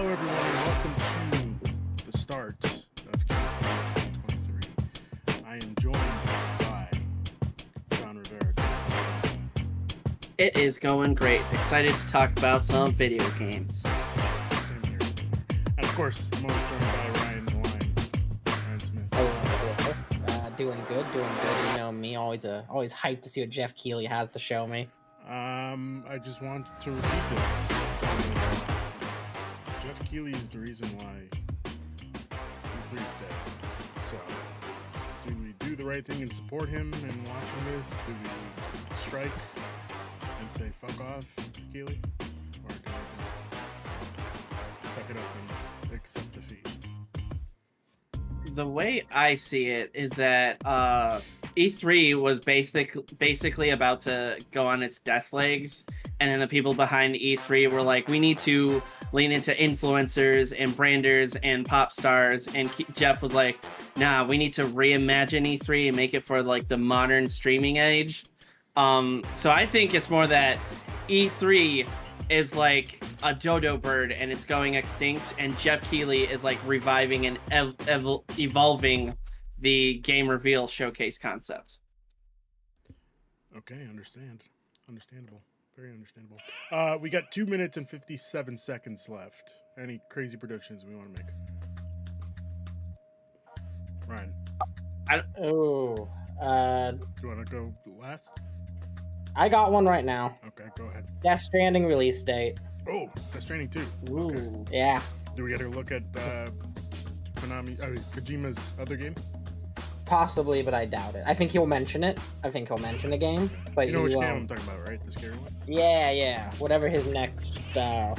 Hello, everyone, and welcome to the start of Geoff 2023. I am joined by John Rivera. It is going great. Excited to talk about some video games. Same here. And of course, I'm always joined by Ryan the Lion. Ryan Smith. Hello. Doing good. You know me, always hyped to see what Geoff Keighley has to show me. I just want to repeat this. Geoff Keighley is the reason why E3 is dead. So, do we do the right thing and support him and watching this? Do we strike and say fuck off, Keighley? Or do we just suck it up and accept defeat? The way I see it is that E3 was basically about to go on its death legs, and then the people behind E3 were like, we need to lean into influencers and branders and pop stars, and Geoff was like, nah, we need to reimagine E3 and make it for like the modern streaming age. So I think it's more that E3 is like a dodo bird and it's going extinct, and Geoff Keighley is like reviving and evolving the game reveal showcase concept. Okay, understandable, very understandable. We got 2 minutes and 57 seconds left. Any crazy predictions we want to make? Ryan, do you want to go last? I got one right now. Okay, go ahead. Death Stranding release date. Oh, Death Stranding 2. Ooh, Okay. yeah. Do we get a look at Kojima's other game? Possibly, but I doubt it. I think he'll mention it. I think he'll mention a game, but You know he which game won't. I'm talking about, right? The scary one? Yeah. Whatever his next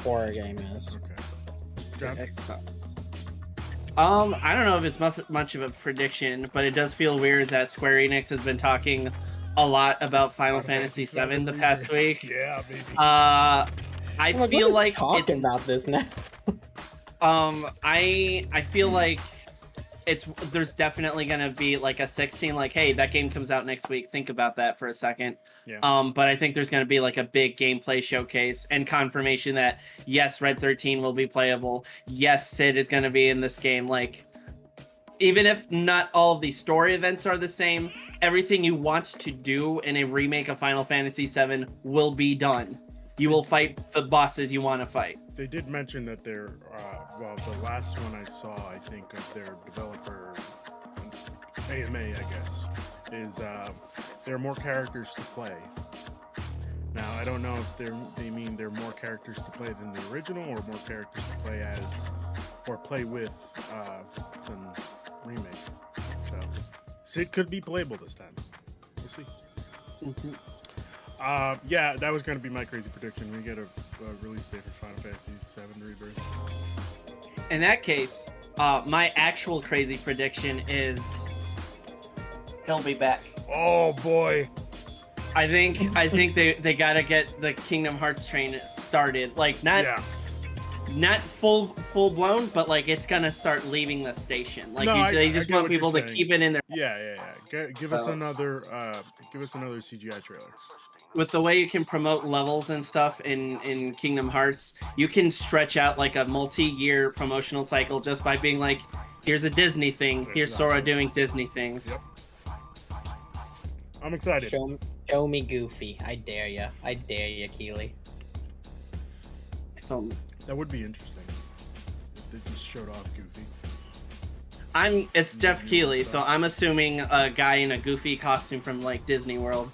horror game is. Okay. John? Xbox. I don't know if it's much of a prediction, but it does feel weird that Square Enix has been talking a lot about Final Fantasy VII the past week. Yeah, maybe. I I'm feel what is like talking it's about this now. I feel like there's definitely gonna be like a 16, like, hey, that game comes out next week, think about that for a second. Yeah. But I think there's gonna be like a big gameplay showcase and confirmation that yes, Red 13 will be playable, yes, Sid is gonna be in this game. Like, even if not all of the story events are the same, everything you want to do in a remake of Final Fantasy VII will be done. You will fight the bosses you want to fight. They did mention that they're, the last one I saw, I think, of their developer, AMA, I guess, is there are more characters to play. Now, I don't know if they mean there are more characters to play than the original, or more characters to play as, or play with, than remake. So, Sid could be playable this time. We'll see. Mm-hmm. Yeah, that was going to be my crazy prediction. We get a release date for Final Fantasy VII Rebirth. In that case, my actual crazy prediction is he'll be back. Oh boy! I think they gotta get the Kingdom Hearts train started. Like not full blown, but like it's gonna start leaving the station. Like they just want people to keep it in there. Yeah. Give us another CGI trailer. With the way you can promote levels and stuff in Kingdom Hearts, you can stretch out like a multi-year promotional cycle just by being like, here's a Disney thing, here's Sora doing Disney things. Yep. I'm excited. Show me Goofy. I dare you, Keighley. That would be interesting if they just showed off Goofy. It's Geoff Keighley, so I'm assuming a guy in a Goofy costume from like Disney World.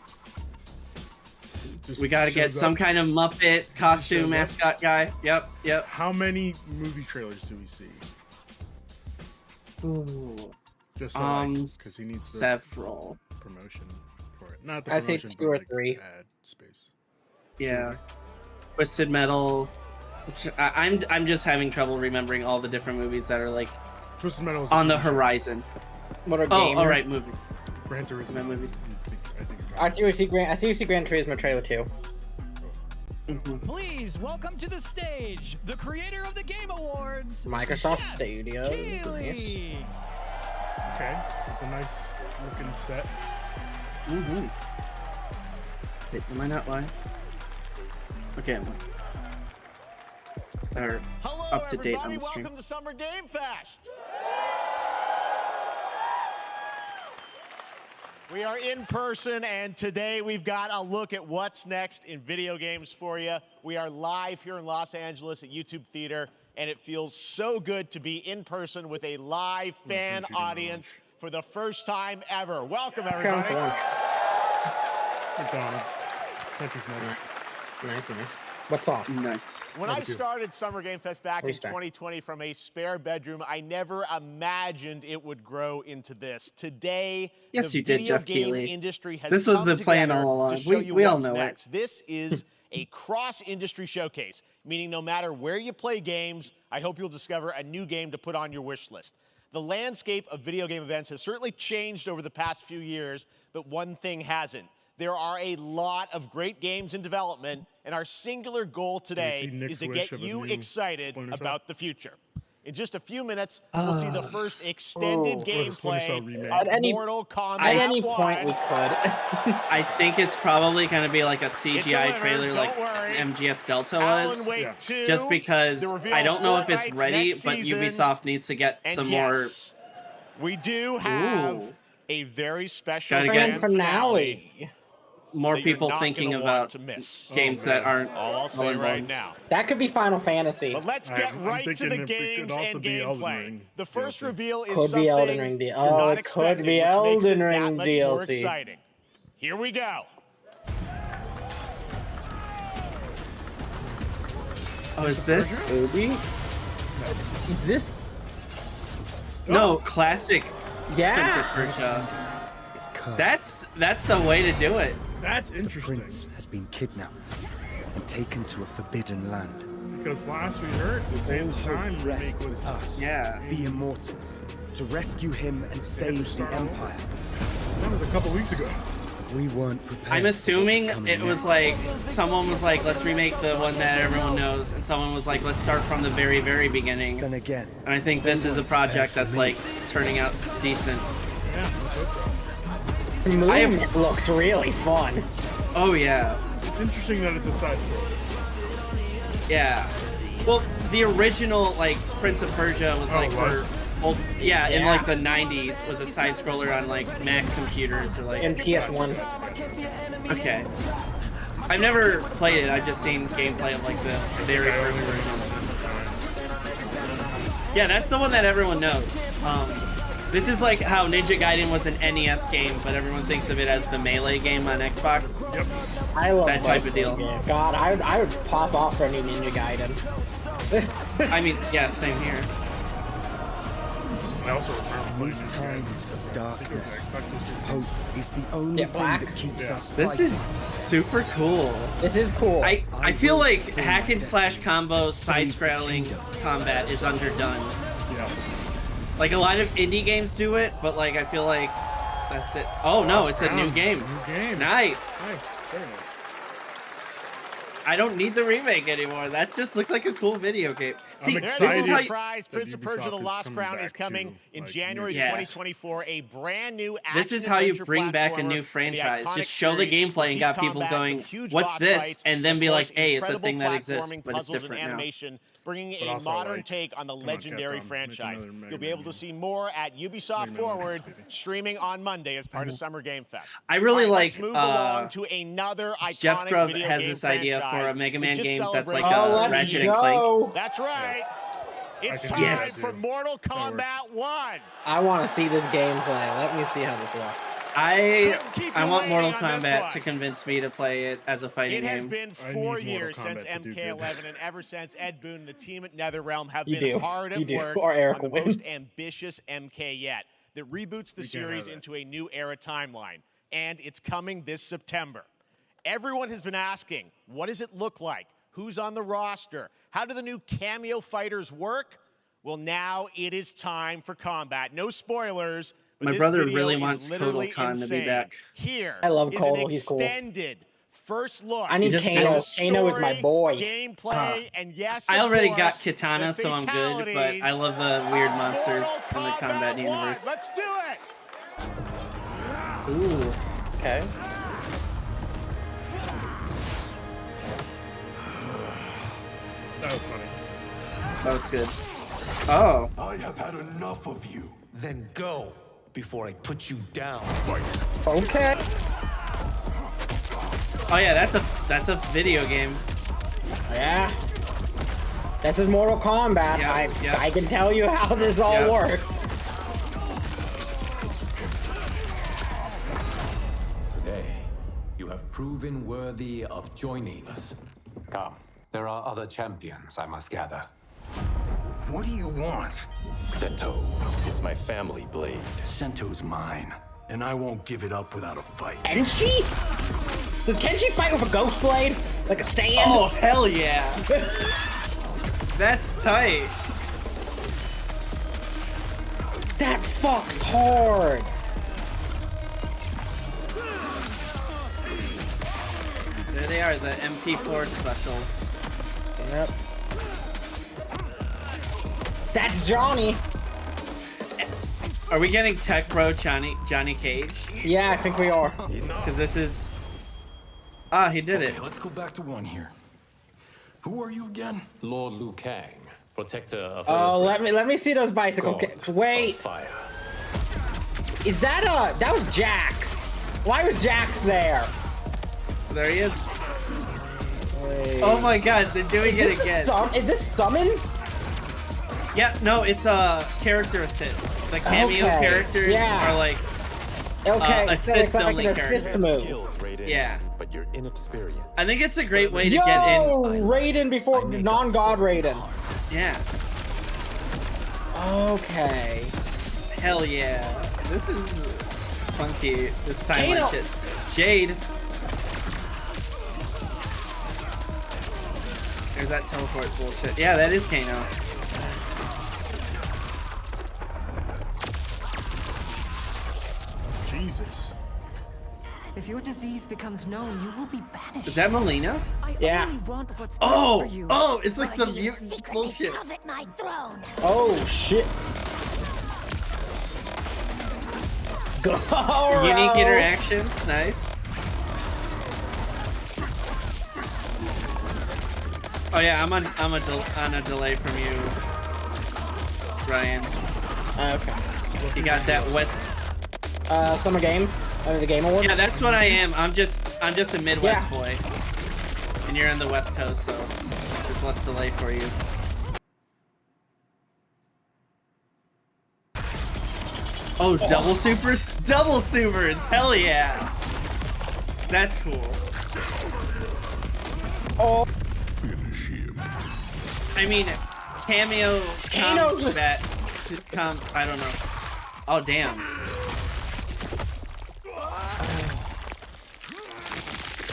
We gotta get some kind of Muppet costume mascot guy. Yep. How many movie trailers do we see? Ooh. Just because he needs several promotion for it. Not the I promotion, say 2 or but 3. Ad space. Yeah. Twisted Metal. I'm just having trouble remembering all the different movies that are like Twisted Metal is on the horizon. What are Oh, all right, movies. Gran Turismo movies. I see you see Gran Turismo trailer too. Please welcome to the stage the creator of the Game Awards, Microsoft Geoff Studios. Keighley. Okay, it's a nice looking set. Mm-hmm. Wait, am I not lying? Okay, I'm lying. are Hello, up to date on everybody. the stream. Welcome to Summer Game Fest. We are in person, and today we've got a look at what's next in video games for you. We are live here in Los Angeles at YouTube Theater, and it feels so good to be in person with a live fan audience for the first time ever. Welcome, everybody. McDonald's. Country's Nice. What sauce? Nice. When I started Summer Game Fest back in Respect. 2020 from a spare bedroom, I never imagined it would grow into this. Today, Yes, the you did, video Jeff game Keighley. industry has This was come the plan together all along. to show you We all what's know it. next. This is a cross-industry showcase, meaning no matter where you play games, I hope you'll discover a new game to put on your wish list. The landscape of video game events has certainly changed over the past few years, but one thing hasn't. There are a lot of great games in development, and our singular goal today is to get you excited about the future. In just a few minutes, we'll see the first extended gameplay of Mortal Kombat At any 1. point we could. I think it's probably going to be like a CGI delivers, trailer like don't worry. MGS Delta Alan was. Wake 2, Just because the reveal I don't know if it's Fortnite's ready, next but season. Ubisoft needs to get And some yes, we do have Ooh. a very special Gotta grand get- finale more that you're people not thinking gonna want about to miss. games that aren't All I'll all say right involved. now. That could be Final Fantasy. But let's get I'm right to thinking the it could games also and be Elden gameplay. Ring The first DLC. reveal is Could be something Elden Ring you're Oh, not it could expecting, be which makes Elden it Ring that much DLC. more exciting. Here we go. Oh, is this? Ubi? Is this? No, classic Prince of Yeah. Persia. is cursed. That's a way to do it. That's The interesting. prince has been kidnapped and taken to a forbidden land. Because last we heard, the same All hope time remake rests was. with us, Yeah. the immortals, to rescue him and save the start all empire. That was a couple weeks ago. We weren't prepared. I'm for assuming what coming it was next. like someone was like, let's remake the one that everyone knows, and someone was like, let's start from the very, very beginning. Then again, And I think this is a project that's like turning out decent. Yeah. The movement looks really fun. Oh yeah, It's interesting that it's a side story. yeah. Well, the original like Prince of Persia was like what? for old, in Yeah. like the 90s was a side scroller on like Mac computers or like. And PS1. Okay. I've never played it. I've just seen gameplay of like the very I first only version. remember Yeah, that's the one that everyone knows. This is like how Ninja Gaiden was an NES game, but everyone thinks of it as the Melee game on Xbox. Yep. I love That type of both deal. those games. God, I would pop off for a new Ninja Gaiden. I mean, yeah, same here. I also remember in playing these it. times of I think it was darkness, Xbox 360. hope is the only Yeah, thing black. that keeps Yeah. us This fighting. is super cool. This is cool. I feel like hack and slash combo side-scrolling combat is underdone. Yeah. Like a lot of indie games do it, but like I feel like that's it. Oh no, it's a new Crown. game. New game. Nice. Nice. Very nice. I don't need the remake anymore. That just looks like a cool video game. See, I'm this There's is a how surprise. that Prince of Persia: The Ubisoft is Lost coming Crown back is coming to, in like, January new- Yes. 2024. A brand new This is how you action-adventure bring back a platformer new in the franchise. iconic Just show the series, gameplay and deep got people combat, going, some huge "What's boss this?" fights, And then of be like, course, "Hey, it's a incredible thing that exists, platforming, but it's puzzles, different and now." animation, bringing But a also, modern like, take on the come on, legendary Capcom, make franchise. another Mega You'll be able to Man. see more at Ubisoft Mega Man Forward, X, baby. streaming on Monday as part of Summer Game Fest. I really All right, let's like, move along to another iconic Jeff Grubb video has game this idea for a franchise Mega that Man just game that's like celebrated oh, a let's Ratchet and Clank. go. That's right. It's I time can do that, for too. Mortal Kombat 1. I want to see this gameplay. Let me see how this looks. I Keep I you want Mortal waiting on this Kombat one. to convince me to play it as a fighting It has game. been I 4 need Mortal years since Kombat to do good. MK11, and ever since Ed Boon and the team at NetherRealm have You been do. hard You at do. work Or Eric on the will win. most ambitious MK yet that reboots the We can't series have that. into a new era timeline, and it's coming this September. Everyone has been asking, what does it look like? Who's on the roster? How do the new cameo fighters work? Well, now it is time for combat. No spoilers. But My this brother video really is wants literally Kotal Khan to be insane. back. Here I love is Kotal, an he's cool. extended first look. I need just Kano. feels- Kano is my boy. Gameplay, and yes, I of already course, got Kitana, the so I'm good, but I fatalities love the weird of monsters Mortal in the combat Kombat 1. universe. Let's do it. Ooh. Okay. That was funny. That was good. Oh. I have had enough of you. Then go before I put you down. Okay. Oh yeah, that's a video game. Yeah. This is Mortal Kombat. Yeah, I can tell you how this all works. Today, you have proven worthy of joining us. Come, there are other champions I must gather. What do you want? Sento, it's my family blade. Sento's mine, and I won't give it up without a fight. Kenshi? Does Kenshi fight with a ghost blade? Like a stand? Oh, hell yeah. That's tight. That fucks hard. There they are, the MP4 specials. Yep. That's Johnny. Are we getting Tech Bro Johnny Cage? Yeah, I think we are. Because this is... Ah, he did it. Let's go back to one here. Who are you again? Lord Liu Kang, protector of Oh, let me see those bicycle kicks. Wait, fire. is that that was Jax? Why was Jax there? There he is. Wait. Oh my god, they're doing it again. Is this summons? Yeah, no, it's a character assist. The cameo Okay, characters yeah. are like Okay, so it's assist like only an assist move. Skills, Raiden, Yeah. but you're inexperienced. I think it's a great way to Yo, get in. Raiden before non-god Raiden. Yeah. Okay. Hell yeah. This is funky. This timeline Kano. shit. Jade. There's that teleport bullshit. Yeah, that is Kano. Jesus. If your disease becomes known, you will be banished. Is that Melina? I Yeah. only want what's Oh! best for you. Oh, it's like But I some do mutant secretly bullshit. covet my throne. Oh shit. Go. Unique interactions. Nice. Oh yeah, I'm on a delay from you, Ryan. Okay. You got that West. Summer Games. The Game Awards. Yeah, that's what I am. I'm just a Midwest Yeah. boy, and you're on the West Coast, so there's less delay for you. Oh, double supers? Double supers! Hell yeah! That's cool. Oh. Finish him. I mean, cameo Kano's- combat. I don't know. Oh damn.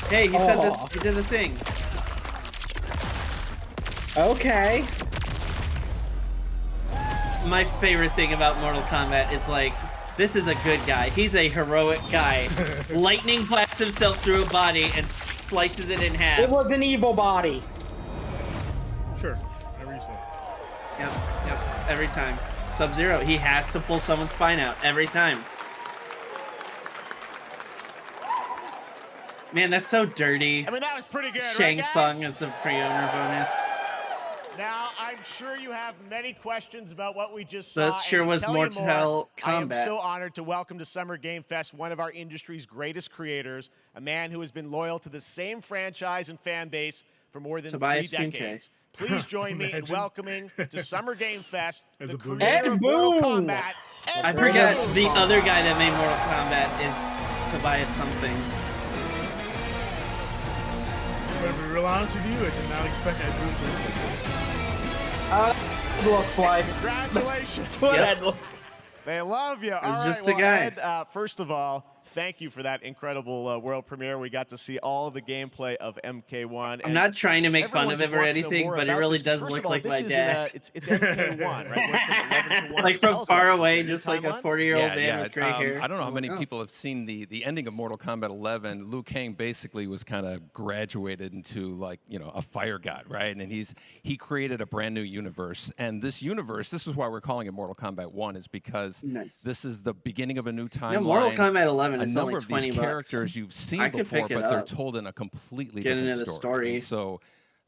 Hey, he said this. He did the thing. Okay. My favorite thing about Mortal Kombat is like, this is a good guy. He's a heroic guy. Lightning blasts himself through a body and slices it in half. It was an evil body. Sure. Whatever you say. Yep. Every time. Sub-Zero, he has to pull someone's spine out every time. Man, that's so dirty. I mean, that was pretty good, Shang right, Tsung guys? as a pre-owner bonus. Now, I'm sure you have many questions about what we just So saw. that sure and to was tell you Mortal more, I am Kombat. so honored to welcome to Summer Game Fest one of our industry's greatest creators, a man who has been loyal to the same franchise and fan base for more than Tobias 3 Funke. decades. Please join me in Imagine. welcoming to Summer Game Fest As the a boomer. creator Ed of Mortal Boon. Kombat. Ed I Boon. forgot the other guy that made Mortal Kombat is Tobias something. But to be real honest with you, I did not expect Ed Boon to look like this. Looks like. Congratulations. What Yep. Ed looks. They love you. All right, just a well, guy. Ed, first of all, thank you for that incredible world premiere. We got to see all of the gameplay of MK1. I'm not trying to make fun everyone of just him or wants to know anything, more but it about really this. does First look of all, like this my is in dad. it's MK1, right? Went from 11 to 1. Like Tell from us far about this. away, Is it your just like a timeline? 40-year-old man with gray hair. I don't know how many Oh. people have seen the ending of Mortal Kombat 11. Liu Kang basically was kind of graduated into like, you know, a fire god, right? And he created a brand new universe. And this universe, this is why we're calling it Mortal Kombat 1, is because Nice. this is the beginning of a new timeline. Yeah, Mortal Kombat 11 a is number only of 20 these bucks. characters you've seen I could before, pick it but they're up. told in a completely Get different into the story. story. And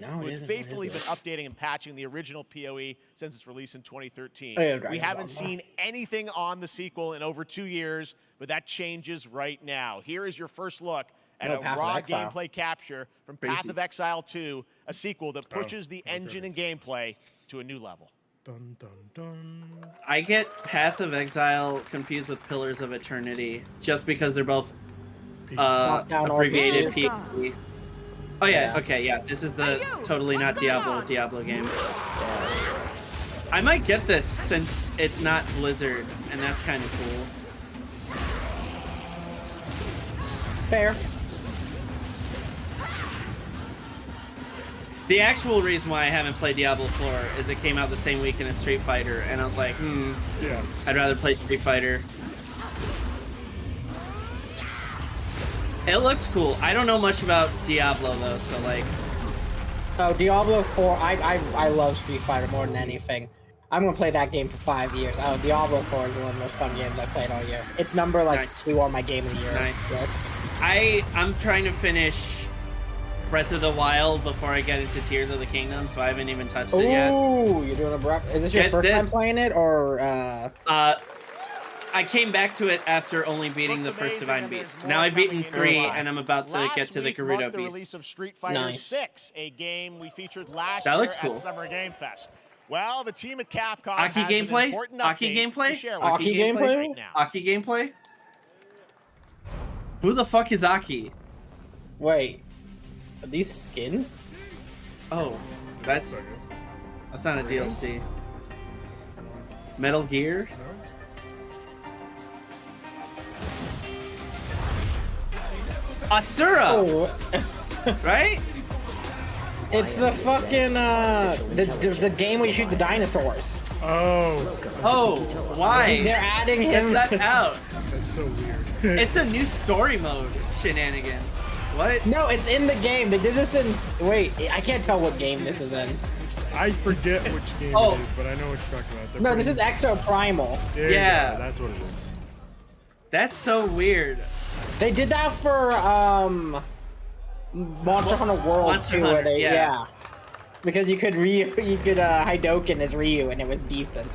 No, it who has isn't. What is faithfully been this? updating and patching the original PoE since its release in 2013. Oh, yeah, We Dragon's haven't Dogma. seen anything on the sequel in over 2 years, but that changes right now. Here is your first look and Oh, a Path of raw Exile. gameplay capture from Path Crazy. of Exile 2, a sequel that pushes the engine and gameplay to a new level. Dun dun dun. I get Path of Exile confused with Pillars of Eternity just because they're both Top-down abbreviated RPGs. PvP. Oh yeah, Yeah. okay, yeah. This is the totally not What's going Diablo on? game. I might get this since it's not Blizzard, and that's kind of cool. Fair. The actual reason why I haven't played Diablo 4 is it came out the same weekend as Street Fighter, and I was like, Yeah. I'd rather play Street Fighter. It looks cool. I don't know much about Diablo though, so like, Oh, Diablo 4. I love Street Fighter more than anything. I'm gonna play that game for 5 years. Oh, Diablo 4 is one of the most fun games I played all year. It's number like Nice. 2 on my game of the year. Nice. Yes. I'm trying to finish Breath of the Wild before I get into Tears of the Kingdom, so I haven't even touched it yet. Ooh, you're doing a breath. Is this your Get first time this. playing it, or I came back to it after only beating Looks the first amazing, Divine and there's Beast. more Now I've beaten coming in 3, July. and I'm about to Last get to the week Gerudo marked the Beast. release of Street Fighter Nice. 6, a game we featured last That year looks cool. at Summer Game Fest. Well, the team at Capcom Aki has an gameplay? important Aki update gameplay? to share with Aki you gameplay? right now. Aki gameplay? Who the fuck is Aki? wait, are these skins? Oh, that's not a DLC. Metal Gear? Asura, Oh, right? it's the fucking the game where you shoot the dinosaurs. Oh, Oh, why? They're adding Get him. that out. that's so weird. It's a new story mode shenanigans. What? No, it's in the game. They did this in. Wait, I can't tell what game this is in. I forget which game Oh. it is, but I know what you're talking about. They're No, this is putting- Exo Primal. There you Yeah. go, that's what it is. That's so weird. They did that for Monster Hunter World Monster too, where Hunter, they yeah. because you could Hidoken as Ryu and it was decent.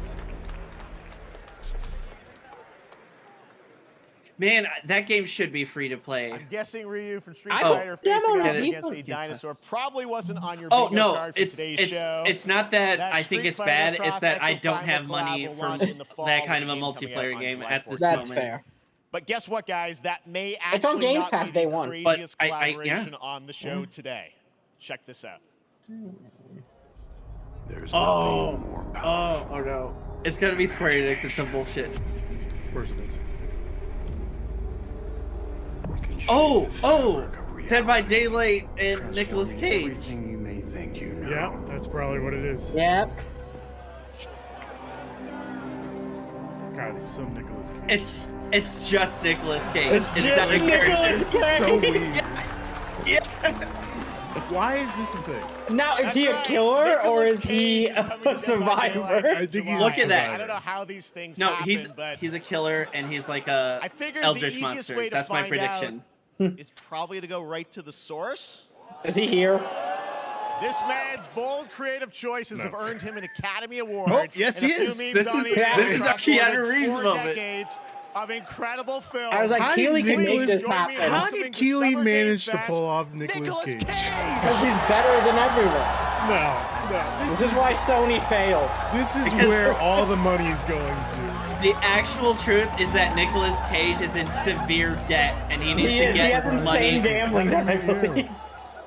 Man, that game should be free to play. I'm guessing Ryu from Street I Fighter don't- facing demo off is against a decent. dinosaur probably wasn't on your Oh bingo no, card for today's show. it's not that That I think Street it's Fighter bad. Cross It's that I Exo don't Primal have money collab will for launch in the fall that with kind of a game coming out multiplayer on game July at this 14th. That's moment. fair. But guess what, guys? That may actually It's on Games not Pass be day the one. But craziest yeah. collaboration on the show today. Check this out. Oh no. It's gonna be Square Enix. It's some bullshit. Of course it is. Oh, Dead by Daylight and Nicolas Cage. Yeah, that's probably what it is. Yep. God, he's so Nicolas Cage. It's just Nicolas Cage. It's It's just not a Nicolas character. It's so weird. Yes. Why is this a thing? Now, is That's he a right. killer or Nicolas is he Cage is coming to a Dead by survivor? Daylight I think he's Look at that. I don't know how these things No, happen, but he's a killer and he's like a I figured the eldritch easiest monster. way to That's my find prediction. is probably to go right to the source. Is he here? This man's bold, creative choices have earned him an Academy Award. Oh, yes, and he a few is. memes This on is- the internet this is a across more Keanu than Reeves 4 moment. decades of incredible film. I was like, How Keely did can make Nicolas- this Join me in happen. How welcoming did to Keely Summer Game manage to Fest, pull off Nicolas Cage? Because he's better than everyone. No. This is why Sony failed. This is Because- where all the money is going to. The actual truth is that Nicolas Cage is in severe debt and he needs He to is. He get has money. insane gambling debt, I believe.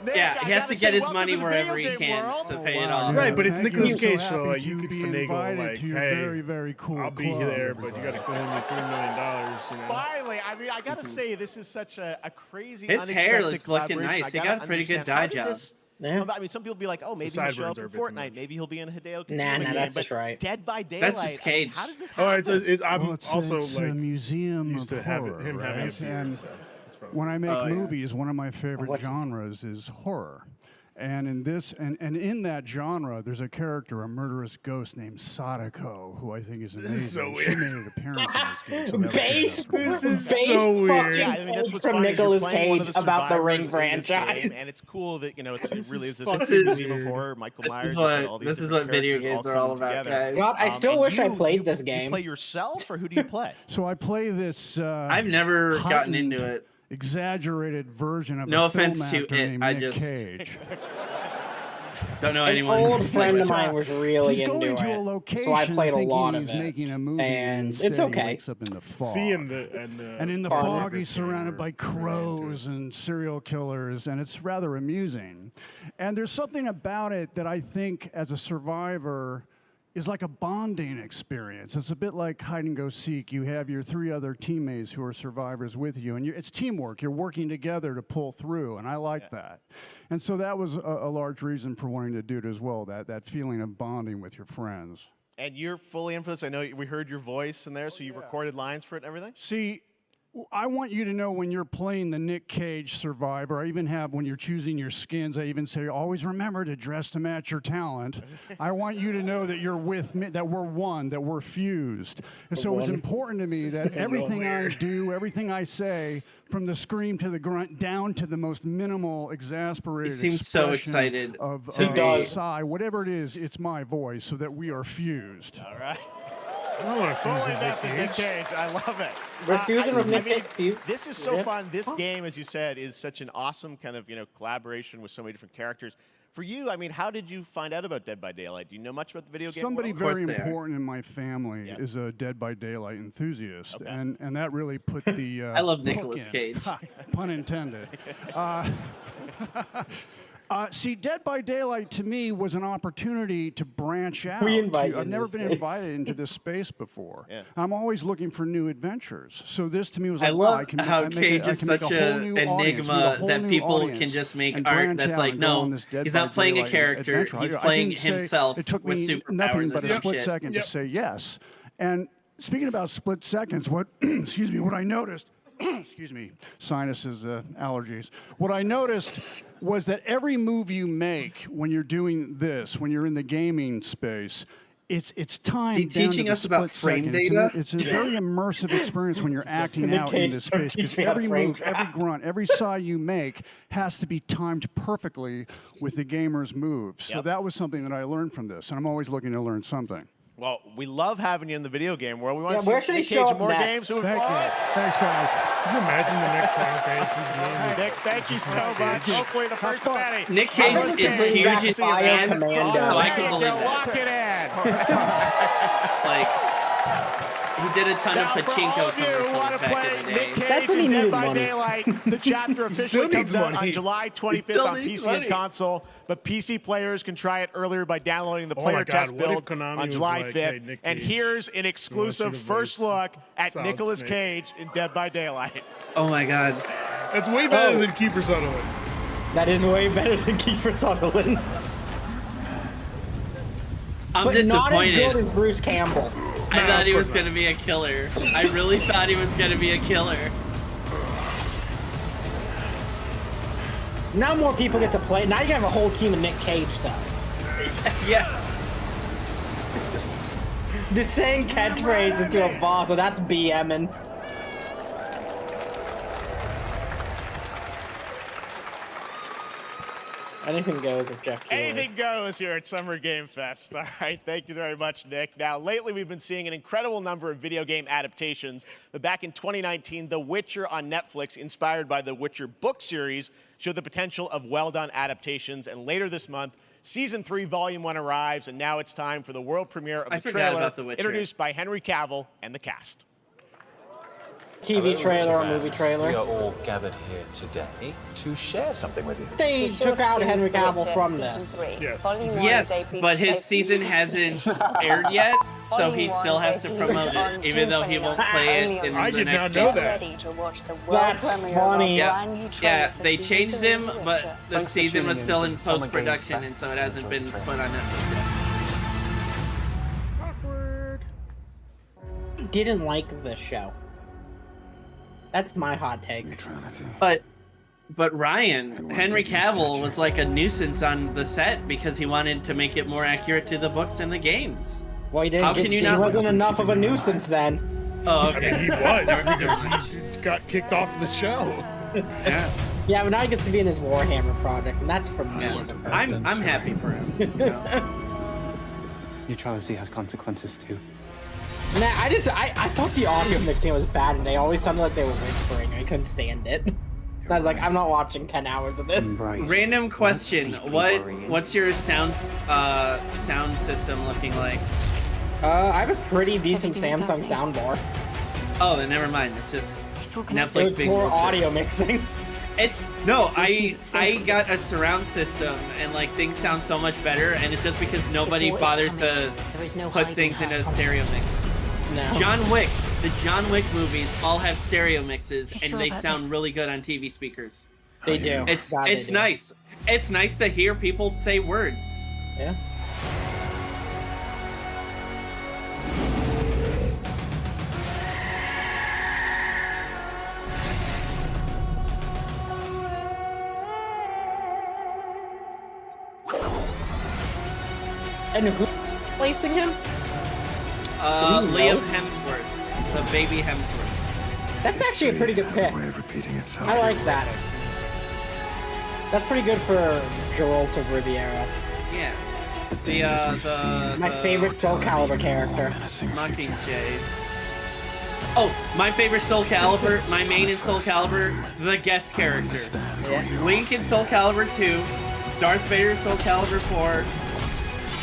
Nick, Yeah, I he has gotta to say get his welcome money to the wherever video he game can world. to pay it wow, off. yeah. Right, but it's Thank Nicolas you. Cage, So so happy like you to could be finagle invited like, to your hey, very, very cool I'll be club, there, but you everybody. got to claim your $3 million. You know. Finally, I mean, I gotta say, this is such a crazy, His hair unexpected is looking collaboration. nice. I He gotta got a pretty good understand, how dye did job. this Yeah. I mean, some people be like, oh, maybe The he'll show up sideburns are in a bit too Fortnite. much. Maybe he'll be in a Hideo Kojima Nah, game. that's but just right. Dead by Daylight. That's just I mean, Cage. how does this Oh, happen? I'm Well, it's also a like museum used of to have horror, him having right? a beard, And so that's probably- when I make Oh, yeah. movies, one of my favorite What's- genres is horror. And in this, and in that genre, there's a character, a murderous ghost named Sadako, who I think is amazing. is so She weird. made an appearance in this game. So that was Base. enough for me. This is Base so weird. fucking Yeah, I mean, that's what's from funny is you're Nicolas playing one of Cage the about the survivors Ring in this franchise. game, and it's cool that, you know, it really is this This is museum of weird. horror. Michael This Myers. is and all what these this is different what video characters games are all coming about, together. guys. God, I still And wish I you- played this You game. play yourself, or who do you play? So I play this. I've never gotten into it. exaggerated version of No a film offense to actor it, named I Nick just- Cage. Don't know An anyone. old who friend likes of it. mine was really He's into going to a it, location so I played a thinking lot he's of it, making a movie, and instead it's he okay. wakes up in the fog. See, and in the fog fog, is he's surrounded by really crows and serial killers, and it's rather amusing. And there's something about it that I think, as a survivor, is like a bonding experience. It's a bit like hide and go seek. You have your 3 other teammates who are survivors with you, and it's teamwork. You're working together to pull through, and I like that. And so that was a large reason for wanting to do it as well, that feeling of bonding with your friends. And you're fully in for this. I know we heard your voice in there, so you recorded lines for it and everything? See, I want you to know when you're playing the Nick Cage survivor, I even have, when you're choosing your skins, I even say, always remember to dress to match your talent. I want you to know that you're with me, that we're one, that we're fused. And so it was important to me that everything I do, everything I say, from the scream to the grunt, down to the most minimal, exasperated He seems so expression excited of to be. sigh, whatever it is, it's my voice, so that we are fused. All right. I don't want to Fully invested in Nick Cage. I love it. We're fusing with Nick mean, Cage. This is so fun. This game, as you said, is such an awesome kind of collaboration with so many different characters. For you, I mean, how did you find out about Dead by Daylight? Do you know much about the video game Somebody world? very important in my family is a Dead by Daylight enthusiast, and that really put the I love hook Nicolas in. Cage. Pun intended. See, Dead by Daylight to me was an opportunity to branch out. We invited I've never this been space. invited into this space before. Yeah. I'm always looking for new adventures. So this to me was I like, wow, love I can how I make Cage a, is I can make such a whole an new audience, meet a enigma whole that new people audience, can just make and art branch that's out like, and go no, on this Dead he's by not playing a Daylight character, adventure. he's I playing didn't say- himself It took with me superpowers nothing and but a some split shit. second to say yes. And speaking about split seconds, what excuse me, what I noticed, excuse me, sinuses, allergies. What I noticed was that every move you make when you're doing this, when you're in the gaming space, it's time Is he down teaching to the us about split frame second. data? It's a very immersive experience when you're acting Nick out in Cage this started space, because teaching about every frame move, every grunt, every sigh you make has to be timed perfectly with the gamer's moves. So Yep. that was something that I learned from this, and I'm always looking to learn something. Well, we love having you in the video game world. We want Yeah, to where see should he Nick show Cage in up more next? games. So Thank you. Thanks, guys. Can you imagine the next Final Fantasy game? Nick, thank you so much. Hopefully the first of many. Nick Cage Let's is bring huge back in Bio Japan, Commando. so I can There you believe go. that. Lock it in. Like, he did a ton Now, of for all pachinko of you who want commercials to back play in the Nick day. That's Cage when he and Dead needed by money. Daylight, the chapter officially still comes needs out on money. July 25th still on needs PC and money. console, but PC players can try it earlier by downloading the Oh my player God, test what if build Konami on was July like, 5th. hey, Nick And Cage, here's an exclusive to first voice look at Solid Nicolas Snake? Cage in Dead by Daylight. Oh my god. That's way better Oh. than Kiefer Sutherland. That is way better than Kiefer Sutherland. I'm But not as disappointed. good as Bruce Campbell. I No, thought of he course was going to be a killer. I really thought he was going to be a killer. Now more people get to play. Now you have a whole team of Nick Cage, though. Yes. The saying catchphrase to a boss, so that's BMing. Anything goes with Geoff Keighley. Anything goes here at Summer Game Fest. All right, thank you very much, Nick. Now, lately we've been seeing an incredible number of video game adaptations, but back in 2019, The Witcher on Netflix, inspired by the Witcher book series, showed the potential of well-done adaptations, and later this month, Season 3, Volume 1 arrives, and now it's time for the world premiere of I the forgot trailer, about The Witcher. introduced by Henry Cavill and the cast. TV trailer or movie trailer. We are all gathered here today to share something with you. They took out Henry Cavill from this. Yes. Yes, but his season hasn't aired yet, so he still has to promote it, even though he won't play it in I the did next not know season. that. That's funny. Yeah, they changed him, but the season was still in post-production, and so it hasn't been put on Netflix yet. Awkward. Didn't like this show. That's my hot take. But Ryan, Henry Cavill was like a nuisance on the set because he wanted to make it more accurate to the books and the games. Well, he How didn't. can you He not- wasn't enough of a nuisance then. Oh, I mean, okay. he was because he got kicked off the show. Yeah. Yeah, but now he gets to be in his Warhammer project, and that's for me as a person. I'm happy for him. You know? Neutrality has consequences too. Nah, I thought the audio mixing was bad, and they always sounded like they were whispering. I couldn't stand it. I was like, I'm not watching 10 hours of this. Random question: what's your sound system looking like? I have a pretty decent Samsung soundbar. Oh, then never mind. It's just Netflix being poor bullshit. audio mixing. It's no, I got a surround system and like things sound so much better, and it's just because nobody bothers to put things in a stereo mix. No. The John Wick movies all have stereo mixes, and they sound really good on TV speakers. They do. It's God, they do. nice. It's nice to hear people say words. Yeah. And who's placing him? Liam Hemsworth, the baby Hemsworth. That's actually a pretty good pick. I like that. That's pretty good for Geralt of Riviera. Yeah. The My favorite Soul Calibur character. Mockingjay. Oh, my favorite Soul Calibur, my main in Soul Calibur, the guest character. Yeah. Link in Soul Calibur 2, Darth Vader in Soul Calibur 4,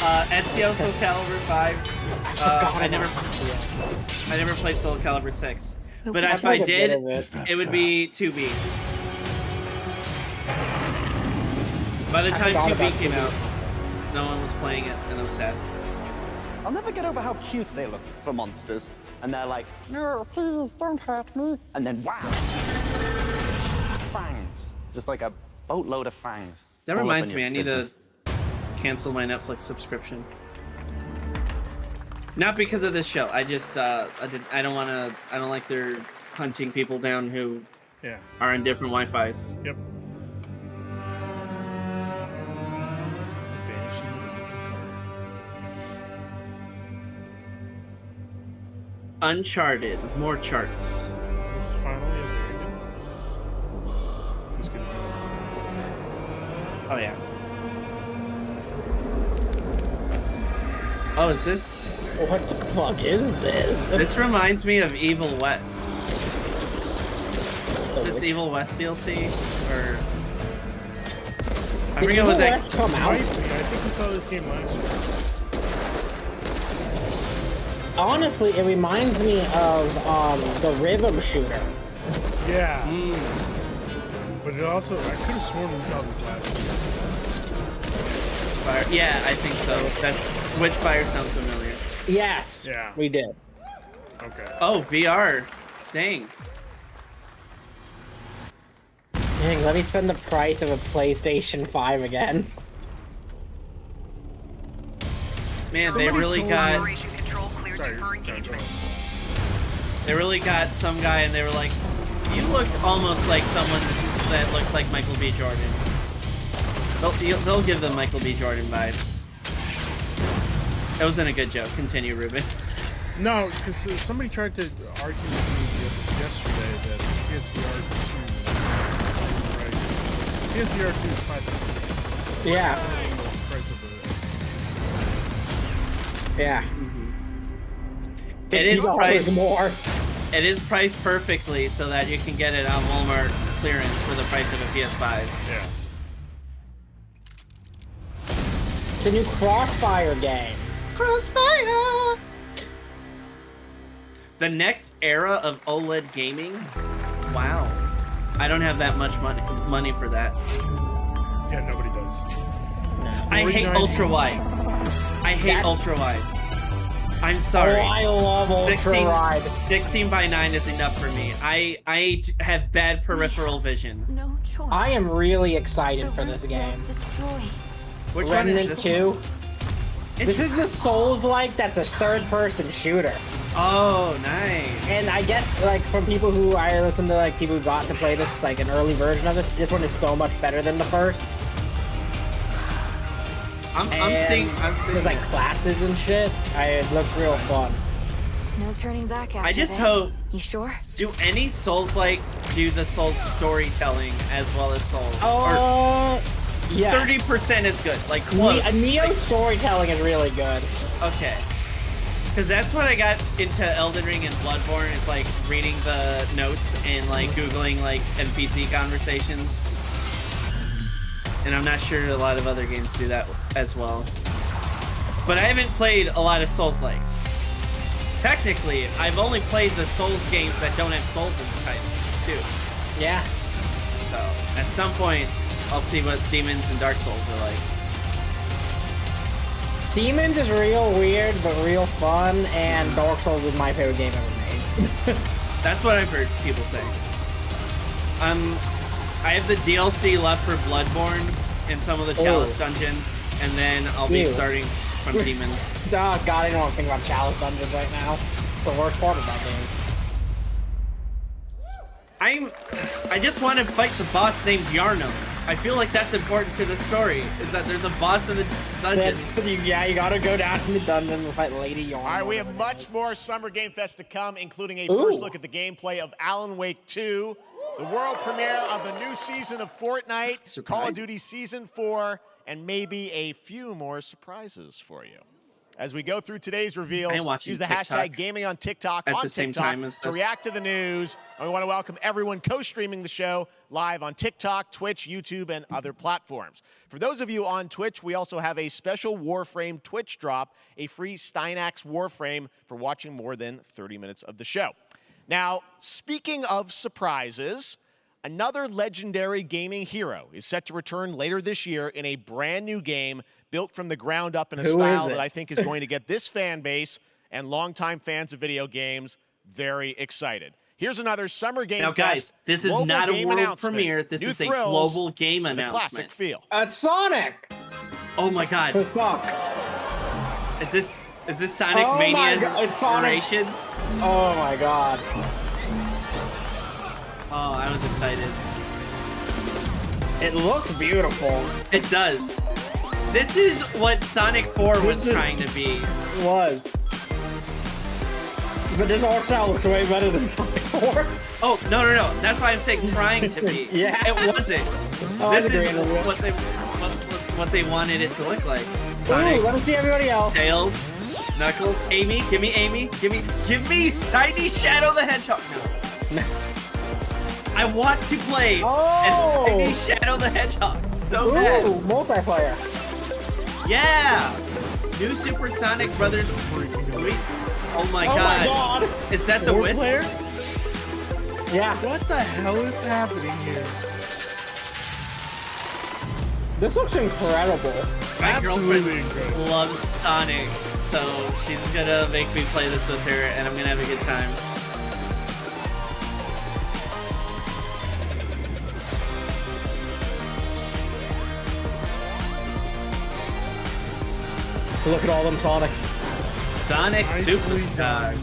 Ezio Soul Calibur 5. I never played Soul Calibur 6. But if I did, it would be 2B. By the time 2B came out, no one was playing it, and I was sad. I'll never get over how cute they look for monsters. And they're like, no, please, don't hurt me. And then, wow. Fangs. Just like a boatload of fangs. That reminds me, I need to cancel my Netflix subscription. Not because of this show. I just, I don't like their hunting people down who are on different Wi-Fis. Yep. Uncharted, more charts. Is this finally upgraded? Who's gonna Oh yeah. Oh, is this? What the fuck is this? This reminds me of Evil West. Is this Evil West DLC or? I Did forget Evil what that. West come out? I think we saw this game last year. Honestly, it reminds me of the rhythm shooter. Yeah. But it also, I could have sworn we saw this last year. Fire. Yeah, I think so. That's Witchfire sounds familiar. Yes. Yeah. We did. Okay. Oh, VR. Dang. Dang, let me spend the price of a PlayStation 5 again. Man, they really got. They really got some guy, and they were like, "You look almost like someone that looks like Michael B. Jordan." They'll give them Michael B. Jordan vibes. That wasn't a good joke. Continue, Ruben. No, because somebody tried to argue with me yesterday that PSVR 2 is PSVR 2 is $5. Yeah. Yeah. It is priced more. It is priced perfectly so that you can get it on Walmart clearance for the price of a PS5. Yeah. The new Crossfire game. Crossfire! The next era of OLED gaming? Wow. I don't have that much money for that. Yeah, nobody does. I hate ultra wide. I hate ultra wide. I'm sorry. Oh, I love ultra wide. 16 by 9 is enough for me. I have bad peripheral vision. No choice. I am really excited for this game. Which one is Remnant this 2. one? This is the Souls-like that's a third-person shooter. Oh, nice. And I guess, like, from people who I listen to, like, people who got to play this, like, an early version of this one is so much better than the first. I'm seeing there's like classes and shit. It looks real fun. No turning back after I just this. hope. You sure? Do any Souls-likes do the Souls storytelling as well as Souls? Yes. 30% is good. Like close. Neo's storytelling is really good. Okay. Because that's what I got into Elden Ring and Bloodborne, is like reading the notes and like Googling like NPC conversations. And I'm not sure a lot of other games do that as well. But I haven't played a lot of Souls-likes. Technically, I've only played the Souls games that don't have Souls in the title, too. Yeah. So, at some point, I'll see what Demons and Dark Souls are like. Demons is real weird, but real fun, and Dark Souls is my favorite game ever made. That's what I've heard people say. I have the DLC left for Bloodborne and some of the Chalice dungeons, and then I'll be starting from Demons. Oh god, I don't want to think about Chalice dungeons right now. The worst part of that game. I just want to fight the boss named Yarno. I feel like that's important to the story, is that there's a boss in the dungeon. Yeah, you gotta go down to the dungeon and fight Lady Yarno. All right, we have much more Summer Game Fest to come, including a first look at the gameplay of Alan Wake 2, the world premiere of the new season of Fortnite, Call of Duty Season 4, and maybe a few more surprises for you. As we go through today's reveals, use the hashtag gaming on TikTok at the same time as to react to the news. And we want to welcome everyone co-streaming the show live on TikTok, Twitch, YouTube, and other platforms. For those of you on Twitch, we also have a special Warframe Twitch drop, a free Steinax Warframe for watching more than 30 minutes of the show. Now, speaking of surprises, another legendary gaming hero is set to return later this year in a brand new game built from the ground up in a style that I think is going to get this fan base and longtime fans of video games very excited. Here's another Summer Game Fest. Now, guys, this is not a world premiere. This is a global game announcement. Classic feel. It's Sonic. Oh my god. Oh, fuck. Is this Sonic Mania it's Sonic. Generations? Oh my god. Oh, I was excited. It looks beautiful. It does. This is what Sonic 4 was trying to be. It was. But this art style looks way better than Sonic 4. Oh, no. That's why I'm saying trying to be. Yeah. It wasn't. This is what they wanted it to look like. Sonic. Ooh, let me see everybody else. Tails, Knuckles, Amy. Give me Amy. Give me Tiny Shadow the Hedgehog. No. I want to play as Tiny Shadow the Hedgehog so bad. Ooh, multiplayer. Yeah! New Supersonic Brothers 3. Oh my god. Is that the Wisp? Yeah. What the hell is happening here? This looks incredible. My girlfriend loves Sonic, so she's gonna make me play this with her, and I'm gonna have a good time. Look at all them Sonics. Sonic Superstar.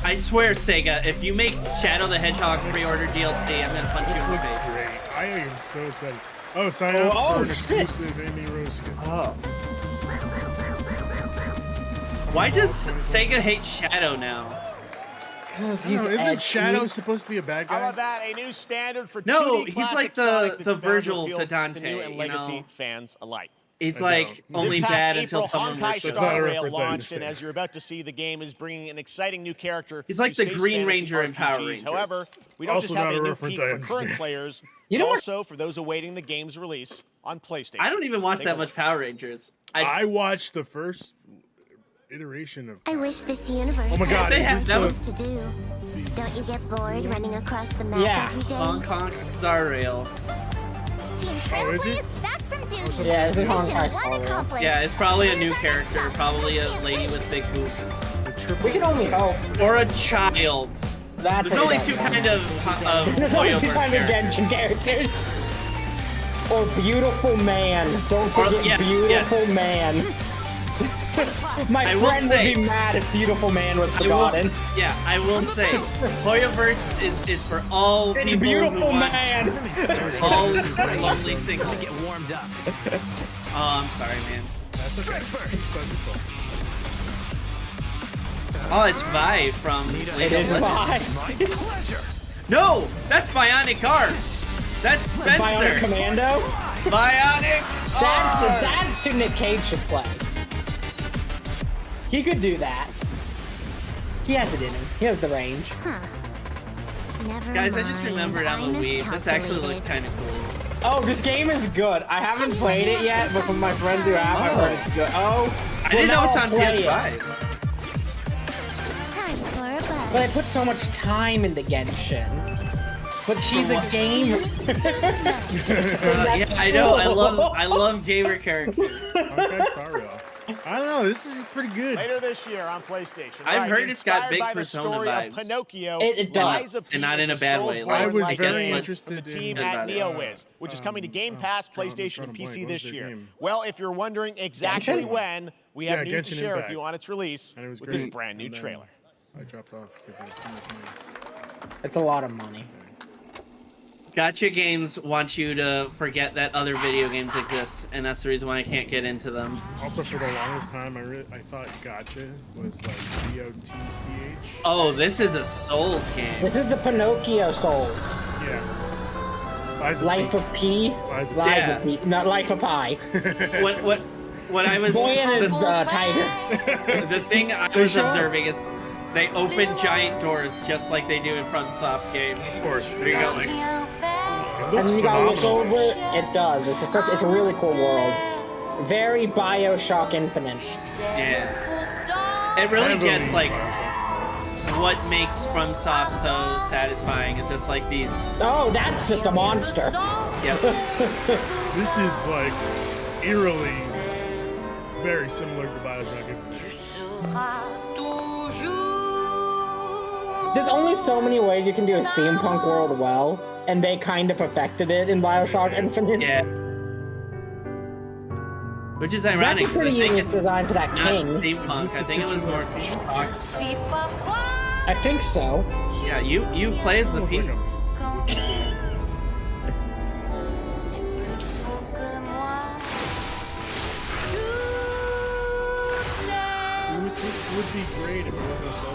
I swear, Sega, if you make Shadow the Hedgehog pre-order DLC, I'm gonna punch you in the face. Great. I am so excited. Oh, sign up for an exclusive Amy Rose skin. Oh. Why does Sega hate Shadow now? Because he's isn't Shadow supposed to be a bad guy? How about that? A new standard for No, 2D he's classic like Sonic the that's bound Virgil appeal to Dante, new and you legacy know? fans alike. It's like only This past bad April, until someone Honkai worships Star him. Rail launched, and as you're about to see, the game is bringing an exciting new character. He's like to the space Green fantasy Ranger in Power RPGs. Rangers. However, we don't Also just have not a a new reference peak I for current understand. players, You but know what- also for those awaiting the game's release on PlayStation. I don't even watch Take that a much Power Rangers. I watched the first iteration of. I wish this universe Oh my god! They Is have- this that the- was- to do. Don't you get bored running across the map Yeah. every day? Hong Kong Star Rail. Team Oh, is it? Trailblazers back from duty. Yeah, this is Mission Honkai Star one Rail. accomplished. Yeah, it's probably a new character, probably a lady with big boobs, We can only hope. or a child. That's There's only two kind of There's only two Hoyoverse kind of characters. Genshin characters. Or beautiful man. Don't Or- forget yes, beautiful man. My I will friend would say- be mad if beautiful man was I will, forgotten. yeah, I will say, Hoyoverse is for all It's people beautiful who want man. all lonely singles. Get warmed up. Oh, I'm sorry, man. That's okay. It's wonderful. Oh, it's Vi from It League is of Legends. Vi. My pleasure. No, that's Bionic Arm. That's Bionic Spencer. Commando. Bionic Arm. That's who Nick Cage should play. He could do that. He has it in him. He has the range. Never Guys, I mind. just remembered on the Wii. This actually looks kind of cool. Oh, this game is good. I haven't played it yet, but from my friends who have, I've heard it's good. Oh, I didn't know it's on play it. PS5. Time for a buzz. But I put so much time into Genshin. But she's a gamer. Yeah, I know. I love gamer characters. Okay, sorry. I don't know. This is pretty good. Later this year on PlayStation. I've heard it's got inspired big by the Persona story vibes. of Pinocchio, It does. Lies of P And not is in a bad way. Soulsborne I was like very game interested from the team in at it. NeoWiz, which is coming to Game Pass, PlayStation, and drawing a PC blank. What this was their year. game? Well, if you're wondering exactly Genshin? when, we have Yeah, news to Genshin share with Impact. you on its release And it was with this great. brand new And then trailer. I dropped off because it was too much money. It's a lot of money. Gotcha games want you to forget that other video games exist, and that's the reason why I can't get into them. Also, for the longest time, I thought Gotcha was like GOTCH. Oh, this is a Souls game. This is the Pinocchio Souls. Yeah. Lies Life of P. Lies of Lies Yeah. of P. Not Life of Pi. What I was Boy and his the, tiger. the thing I was observing is they open giant doors just like they do in FromSoft games. Of course. There you go. Like, It And looks then you gotta look phenomenal. over. It does. It's a really cool world. Very Bioshock Infinite. yeah. It really Heavily gets like Bioshock. what makes FromSoft so satisfying is just like these. Oh, that's just a monster. Yep. This is like eerily very similar to Bioshock Infinite. There's only so many ways you can do a steampunk world well, and they kind of perfected it in Bioshock Infinite. Yeah. Which is ironic. That's a pretty 'cause I think unique it's design for that not king. steampunk. I think it was more. I think so. Yeah, you play as the P. It would be great if it wasn't so.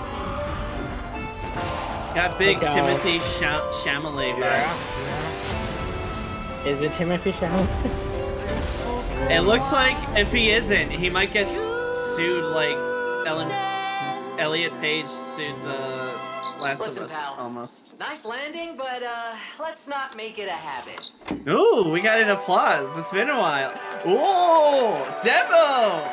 Got big Look out. Timothy Chalamet vibes. Is it Timothy Chalamet? It looks like if he isn't, he might get sued like Elliot Page sued the Last Listen, of Us pal. almost. Nice landing, but let's not make it a habit. Ooh, we got an applause. It's been a while. Ooh, demo.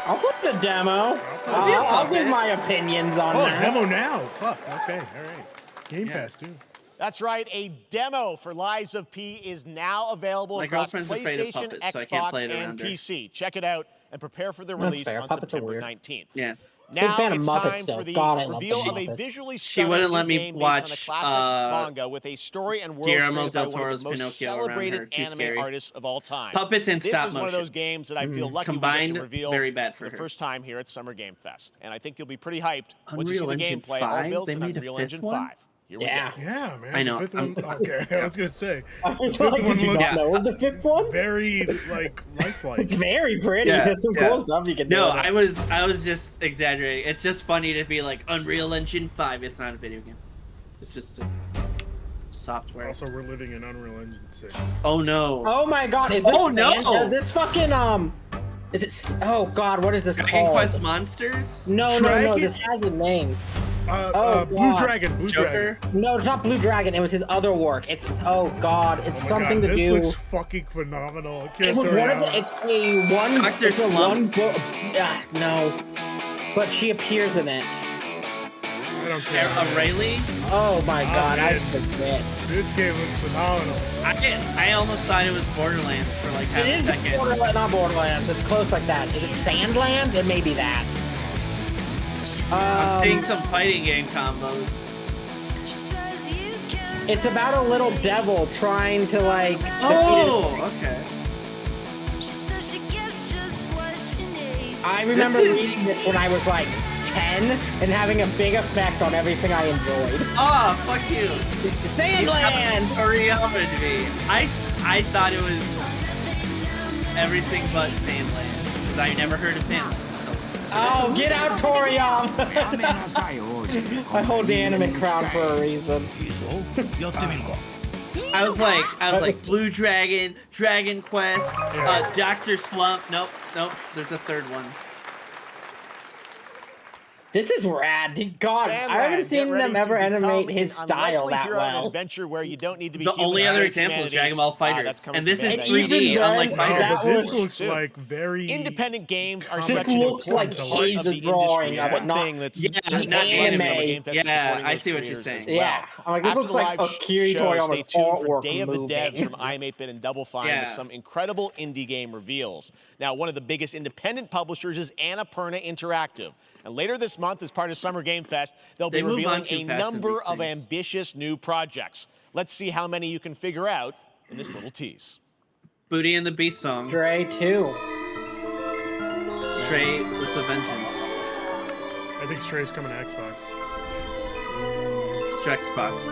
I'll put the demo. I'll I'll give it. my opinions on Oh, that. demo now. Fuck. Okay. All right. Game Pass too. That's right, a demo for Lies of P is now available My across girlfriend's afraid of PlayStation, puppets, so I can't Xbox, play it and around her. PC. Check it out and prepare for the That's release fair. on Puppets are September weird. 19th. Yeah. Now fan of it's Muppets time still. for the God, I love reveal the of a Muppets. visually She stunning wouldn't new let me game based watch, on a classic manga with a story and world Guillermo created by del one of Toro's the most Pinocchio around her. celebrated Too anime scary. artists of all time. Puppets and this stop is one of motion. those games that I feel lucky Combined, we get to reveal very bad for the her. first time here at Summer Game Fest. And I think you'll be pretty hyped once you see Unreal the Engine gameplay all 5? built They in made a Unreal fifth Engine one? 5. Here we Yeah. go. Yeah, man. I know. The fifth one. Okay. I was gonna say. I was The fifth like, one did you looks not know the fifth one? very like lifelike. It's very pretty. Yeah, There's some yeah. cool stuff you can do. No, with it. I was just exaggerating. It's just funny to be like Unreal Engine 5. It's not a video game. It's just a software. Also, we're living in Unreal Engine 6. Oh no. Oh my god, is this Oh, no! Is this fucking is it oh god, what is this Dragon called? Quest Monsters? No, Dragon? this has a name. Blue God. Dragon. Blue Joker? Dragon. No, it's not Blue Dragon, it was his other work. It's oh god, it's Oh my something God, to this do. looks fucking phenomenal. I can't It was throw one of the out. it's a one Dr. it's a Slump? one book no. But she appears in it. I don't care. Rayleigh? Oh my god, I man. forget. This game looks phenomenal. I almost thought it was Borderlands for like half It a is second. not Borderlands, it's close like that. Is it Sandlands? It may be that. I'm seeing some fighting game combos. It's about a little devil trying to like Oh, okay. I remember This is- reading this when I was like 10 and having a big effect on everything I enjoyed. Oh, fuck you. Sandland! Toriyama to me. I thought it was everything but Sandland. Because I never heard of Sandland. Oh, get out, Toriyama! I hold the anime crown for a reason. I was like Blue Dragon, Dragon Quest, Dr. Slump. Nope, there's a third one. This is rad. God, Sam I haven't Rad, seen get ready them to ever become animate his an style unlikely that hero on an well. adventure where you don't need to be The human only to other save example is humanity. Dragon Ball That's Fighters, coming and this from is Bandai. 3D, Even unlike then, Fighters. No, that but this was- looks like very Independent games are This such an looks like important part he's of a the drawing industry. of it, One not thing that's Yeah, good not about Summer anime. Game Fest is Yeah, supporting I those see what you're creators saying. as well. Yeah, I'm like, this After looks the like live a Kirito show, Toriyama stay tuned for artwork Day of the Devs moving. from iMapeN and Double Fine Yeah. with some incredible indie game reveals. Now, one of the biggest independent publishers is Annapurna Interactive. And later this month, as part of Summer Game Fest, they'll be They move revealing on too a fast in number these of things. ambitious new projects. Let's see how many you can figure out in this little tease. Booty and the Beast song. Stray 2. Straight with a vengeance. I think Stray's coming to Xbox. Xbox.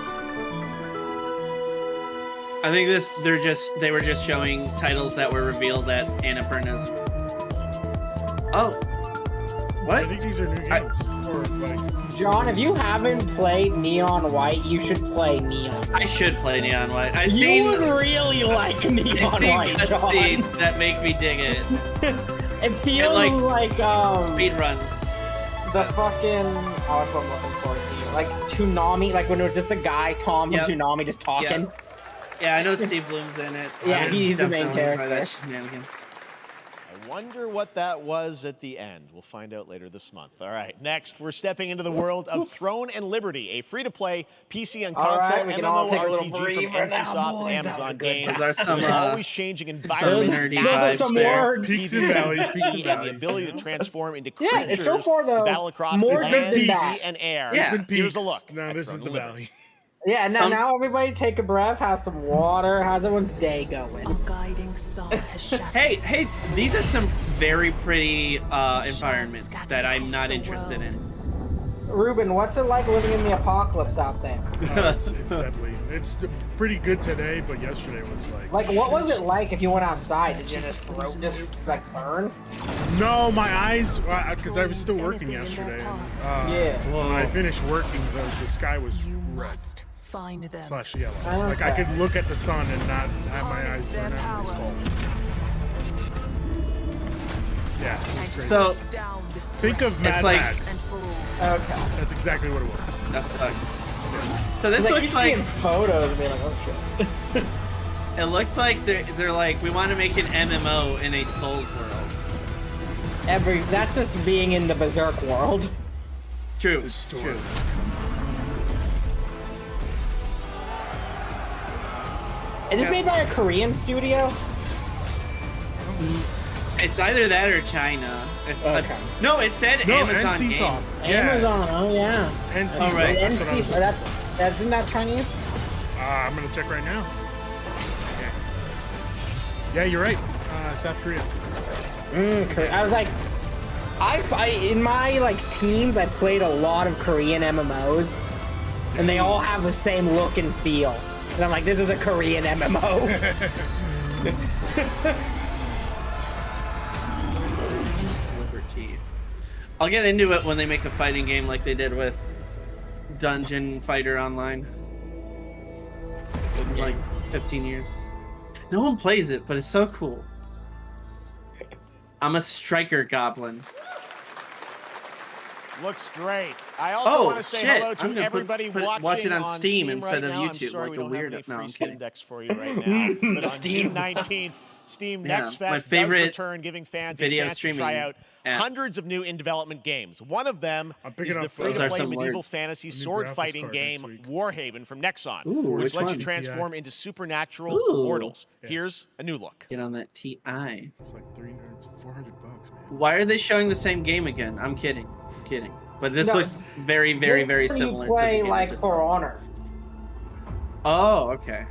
I think they were just showing titles that were revealed at Annapurna's. Oh. What? I think these are new games. Or like, John, if you haven't played Neon White, you should play Neon. I should play Neon White. I've You seen would really like Neon I've seen White, John. cutscenes that make me dig it. It feels like, like speed runs. the fucking that's what I'm looking for here. Like Toonami, like when it was just the guy Tom from Yep. Toonami just talking. Yep. Yeah, I know Steve Bloom's in it. Yeah, he's the main Definitely by that character. shenanigans. I wonder what that was at the end. We'll find out later this month. All right, next, we're stepping into the world of Throne and Liberty, a free-to-play PC and All console right, we can all take a little MMORPG from breather now, NCSoft boys. and That was a Amazon good Games. Those are some, with an always changing some environment, nerdy massive vibes some scale, words. Peaks and valleys, peaks and PvP, and the valleys. ability to transform into Yeah, creatures it's so far, though, battle across more land, good than sea, that. and air. Yeah. Twin Here's a Peaks. look. No, at this Throne is the and Liberty. valley. Yeah, Some- now everybody take a breath, have some water. How's everyone's day going? guiding star has shattered. Hey, these are some very pretty environments that I'm not interested in. Ruben, what's it like living in the apocalypse out there? It's deadly. It's pretty good today, but yesterday was like. Like, what was it like if you went outside? Did your throat just like burn? No, my eyes, because I was still working yesterday. And, Yeah. When I finished working, the sky was You red must find them. / yellow. I don't Like I care. could look at the sun and not have my eyes burn out. It's cold. Yeah. It was crazy. So Down this think of Mad like- Max. Okay. That's exactly what it was. that sucks. Yeah. So this Like, looks you like seeing photos and be like, oh shit. it looks like they're like we want to make an MMO in a Souls world. That's just being in the Berserk world. True. The story. True. is Is this made by a Korean studio? It's either that or China. Okay. No, it said No, Amazon NCSoft. Game. Yeah. Amazon, oh yeah. NCSoft. All right. That's what I was- Isn't that Chinese? I'm gonna check right now. Yeah, you're right. South Korea. I was like, I in my like teens, I played a lot of Korean MMOs, and they all have the same look and feel. And I'm like, this is a Korean MMO. Liberty. I'll get into it when they make a fighting game like they did with Dungeon Fighter Online. In like 15 years. No one plays it, but it's so cool. I'm a striker goblin. Looks great. I also want to say shit. hello I'm to gonna everybody watch it on Steam instead right of now. I'm YouTube, sorry like we a don't have weirdo. any No, free I'm Steam kidding. decks for you right now. But on Steam. June 19th, Steam Yeah, Next my Fest does favorite return, giving fans a video chance to try streaming out app. hundreds of new in-development games. One of them picking is the up, those are free-to-play some medieval words. fantasy A new sword graphics fighting card game next week. Warhaven from Nexon, Ooh, which which lets you one? transform into supernatural Ooh. mortals. Here's a new look. Get on that TI. It's like it's $400, man. Why are they showing the same game again? I'm kidding. Kidding. But this No, looks very, very, very This similar you play to the game I like just For played. Honor. Oh, okay.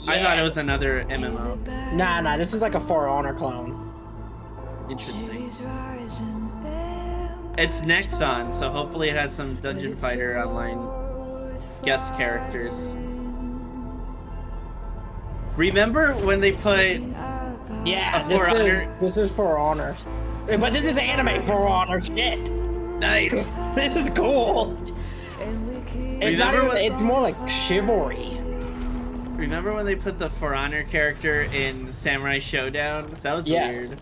I Yeah. thought it was another MMO. Nah, this is like a For Honor clone. Interesting. It's Nexon, so hopefully it has some Dungeon Fighter Online guest characters. Remember when they put Yeah, a For Honor? this is For Honor. But this is anime For Honor shit. Nice. This is cool. It's not Remember even, it's more like chivalry. Remember when they put the For Honor character in Samurai Showdown? That was Yes. weird.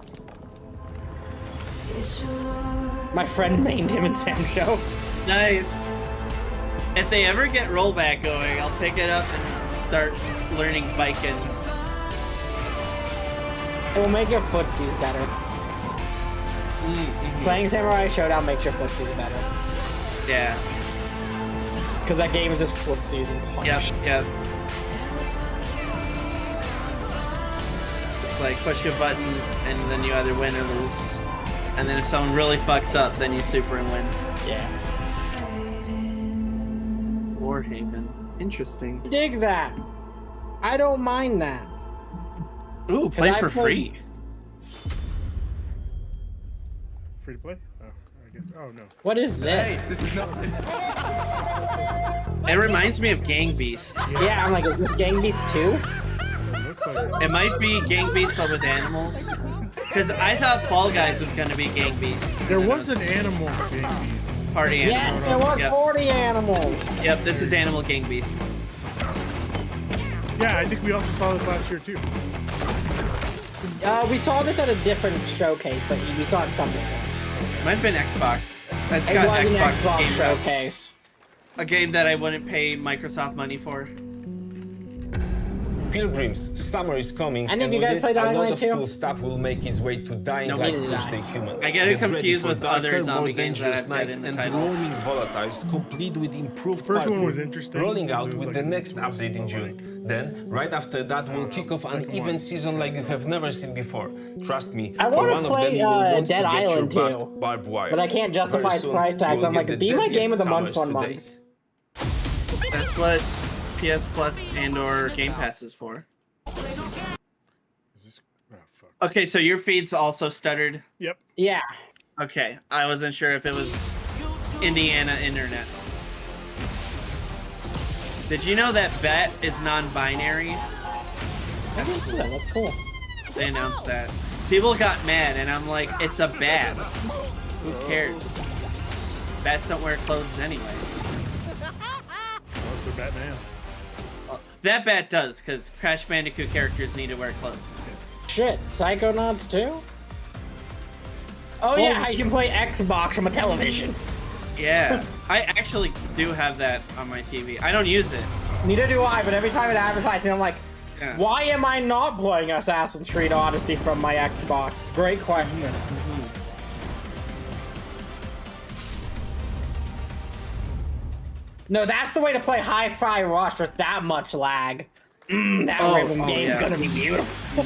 My friend mained him in Sancho. Nice. If they ever get rollback going, I'll pick it up and start learning biking. It will make your footsies better. Playing Samurai Showdown makes your footsies better. Yeah. Because that game is just footsies and punch. Yep. It's like push a button and then you either win or lose. And then if someone really fucks up, then you super and win. Yeah. Warhaven. Interesting. Dig that. I don't mind that. Ooh, play for free. Free to play? Oh, I guess. Oh no. What is this? This is not. It reminds me of Gang Beast. Yeah, I'm like, is this Gang Beast 2? It looks like it. It might be Gang Beast but with animals. Because I thought Fall Guys was going to be Gang Beast. There was an animal Gang Beast. Party animal. Yes, there was party animals. Yep, this is Animal Gang Beast. Yeah, I think we also saw this last year too. We saw this at a different showcase, but we saw it somewhere. Might have been Xbox. That's It got was an Xbox Game Pass. showcase. A game that I wouldn't pay Microsoft money for. Pilgrims, summer is coming, And if you with guys it, played a Dying lot Light of 2? cool stuff will make its way to Dying No, Light neither did to I. stay human. I get it Get ready confused for with darker, other zombie more games that dangerous I've played nights in the and title. roaming volatiles, complete with improved First one parkour, was interesting rolling because out it was with like the next it was update in so June. Then, right after that, we'll kick off an event season like you have never seen before. Trust me, I for wanna one of play, them you will want Dead to get Island your 2, barbed wire. but I can't justify Very its soon, price tags. you'll I'm get like, the be my game of the deadliest month summers to 1 month. date. That's what PS Plus and or Game Pass is for. Is this? Oh fuck. Okay, so your feed's also stuttered. Yep. Yeah. Okay, I wasn't sure if it was Indiana internet. Did you know that bet is non-binary? I didn't know that. That's cool. They announced that. People got mad, and I'm like, it's a bat. Who cares? Bats don't wear clothes anyway. Unless they're Batman. Well, that bat does, because Crash Bandicoot characters need to wear clothes. Shit, Psychonauts 2? Oh yeah, you can play Xbox from a television. Yeah, I actually do have that on my TV. I don't use it. Neither do I, but every time it advertises me, I'm like, Yeah. why am I not playing Assassin's Creed Odyssey from my Xbox? Great question. No, that's the way to play Hi-Fi Rush with that much lag. That rhythm game's gonna be beautiful.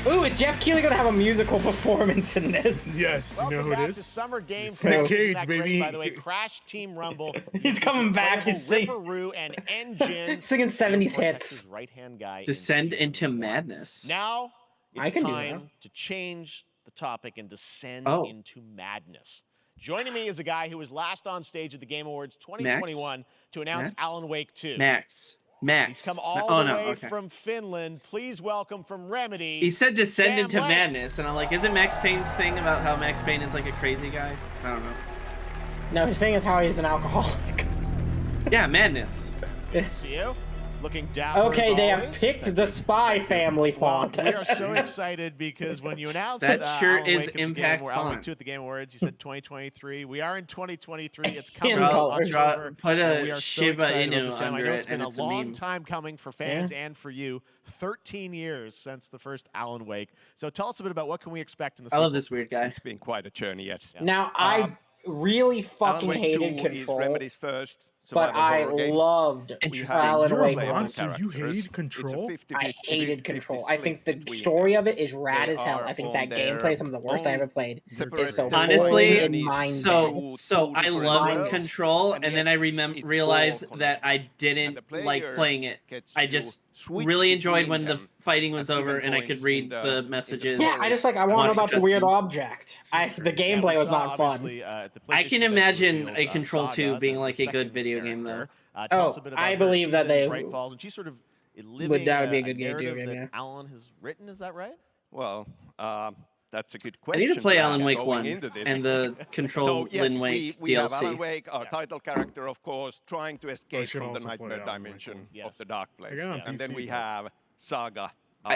Ooh, is Geoff Keighley gonna have a musical performance in this? Yes, you know who it back is? to Summer Games It's Nick Fest. Isn't Cage, that great, baby. By the way, Crash Team Rumble. He's coming back. He's singing Ripperoo and Engine. singing 70s hits. Vortex's right-hand guy. Descend into madness. Now I it's can do time to change the topic and descend Oh. into madness. Joining me is a guy who was last on stage at the Game Awards 2021 to announce Max? Alan Wake 2. Max. He's come all the way from Finland. Please welcome from Remedy. He said descend Sam into Lake. madness, and I'm like, isn't Max Payne's thing about how Max Payne is like a crazy guy? I don't know. No, his thing is how he's an alcoholic. Yeah, madness. See you. Looking dapper Okay, as they have always. picked the Spy Family font. We are so excited because when you announced That sure Alan is Wake at the Game Impact Award- Alan Wake font. 2 at the Game Awards, you said 2023. We are in 2023. It's coming In up colors. October, Put a and we are so Shiba excited about Inu this time. I under know it, it's been and a it's a long meme. time coming for fans and for you. 13 years since the first Alan Wake. So tell us a bit about what can we expect in the I love sequel. this weird guy. It's been quite a journey, yes. Now, I really fucking Alan Wake 2 hated is Control, Remedy's first but survival I horror game. loved Interesting. Alan You're a Wake. monster. You characters. hate Control? It's a I 50-50 hated Control. I think the between story them. of it is rad They as hell. are I think on that their gameplay is some of the worst I own ever played. separate It's so Honestly, boring and mind so I different loved worlds, Control, and and then I yet it's realized all that I connected. didn't And the like player playing it. gets I to just switch really enjoyed between when the them fighting was at over given and I could points read in the the messages. Yeah, I just like I want to know about the weird object. The gameplay was not fun. I can imagine a Control 2 being like a good video game though. Tell us a bit about I her. believe She's that in they Bright Falls, and she's sort of living that would be a a good video narrative game, that yeah. Alan has written. Is that right? Well, that's a good I question. need to play to Alan ask Wake going 1 into this. and the Control So yes, Lin Wake we have DLC. Alan Wake, our title character, of course, trying to escape should from the also play nightmare Alan Wake dimension one. of the dark place. I got it on And then PC, we but- have Saga,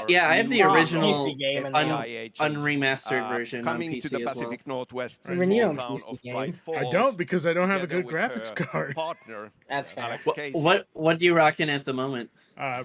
Yeah, I have the new original PC game and unremastered version on coming PC to the as well. Pacific Northwest I mean, you small don't town PC of game. Bright Falls. I don't because I don't have a together good with graphics her card. Partner, That's fair. Alex Casey. What are you rocking at the moment?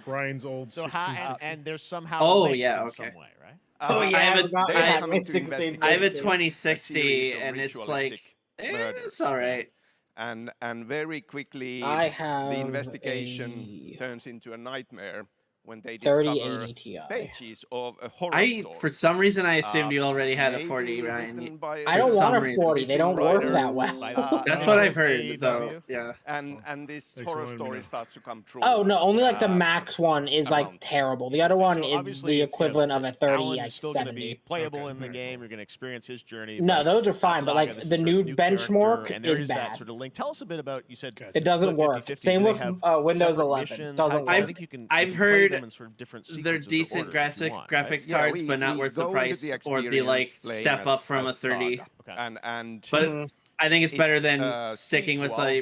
Brian's old. So 1660. and there's somehow Oh, linked yeah, in okay. some way, right? I have a, they are I, coming to 1660. investigate I have a a 2060, series of and it's like ritualistic murders. it's all right. And very quickly, I have the investigation a turns into a nightmare when they 3080 discover Ti. pages of a horror story. For some reason, I assumed you already had a maybe 40, written Ryan. by I don't For want some a reason. 40. They don't work that well. That's what I've heard, though. Yeah. And this horror story starts to come true. Oh no, only like the max one is like terrible. The other one So is obviously the it's, equivalent of a 30, Alan like is still going to 70. be playable in the game. You're going to experience his journey. No, but those are fine, but Saga, like this is the sort new of new benchmark character, and there is that bad. sort of link. Tell us a bit about. You said It doesn't split work. 50-50. Same Do they with have Windows separate 11. missions? Doesn't I work. think you can I've play heard them in sort of different they're sequences or decent orders if you want, right? graphics cards, but not worth the price or the like step up from a 30. And But I think it's better than a sticking with sequel, a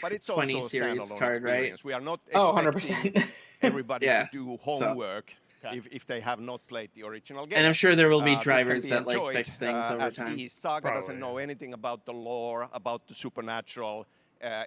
but it's also pre-20 a series standalone card, right? experience. We are not Oh, expecting 100%. everybody Yeah, to do so- homework if they have not played the original game. And I'm sure there will be This drivers can be that like enjoyed, fix things over as time. the saga doesn't know anything about the lore, about the supernatural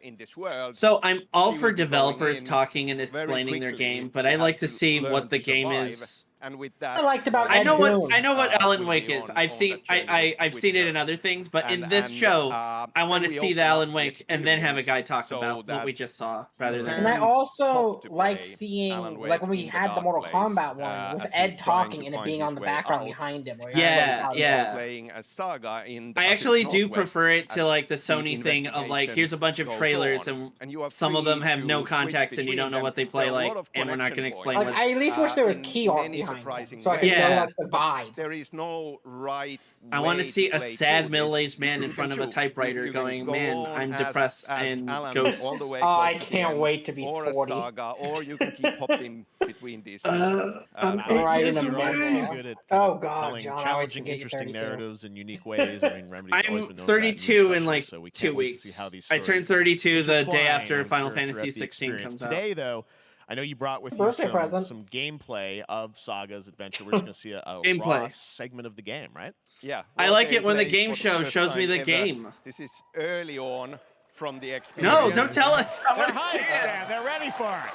in this world. So I'm all She for will be going developers in talking and very explaining their quickly. game, but She I like has to see learn what the to game survive, is. And with that, I liked about I Ed know Boon. what Alan will Wake be is. on I've seen that journey I've with seen it her. in other things, but in And- this and, show, I then want to we see open the up Alan the Wake and then have a guy experience talk so about what we that just saw, rather than. And I can also hope to like play seeing, Alan like when we Wake in the had the dark Mortal place, Kombat one as with he's Ed trying talking to and it find being his on the way background out. behind him. Where Yeah, yeah. Playing a saga in the I Pacific actually do Northwest prefer it to as like the the Sony thing of like investigation here's a bunch of goes trailers on, and you are some of them free have to no switch context and you don't between know them. what they There play are a like, lot of and we're not going to connection explain Like what. I at least wish there was in key art many behind it, surprising so I could know ways. like the vibe. There is no right I want to way see a play sad through middle-aged this. man in You front can of a choose. typewriter You can going, go "Man, on I'm as depressed and Alan ghosts." all the way Oh, I close to the can't end, wait to be or 40. a saga, or you can keep hopping between these. I'm Right in ages the You're always middle. so good at Oh, kind of God, telling John, I always challenging, forget you're interesting 32. narratives in unique ways. I mean, Remedy's always I'm been known for that in years 32 in especially, like so we 2 can't wait to weeks. see how these I turned stories 32 the day intertwine, after I'm Final sure, Fantasy throughout the 16 experience. comes out. Today, though, I know you brought with you Birthday present. some gameplay of Saga's adventure. We're just going to see a Gameplay. raw segment of the game, right? Yeah, I raw like it when the gameplay game for show first shows me time the ever. game. This is early on from the experience. No, don't tell us. I They're want to see hyped, it. Sam. They're ready for it.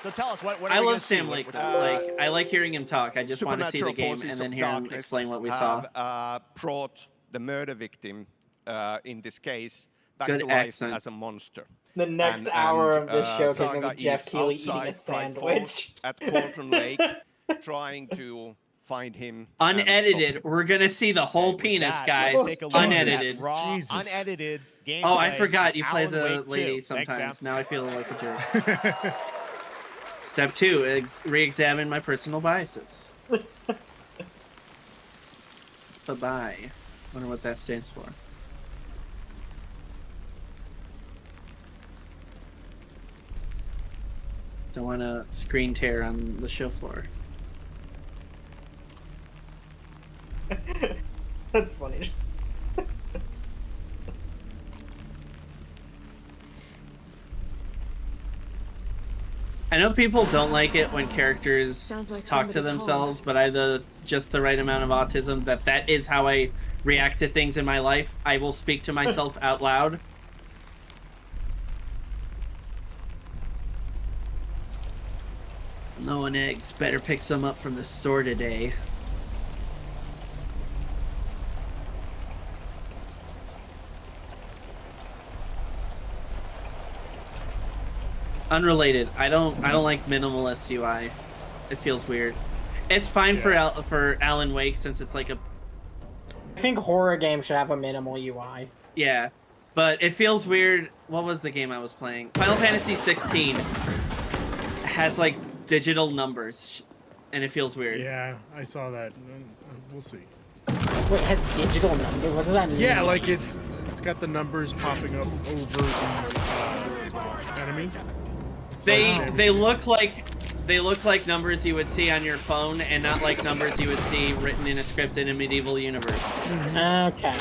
So tell us, what are I we love gonna see? Sam Lake. I like hearing him talk. I just want to see the Supernatural game forces and then of hear him darkness explain what we saw. have brought the murder victim, in this case, back Good to life accent. as a monster. The next And- hour and, of this showcase Saga is Geoff is Keighley eating a outside Bright sandwich. Falls at Cauldron Lake, trying to find him. and Unedited. stop We're gonna see the whole With penis, that, guys. let's take a look at Unedited. that raw, Jesus. unedited gameplay. Oh, I forgot you play as Alan a Wake lady 2. Thanks, sometimes. Sam. Now I feel like a jerk. Step 2: re-examine my personal biases. Bye-bye. Wonder what that stands for. Don't want a screen tear on the show floor. That's funny. I know people don't like it when characters Sounds like talk to somebody's themselves, but I have just the right amount of autism that is how I react to things in my life. I will speak to myself out loud. No one eggs. Better pick some up from the store today. Unrelated. I don't like minimalist UI. It feels weird. It's fine for Alan Wake since it's like a I think horror games should have a minimal UI. yeah, but it feels weird. What was the game I was playing? Final Fantasy 16 has like digital numbers, and it feels weird. Yeah, I saw that. We'll see. Wait, it has digital numbers? What does that mean? Yeah, like it's got the numbers popping up over the enemy. They look like numbers you would see on your phone, and not like numbers you would see written in a script in a medieval universe. Okay.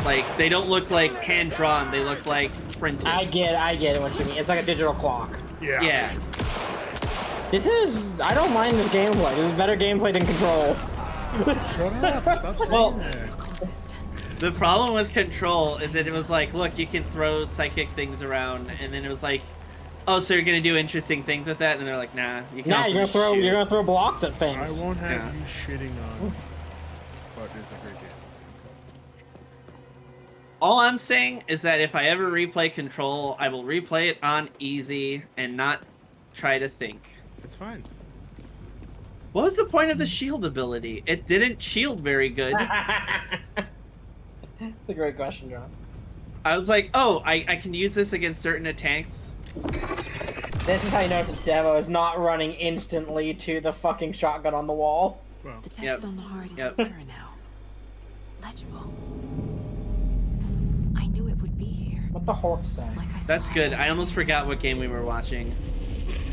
Like they don't look like hand drawn. They look like printed. I get it what you mean. It's like a digital clock. Yeah. Yeah. This is... I don't mind this gameplay. This is better gameplay than Control. Shut up! Stop saying Well, that. the problem with Control is that it was like, look, you can throw psychic things around, and then it was like, oh, so you're gonna do interesting things with that? And they're like, nah, you can. Nah, also you're just gonna shoot. throw blocks at things. I won't have Yeah. you shitting on. But it's a great game. All I'm saying is that if I ever replay Control, I will replay it on easy and not try to think. It's fine. What was the point of the shield ability? It didn't shield very good. It's a great question, John. I was like, oh, I can use this against certain attacks. This is how you notice a Devo is not running instantly to the fucking shotgun on the wall. Well, The text Yep. on the heart is Yep. clearer now. Legible. I knew it would be here. What the horse say? Like I That's saw good. it. I almost forgot what game we were watching.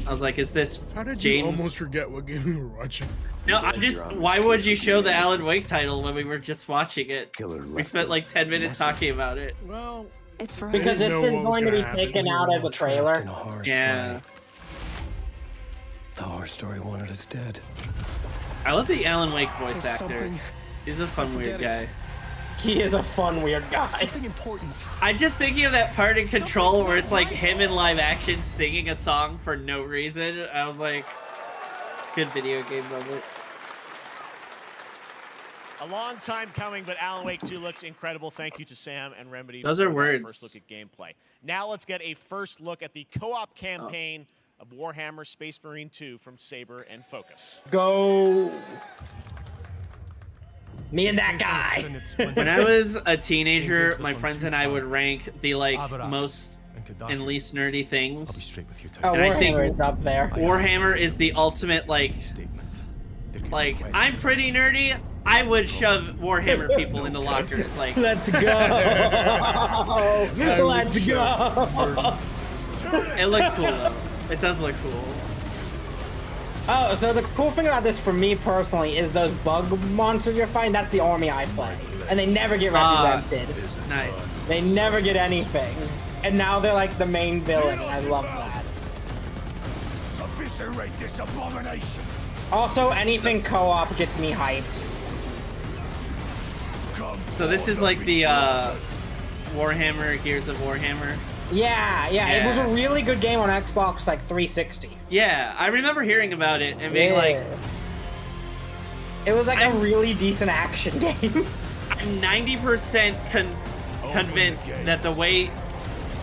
I was like, is this how did James? you almost forget what game we were watching? No, I'm just. Why would you show the Alan Wake title when we were just watching it? We spent like 10 minutes talking about it. Well, It's for Because didn't this know is what was going to be gonna happen. taken out as a trailer. Yeah. The horror story wanted us dead. I love the Alan Wake voice actor. He's a fun, weird guy. He is a fun, weird guy. Something important. I'm just thinking of that part in Control where it's like him in live action singing a song for no reason. I was like, good video game moment. A long time coming, but Alan Wake 2 looks incredible. Thank you to Sam and Remedy. Those for are that words. First look at gameplay. Now let's get a first look at the co-op campaign of Warhammer Space Marine 2 from Saber and Focus. Go. Me and that guy. When I was a teenager, my friends and I would rank the like most and least nerdy things. Oh, And I think Warhammer is up there. Warhammer is the ultimate like I'm pretty nerdy. I would shove Warhammer people into lockers. Like, Let's go. Let's go. it looks cool though. It does look cool. Oh, so the cool thing about this for me personally is those bug monsters you're fighting, that's the army I play. And they never get represented. Nice. They never get anything. And now they're like the main villain, and I love that. Eviscerate this abomination. Also, anything co-op gets me hyped. So this is like the Warhammer, Gears of Warhammer. Yeah, it was a really good game on Xbox like 360. Yeah, I remember hearing about it and being like, it was like a really decent action game. I'm 90% convinced that the way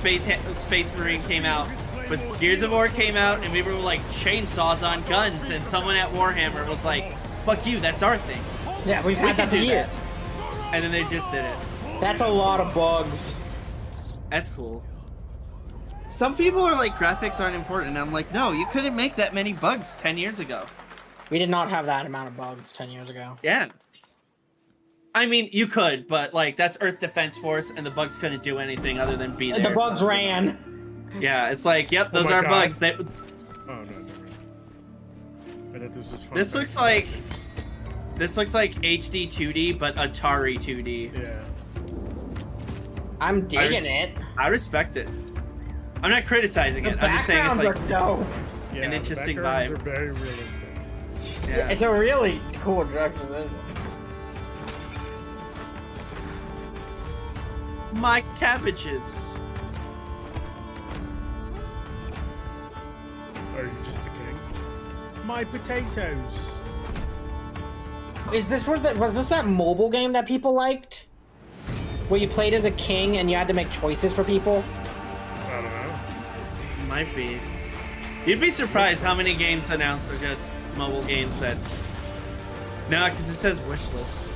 Space Marine came out was Gears of War came out and we were like chainsaws on guns and someone at Warhammer was like, fuck you, that's our thing. Yeah, we've had that for years. And then they just did it. That's a lot of bugs. That's cool. Some people are like, graphics aren't important. And I'm like, no, you couldn't make that many bugs 10 years ago. We did not have that amount of bugs 10 years ago. Yeah. I mean, you could, but like, that's Earth Defense Force, and the bugs couldn't do anything other than be there. The bugs ran. Yeah, it's like, yep, those are bugs. They... Oh, no, never mind. I thought this was fun. This looks like... This looks like HD 2D, but Atari 2D. Yeah. I'm digging it. I respect it. I'm not criticizing it. I'm just saying it's like dope. Yeah, an interesting the backgrounds vibe. are very realistic. Yeah. It's a really cool juxtaposition. My cabbages. Are you just the king? My potatoes. Was this that mobile game that people liked? Where you played as a king and you had to make choices for people? I don't know. Might be. You'd be surprised how many games announced are just mobile games that... No, because it says wish list.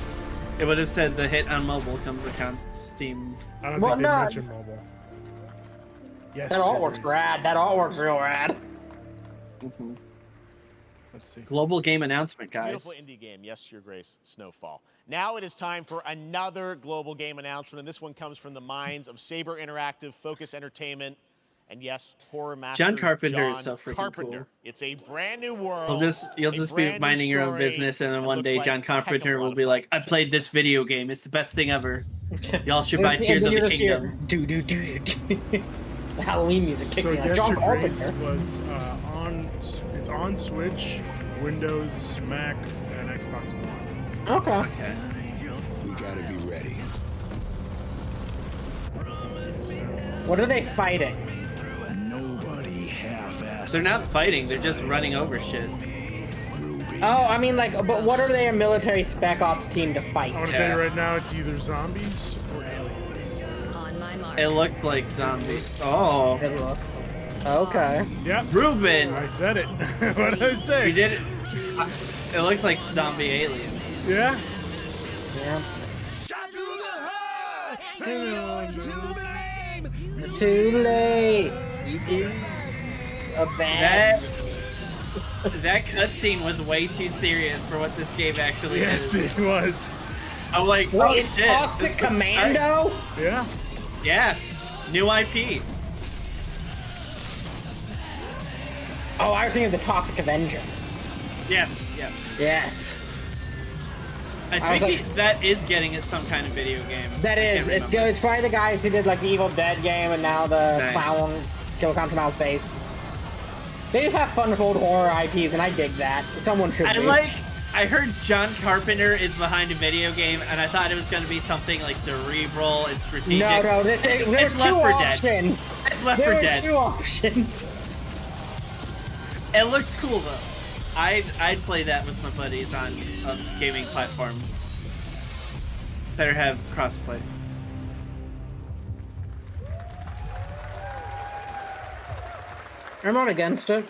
It would have said the hit on mobile comes on Steam. I don't think they mentioned mobile. Yes. That artwork's rad. That artwork's real rad. Mm-hmm. Let's see. Global game announcement, guys. Beautiful indie game. Yes, Your Grace, Snowfall. Now it is time for another global game announcement, and this one comes from the minds of Saber Interactive, Focus Entertainment, and yes, horror master John Carpenter is John so freaking Carpenter. cool. It's a brand new world. You'll just be minding your own business, and then one day John Carpenter will be like, "I played this video game. It's the best thing ever. Y'all should buy Tears of the Kingdom." Do. The Halloween music kicks in. Like John Your Grace Carpenter. was it's on Switch, Windows, Mac, and Xbox One. Okay. Okay. We gotta be ready. What are they fighting? Nobody half-assed. They're not fighting. They're just running over shit. Oh, I mean, like, but what are they a military spec ops team to fight? I want to tell you right now, it's either zombies or aliens. On my mark. It looks like zombies. Oh. It looks. Okay. Yep. Ruben! I said it. What did I say? You did it. It looks like zombie aliens. Yeah. Yeah. Too late. You do a bad. That cutscene was way too serious for what this game actually Yes, is. it was. I'm like, What, oh it's shit. Toxic this- Commando? Yeah. Yeah. New IP. Oh, I was thinking of the Toxic Avenger. Yes, yes. Yes. I was think like- that is getting at some kind of video game. That I is. can't It's remember. good. It's probably the guys who did like the Evil Dead game and now the Nice. Clown Kill Count from Outer Space. They just have fun with old horror IPs, and I dig that. Someone should. I heard John Carpenter is behind a video game, and I thought it was going to be something like cerebral and strategic. No, it's there's Left two 4 Dead. options. It's Left There 4 are Dead. two options. It looks cool though. I'd play that with my buddies on gaming platforms. Better have crossplay. I'm not against it.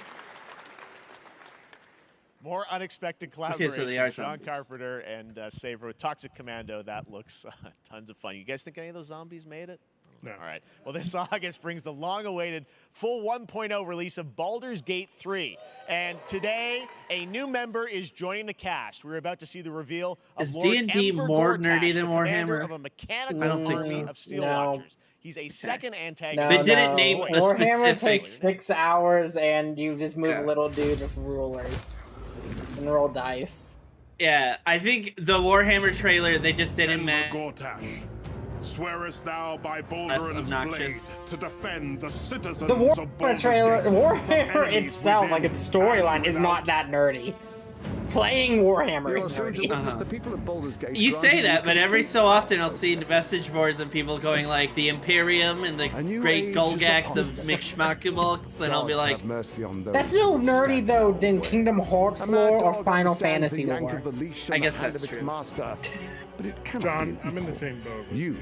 More unexpected Okay, collaboration. so they are John zombies. Carpenter and Saver with Toxic Commando. That looks tons of fun. You guys think any of those zombies made it? No. All right. Well, this August brings the long-awaited full 1.0 release of Baldur's Gate 3. And today, a new member is joining the cast. We're about to see the reveal of Is Lord D&D Ember more Gortash, nerdy than the commander Warhammer? of a mechanical I don't think army so. of Steel No. Watchers. He's a second No, antagonist. They didn't name a Warhammer specific- takes 6 hours, and you just move Yeah. little dudes with rulers and roll dice. Yeah, I think the Warhammer trailer they just didn't match. Gortash, swearest thou by Less Baldur's blade obnoxious. to defend the citizens The of Warhammer Baldur's trailer, Gate Warhammer from enemies itself, within like its storyline, and is without. not that nerdy. Playing Warhammer is nerdy. Uh-huh. The people of Baldur's Gate You say granted that, you but every complete so often I'll see message boards of people going like the Imperium and the new Great age Golgax is of upon us. Mixschmackables, and I'll be gods like, have mercy on those That's no who nerdy stand though in than our way. Kingdom Hearts A mad lore or dog Final understands Fantasy the yank lore. of the leash I in the guess hand that's of its true. master, but it cannot John, be I'm in the equal. same boat. You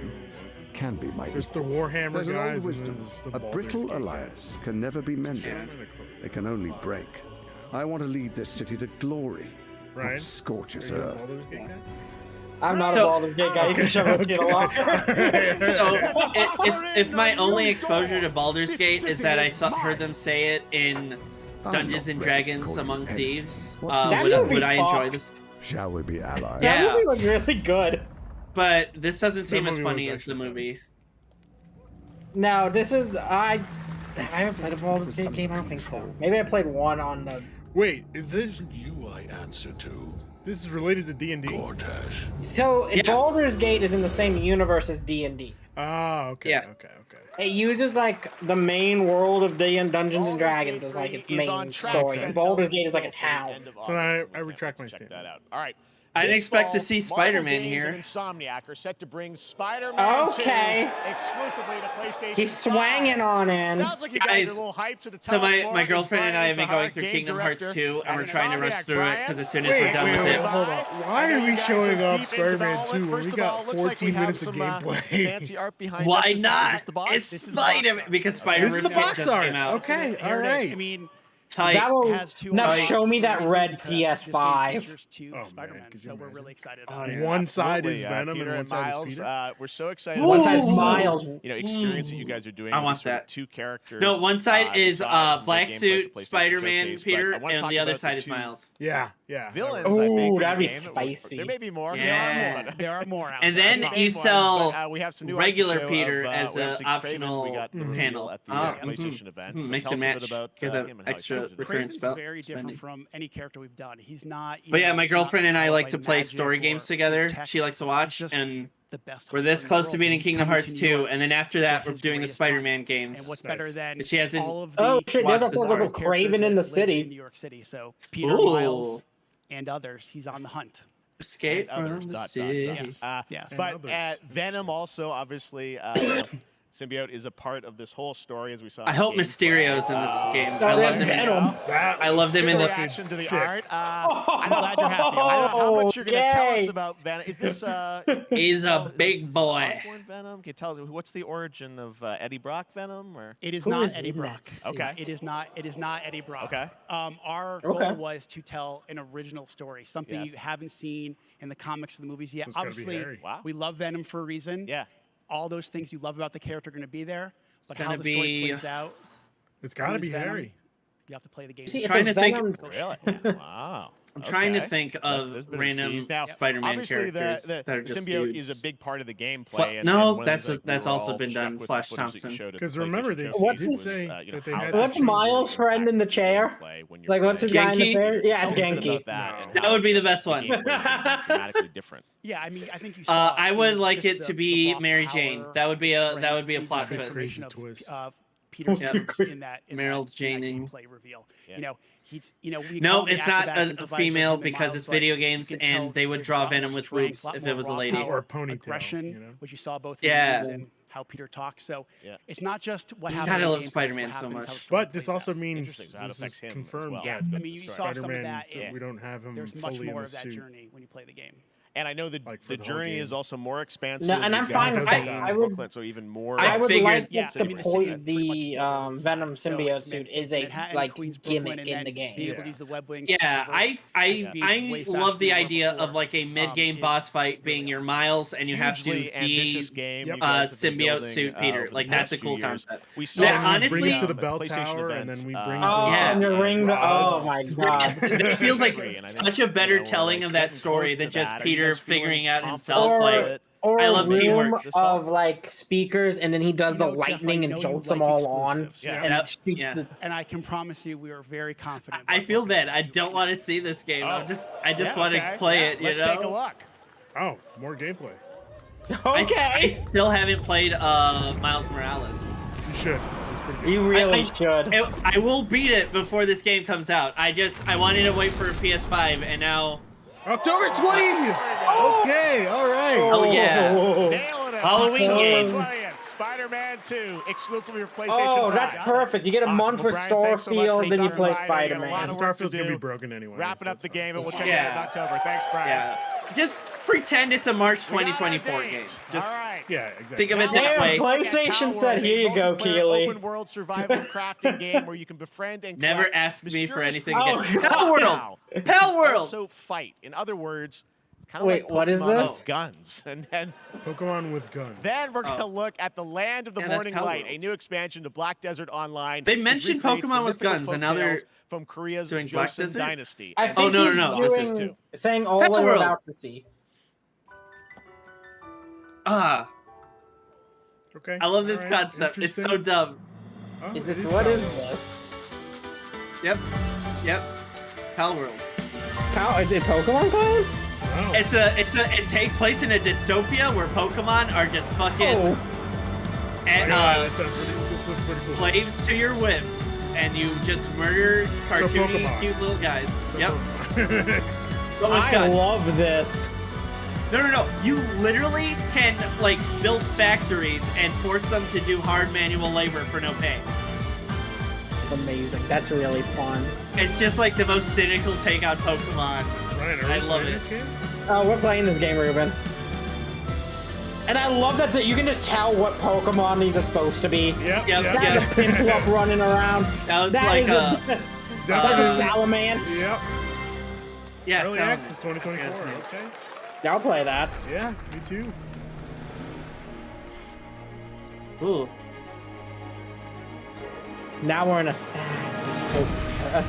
can be my There's the equal. Warhammer There's an guys old and wisdom. there's the A Baldur's brittle Gate alliance can never be mended. Yeah. It can only break. I want to lead this city to glory, Ryan, not scorch its Are you a earth. Baldur's Gate guy? I'm not So- a Baldur's Gate guy. You can shove it to the locker. so if my only exposure to Baldur's Gate is that I heard them say it in Dungeons and Dragons Among Thieves, That would movie I enjoy fucked. this? Shall we be allies? Yeah. That movie was really good. But this doesn't seem as movie funny was as the actually movie. No, this is I haven't played a Baldur's Gate game. I don't think so. Maybe I played one on the. Wait, is this You I answer to. this is related to D&D? Gortash. So Yeah. Baldur's Gate is in the same universe as D&D. Ah, okay, Yeah. okay. It uses like the main world of Dungeons and Baldur's Dragons Gate as like 3 its is on main track story. to And tell Baldur's the Gate is like a story at the town. end of So August. I We'll definitely retract my check statement. that out. All right. I didn't This expect to fall, see Marvel Spider-Man Games here. and Insomniac are set to bring Spider-Man Okay. 2 exclusively to PlayStation. He's swanging 5. on in. Sounds like you guys Guys, are a little hyped to the So my Telesmore. girlfriend and I have been Brian going through Tahar, Kingdom game Hearts director 2, and we're at trying to rush Insomniac. through it because Brian, as soon as we're done with it, hold on. Why are we showing off Spider-Man 2 when we got 14 minutes of gameplay? Fancy art behind why us. Is not? this the box? It's This is the box Spider-Man art. because This Spider-Man is the box just art. came out. Okay, Here all it is. right. I mean, Tight. That will has two now options. show me The that reason red because this game PS5. features two Oh, Spider-Man, man, could so you we're imagine? really excited Oh, about yeah. it. One side Absolutely, is Venom Peter and one side Miles, is Peter. we're so excited. One about side's this, Miles. experience that you guys are doing. I with want these sort of that. two characters. No, one side is besides some Black gameplay at Suit the PlayStation Spider-Man Showcase, but Peter, I wanna and talk the other about side the is two Miles. Yeah. Villains, Ooh, I think, in the that'd be game. spicy. There may be more. Yeah. There are more out And there. then That's you fine. sell But, we have some new regular show Peter of, as we an obviously Craven, optional we got the reveal panel. at the Oh, PlayStation event. So mix tell and us a match. bit about Give him them and how he's extra used it. recurrent Craven's spell. very different spending. from any character we've done. He's not. But yeah, my he's not girlfriend and I powered like by to play magic story or games together. tech. She likes to He's watch, just and the best. We're hunter this in the close world, to beating he's Kingdom coming Hearts to New 2, York and then after that, we're his doing the greatest Spider-Man hunt. games. And what's better than But she hasn't all of the Oh shit! There's a watched the little Star Craven in the city. in New York City. So Peter, Ooh. Miles, and others. He's on the hunt. Escape And from others, the dot, dot, city. dot. Yes. Yes. But Venom also, obviously, Symbiote is a part of this whole story, as we saw. I in hope gameplay. Mysterio's in this game. Oh, I that's loved him. Venom. I loved him in the. reaction to the art. I'm glad you're happy. I don't know how much you're going to tell us Yay. about Venom. Is this? He's a is big this boy. Osborn Venom? Can you tell us what's the origin of Eddie Brock Venom? Or It is Who not is Eddie in Brock. that suit? Okay. It is not. It is not Eddie Brock. Okay. Our Okay. goal was to tell an original story, something Yes. you haven't seen in the comics or the movies yet. So it's gotta be Obviously, Harry. Wow. we love Venom for a reason. Yeah. All those things you love about the character are going to be there, but how gonna the story be- plays out, It's got to who be is Venom? Harry. you have to play the game. See, it's Trying a to think- Venom. Really? Wow. I'm trying to Okay. think There's of been a random tease. Now, Spider-Man obviously characters the that are just symbiote dudes. is a big part of the gameplay. Fla- and no, one of the that's- things, we that's were also all been struck done, with the Flash footage that you Thompson. showed at the 'Cause remember, PlayStation they showcase What's was, his- you know, that they how had that What's changes Miles' the friend in the impact of chair? gameplay when you're Like, what's his guy in the Genki? chair? Yeah, Tell it's us a bit Genki. about that and That how would be the best the one. gameplay is dramatically different. Yeah, I mean, I think you saw. I in would like just it to be raw Mary power, Jane. That would be a strength, a plot the twist. integration of, Twist. Peter's Yeah. moves in that Meryl that Janing. gameplay reveal. Yeah. You know, he's we No, call him the it's not acrobatic a improviser, female him and because Miles, it's but video you games, can and tell they would there's draw a lot Venom more with strength, boobs lot if more it was a raw lady. power, Or a ponytail, aggression, you know? which you saw both Yeah. in the movies and how Peter talks. So Yeah. it's not just what God, happens. I in love gameplay, it's Spider-Man what so happens, much. how the story But this plays also out. means Interesting, so how it this affects is him as confirmed well. that I mean, you saw some of Spider-Man, that that in- we don't have him There's much fully more in of the that suit. journey when you play the game. And I know the Like, for the whole journey game. is also more expansive. No, and I'm You've got fine with the that. games I would- booklet, so even more. I I would figured- like Yeah, that I mean, the the city is point, pretty much the equal in Venom size. So symbiote it's suit Manhattan, is a Queens, Brooklyn, gimmick and in then the game. Be able Yeah. to use the web wings. Yeah, to traverse I speeds way faster love the than you were idea before. of like a mid-game is boss fight being really your awesome. Miles, and you have Hugely to ambitious game. You guys have been symbiote building, suit Peter. over the Like past that's a few cool years. concept. We saw Yeah, it honestly, bring it to the at bell PlayStation tower, and events, then we bring Oh, Yeah. and the ring. Oh rods. my god. It feels like And I think, such a better you know, we're, telling like, of that getting story close than to just that. Are you Peter guys feeling figuring out confident himself. about Like it? Or I a love room teamwork. this fall? of like speakers, and then he does You the know, Geoff, I lightning and know you jolts like them all on, exclusives. Yeah. and Yep. it shoots Yeah. the. And I can promise you, we are very confident. I about feel what bad. we I do don't right want to see this game. I just Yeah, want okay. to play Yeah, it. Let's you know? take a look. Oh, more gameplay. I still haven't played Miles Morales. You should. It's pretty good. You really I- should. I will beat it before this game comes out. I wanted to wait for a PS5, and now. October 20th! Okay, all right. Oh yeah. Nailing it. Halloween October game. 20th, Spider-Man 2, exclusively for PlayStation Oh, 5. that's perfect. You get a Awesome. month Well, for Brian, thanks so much for Starfield, then you stopping play by. We got a lot Spider-Man. of work to Starfield's gonna do. be broken anyway. Wrapping so up the it's fine. game, and we'll check Yeah. it out in October. Thanks, Brian. Yeah. Just pretend it's a March We got our 2024 date. game. Just All right. Yeah, exactly. think of it Damn, that way. PlayStation said, "Here you go, multiplayer Keely." Open world survival crafting game where you can befriend and Never collect ask me for mysterious anything Oh, again. God. Hell World! Now, Hell World! Also fight. In other words, it's kind of Wait, like what is Pokemon this? with guns. And then Pokemon with guns. we're going to look at the Land of the Yeah, that's Morning Hell Light, World. a new expansion to Black Desert Online. They which mentioned recreates the Pokemon with mythical guns, and now they're folktales from Korea's doing Black Joseon Desert? Dynasty. I And think no, he's no, this doing, is too. saying all Hell we're World. about to see. Okay. I love this all right, concept. It's so interesting. dumb. Oh, Is it this what is Halloween. this? Yep. Hell World. Is it Pokemon Clan? Oh. It takes place in a dystopia where Pokemon are just fucking Oh, and, this looks pretty cool. slaves to your whims, and you just murder cartoony, Pokemon. cute little guys. Yep. Pokemon. But with I guns. love this. No. You literally can like build factories and force them to do hard manual labor for no pay. Amazing. That's really fun. It's just like the most cynical take on Pokemon. Ryan, are I we love playing it. this game? Oh, we're playing this game, Ruben. And I love that you can just tell what Pokemon these are supposed to be. Yep. Yep, yep. That's a Piplup running around. That was That like is a, that's a Salamence. Yep. yeah, Early Salamence. access 2024. Yeah. Okay. Yeah, I'll play that. Yeah, me too. Ooh. Now we're in a sad dystopia.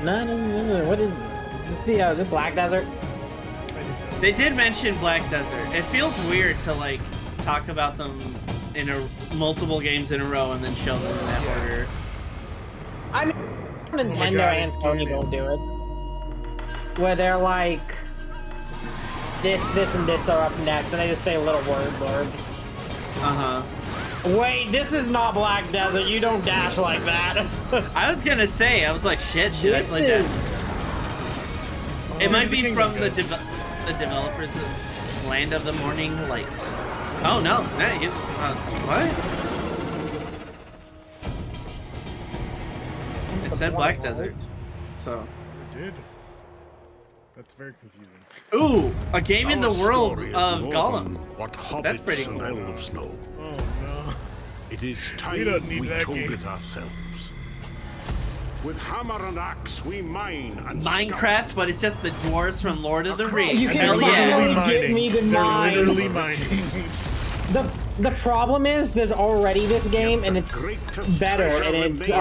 No, what is this? This Black Desert? I think so. They did mention Black Desert. It feels weird to like talk about them in multiple games in a row and then show them in that order. I mean, Nintendo God, and it's Sony gaming. don't do it. Where they're like, this, and this are up next, and I just say little word blurbs. Wait, this is not Black Desert. You don't dash like that. I was gonna say, I was like, shit, I play that? It might be from the developers of Land of the Morning Light. Oh no, what? It said Black Desert, so. It did. That's very confusing. Ooh, a game in the world story is of more Gollum. than What That's pretty hobbits cool. and elves know. Oh no. It is We time don't need we that told game. it ourselves. With hammer and axe, we mine and Minecraft, but it's just the dwarves from Lord of the Rings. You can Hell yeah. finally get me to mine. They're literally mining. The problem is there's already this game and it's better and it's no,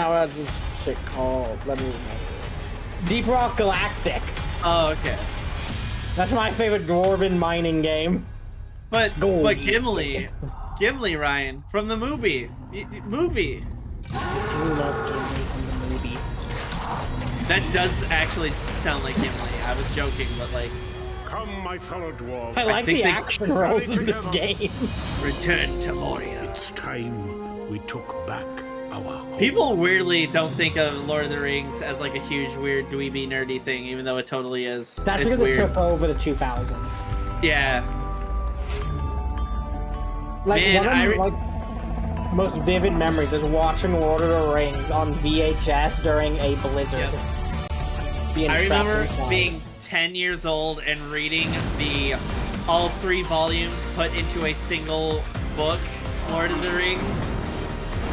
what's this shit called? Let me remember. Deep Rock Galactic. Oh, okay. That's my favorite dwarven mining game. But Gimli, Ryan, from the movie. I do love Gimli from the movie. That does actually sound like Gimli. I was joking, but like. Come, my fellow dwarves. I like the action rolls in this game. Return to Moria. It's time we took back our home. People weirdly don't think of Lord of the Rings as like a huge, weird, dweeby, nerdy thing, even though it totally is. That's it's because weird. it took over the 2000s. Yeah. Like Man, one of my most vivid memories is watching Lord of the Rings on VHS during a blizzard. Being I trapped remember inside. being 10 years old and reading all 3 volumes put into a single book, Lord of the Rings,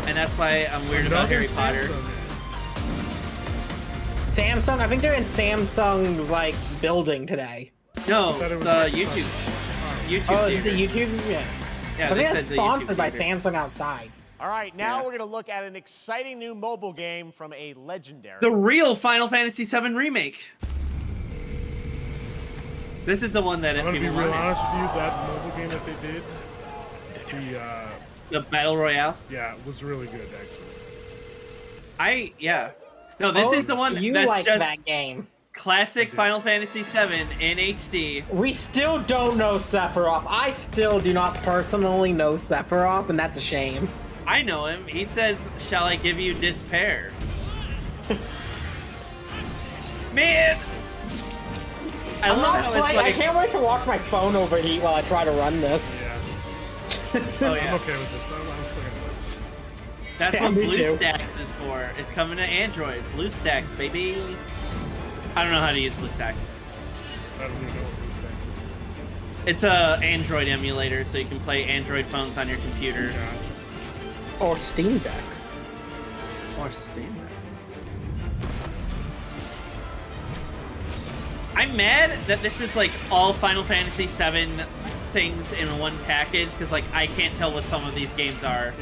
and that's why I'm weird about Harry Potter. Samsung, I think they're in Samsung's like building today. No, the YouTube. Oh, is it theater. the YouTube? Yeah. Yeah, I they think that's said the YouTube sponsored by theater. Samsung outside. All right, now we're going to look at an exciting new mobile game from a legendary. The real Final Fantasy VII remake. This is the one that I'm gonna be people real wanted. honest with you. That mobile game that they did, The Battle Royale. yeah, it was really good actually. No, this Oh, is the one you that's like just that game. classic Final Fantasy VII in HD. We still don't know Sephiroth. I still do not personally know Sephiroth, and that's a shame. I know him. He says, "Shall I give you despair?" Man, I I'm love not how playing. it's like. I can't wait to watch my phone overheat while I try to run this. Oh, yeah. I'm okay with this. I'm still gonna play this. That's Yeah, what me too. BlueStacks is for. It's coming to Android. BlueStacks, baby. I don't know how to use BlueStacks. I don't even know what this It's a Android emulator, so you can play Android phones on your computer. Or Steam Deck. Or Steam Deck. I'm mad that this is like all Final Fantasy VII things in one package, because like I can't tell what some of these games are.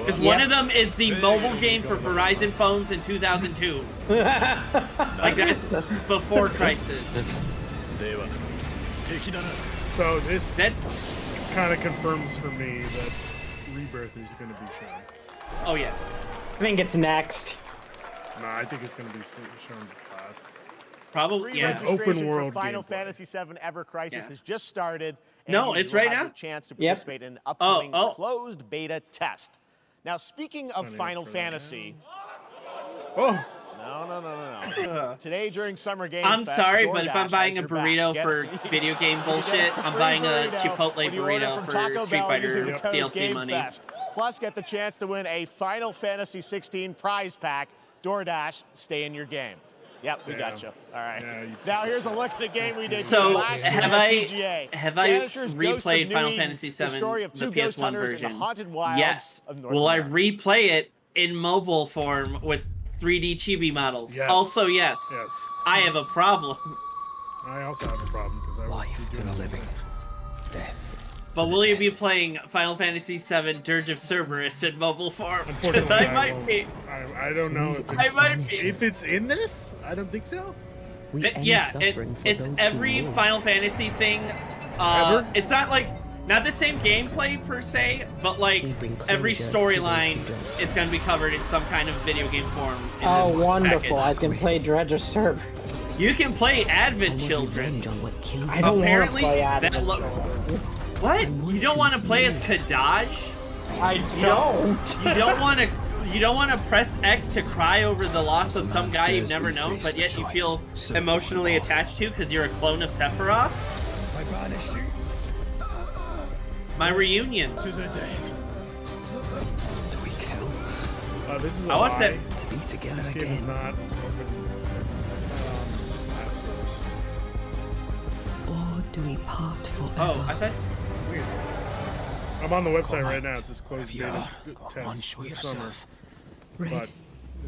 Because one of them is the mobile game for Verizon phones in 2002. Like that's before Crisis. So this kind of confirms for me that Rebirth is going to be shown. Oh yeah. I think it's next. No, I think it's going to be shown last. Probably, yeah. Registration Open world for Final gameplay. Fantasy VII Ever Crisis has just started. No, you it's will right have now? the chance to Yep. participate in an upcoming Oh. closed beta test. Now, speaking of Final Fantasy. Oh. No. Today during Summer Game I'm Fest, sorry, but if I'm DoorDash buying a has your burrito back. for Get video game you bullshit, get I'm free buying a burrito Chipotle when you order burrito from for Taco Street Bell using Fighter the code DLC money. GameFest. Plus, get the chance to win a Final Fantasy 16 prize pack. DoorDash, stay in your game. Yep, we got you. All right. Now here's a look at the game we did So last year have at I TGA. replayed Vanisher's Ghosts of Final Nui, Fantasy the VII, story of the two ghost PS1 hunters in version? the haunted wilds Yes. of North Will I America. replay it in mobile form with 3D chibi models? Yes. Also, yes. Yes. I have a problem. I also have a problem because I Life to the living, death. But will you be playing Final Fantasy VII Dirge of Cerberus in mobile form? Because Unfortunately, I might won't. be. I don't know if I might be. if it's in this. I don't think so. It's every Final Fantasy thing. Ever? It's not like not the same gameplay per se, but like every storyline, it's gonna be covered in some kind of video game form. In Oh, this wonderful. package. I can play Dredge of Cerberus. You can play Advent Children. I don't want to Apparently, play that Advent lo- Children. What? You don't want to play as Kadaj? I don't. You don't want to. You don't want to press X to cry over the loss of some guy you've never known, but yet you feel emotionally attached to because you're a clone of Sephiroth? My reunion. To the death. This is I watched that. to be together this again. Game is not open. That's not on Or do we part forever? Oh, I thought. weird. I'm on the website right now. It says closed beta test this summer. But it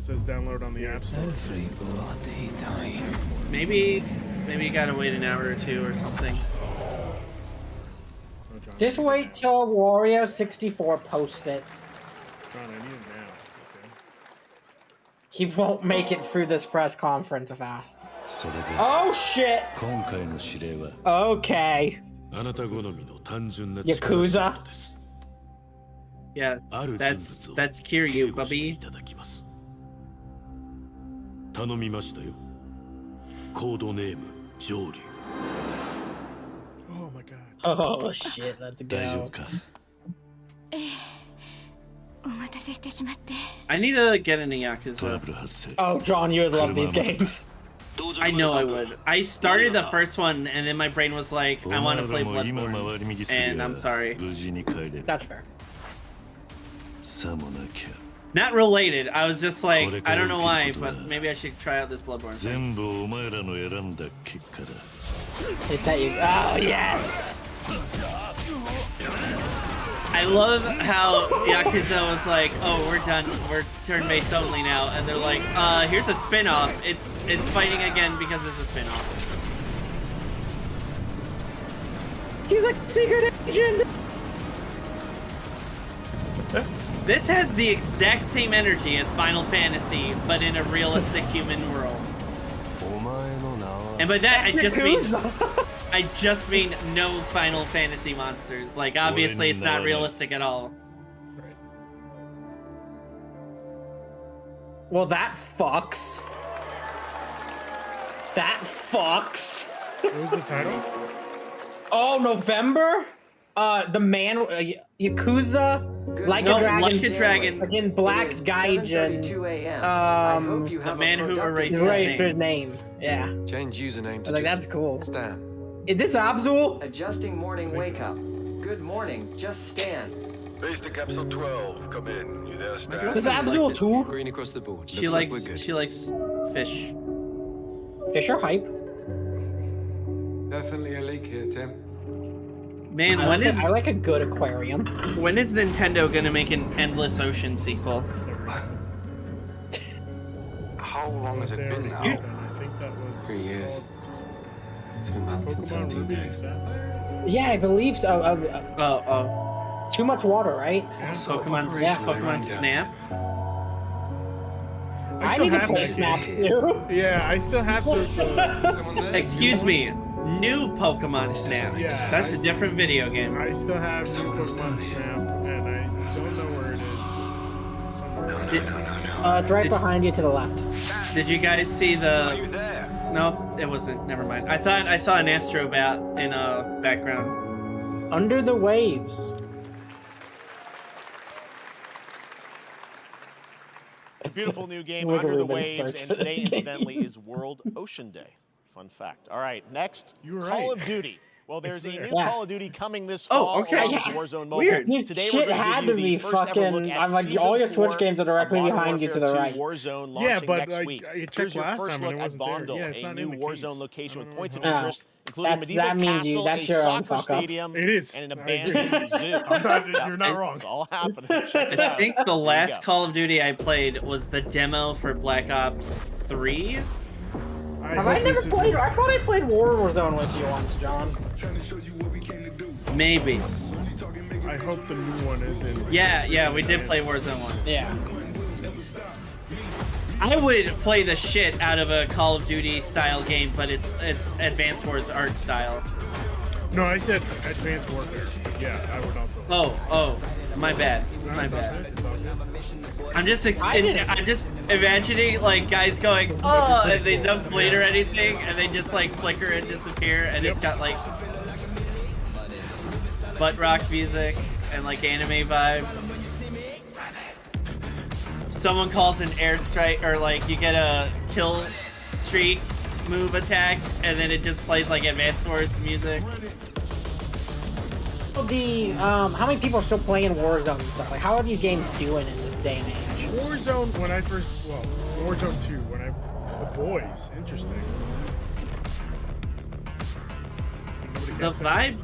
says download on the App Store. Every bloody time. Maybe you gotta wait an hour or two or something. Just wait till Wario 64 posts it. John, I need it now. Okay. He won't make it through this press conference of that. Oh shit! Okay. Yakuza. Yeah, that's Kiryu, Bubby. 頼みましたよ。コードネーム上流。 Oh my god. Oh shit, let's go. 大丈夫か。 I need to get into Yakuza. Oh, John, you would love these games. I know I would. I started the first one, and then my brain was like, I want to play Bloodborne, and I'm sorry. That's fair. Not related. I was just like, I don't know why, but maybe I should try out this Bloodborne. Hit that you. Oh yes. I love how Yakuza was like, oh, we're done. We're turn-based only now, and they're like, here's a spin-off. It's fighting again because it's a spin-off. He's like secret agent. This has the exact same energy as Final Fantasy, but in a realistic human world. And by that, I just mean no Final Fantasy monsters. Like, obviously, it's not realistic at all. Well, that fucks. That fucks. What was the title? Oh, November? The man, Yakuza, Like a Dragon. Again, Black Gaijin. The man who erased his name. Yeah. Change username to like, that's cool. Stan. Is this Abzul? Adjusting morning wake up. Good morning, just Stan. Base to capsule 12. Come in. You there, Stan? This Abzul too? Green across the board. She likes fish. Fish are hype. Definitely a leak here, Tim. Man, I like a good aquarium. When is Nintendo gonna make an Endless Ocean sequel? How long has it been now? I think that was 3 years. 2 months and 17 days. Yeah, I believe so. Too much water, right? Pokemon Snap. I need to play Snap too. Yeah, I still have to. Excuse me. New Pokemon Snap. Yeah, that's a different video game. I still have new Pokemon Snap, and I don't know where it is. Somewhere. It's right behind you to the left. Did you guys see the? No, it wasn't. Never mind. I thought I saw an Astrobat in a background. Under the Waves. It's a beautiful new game, Under the Waves, and today, incidentally, is World Ocean Day. Fun fact. All right, next, Call of Duty. Well, there's a new Call of Duty coming this fall. okay. Warzone Mobile. Weird. Today Shit we're going had to to give be you the first ever look fucking. at I'm like, Season all your Switch 4 games are directly of Modern behind you to the Warfare right. 2 Warzone Yeah, launching but next like, week. I checked Here's your last first time look and it at wasn't there. Bondle, Yeah, it's a not new in the Warzone case. location with points of No. interest, including a medieval that means castle, that's a your own soccer fuck up. stadium, It is. and an I agree. abandoned zoo. You're not wrong. It's all happening. Check it I out. think the There you last go. Call of Duty I played was the demo for Black Ops 3. Have I never played? I thought I played Warzone with you once, John. Maybe. I hope the new one is in. Yeah, we did play Warzone 1. Yeah. I would play the shit out of a Call of Duty style game, but it's Advanced Wars art style. No, I said Advanced Warfare. Yeah, I would also. Oh, my bad. My bad. I'm just imagining like guys going, oh, and they don't bleed or anything, and they just like flicker and disappear, and it's got like butt rock music and like anime vibes. Someone calls an airstrike, or like you get a kill streak move attack, and then it just plays like Advance Wars music. How many people are still playing Warzone and stuff? Like, how are these games doing in this day and age? Warzone, Warzone 2, the boys, interesting. The vibe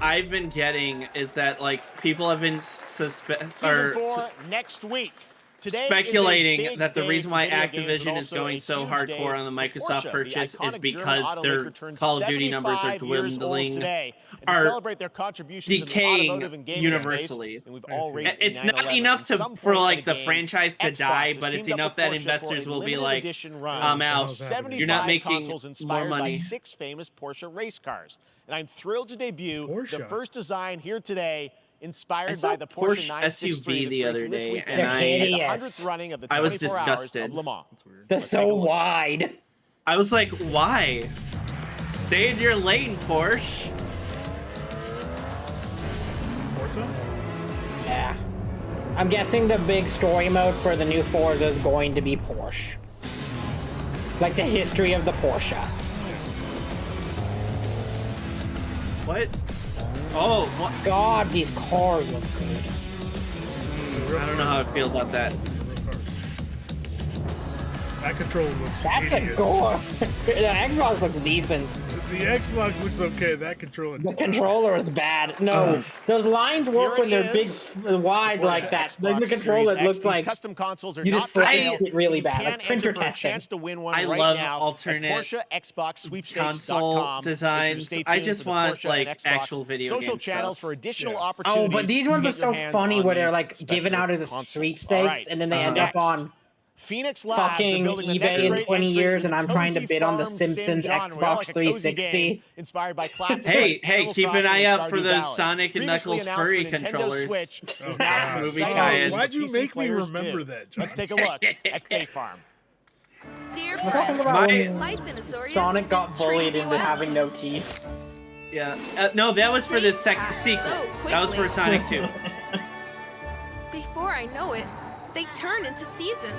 I've been getting is that like people have been Season 4 next week. Today speculating that the reason why Activision is going so hardcore on the Microsoft Porsche, purchase the is because their turns Call of Duty numbers are 75 years old dwindling, today, and to are celebrate their contributions decaying in the automotive and gaming universally. Space, and we've all raised It's not 9/11 enough in some for form like in the game. franchise to Xbox die, has but it's teamed up enough with that Porsche investors for a will be limited like, edition run I'm out. of 75 You're not making consoles more inspired by money. 6 famous Porsche race cars. And I'm thrilled to debut the Porsche. first design here today, inspired saw by the Porsche Porsche 963 SUV the that's other racing this day, weekend. and They're The hideous. 100th running of the I was 24 hours disgusted. of Le Mans. They're so wide. I was like, why? Stay in your lane, Porsche. Forza? Yeah. I'm guessing the big story mode for the new Forza is going to be Porsche. Like the history of the Porsche. What? Oh, what? God, these cars look good. I don't know how I feel about that. That controller looks That's hideous. a gore. The Xbox looks decent. The Xbox looks okay. That controller. The controller is bad. No, those lines work Here when it they're big, is. wide like that. Xbox The controller Series X. looks These like custom consoles are you not just for sliced sale. it really You bad, can like printer enter for a testing. chance to win one I right love now alternate at Porsche Xbox console designs. I just want like actual video social game channels stuff. for additional Oh, opportunities. but these to ones are get your so hands funny on where they're these like given special out as a consoles. sweepstakes, All right. and then they end up Next. on Phoenix Labs are fucking building the eBay next in great 20 entry years, in and I'm trying to cozy bid on the farm sim Simpsons genre, Xbox like a cozy 360. game inspired by classics Hey, like hey, Animal keep an Crossing eye and out for Stardew those Valley. Sonic and Previously Knuckles announced furry for Nintendo controllers. Switch, Oh, there's now some God. Movie exciting tie-in. news for Why'd you PC make me players, remember too. that, John? Let's take a look at Bay Farm. Dear I'm talking friend, about My- when life in Azorius Sonic got bullied treated into you having well. no teeth. Yeah. No, that was for the Passed sequel. so That was for quickly. Sonic 2. Before I know it, they turn into seasons.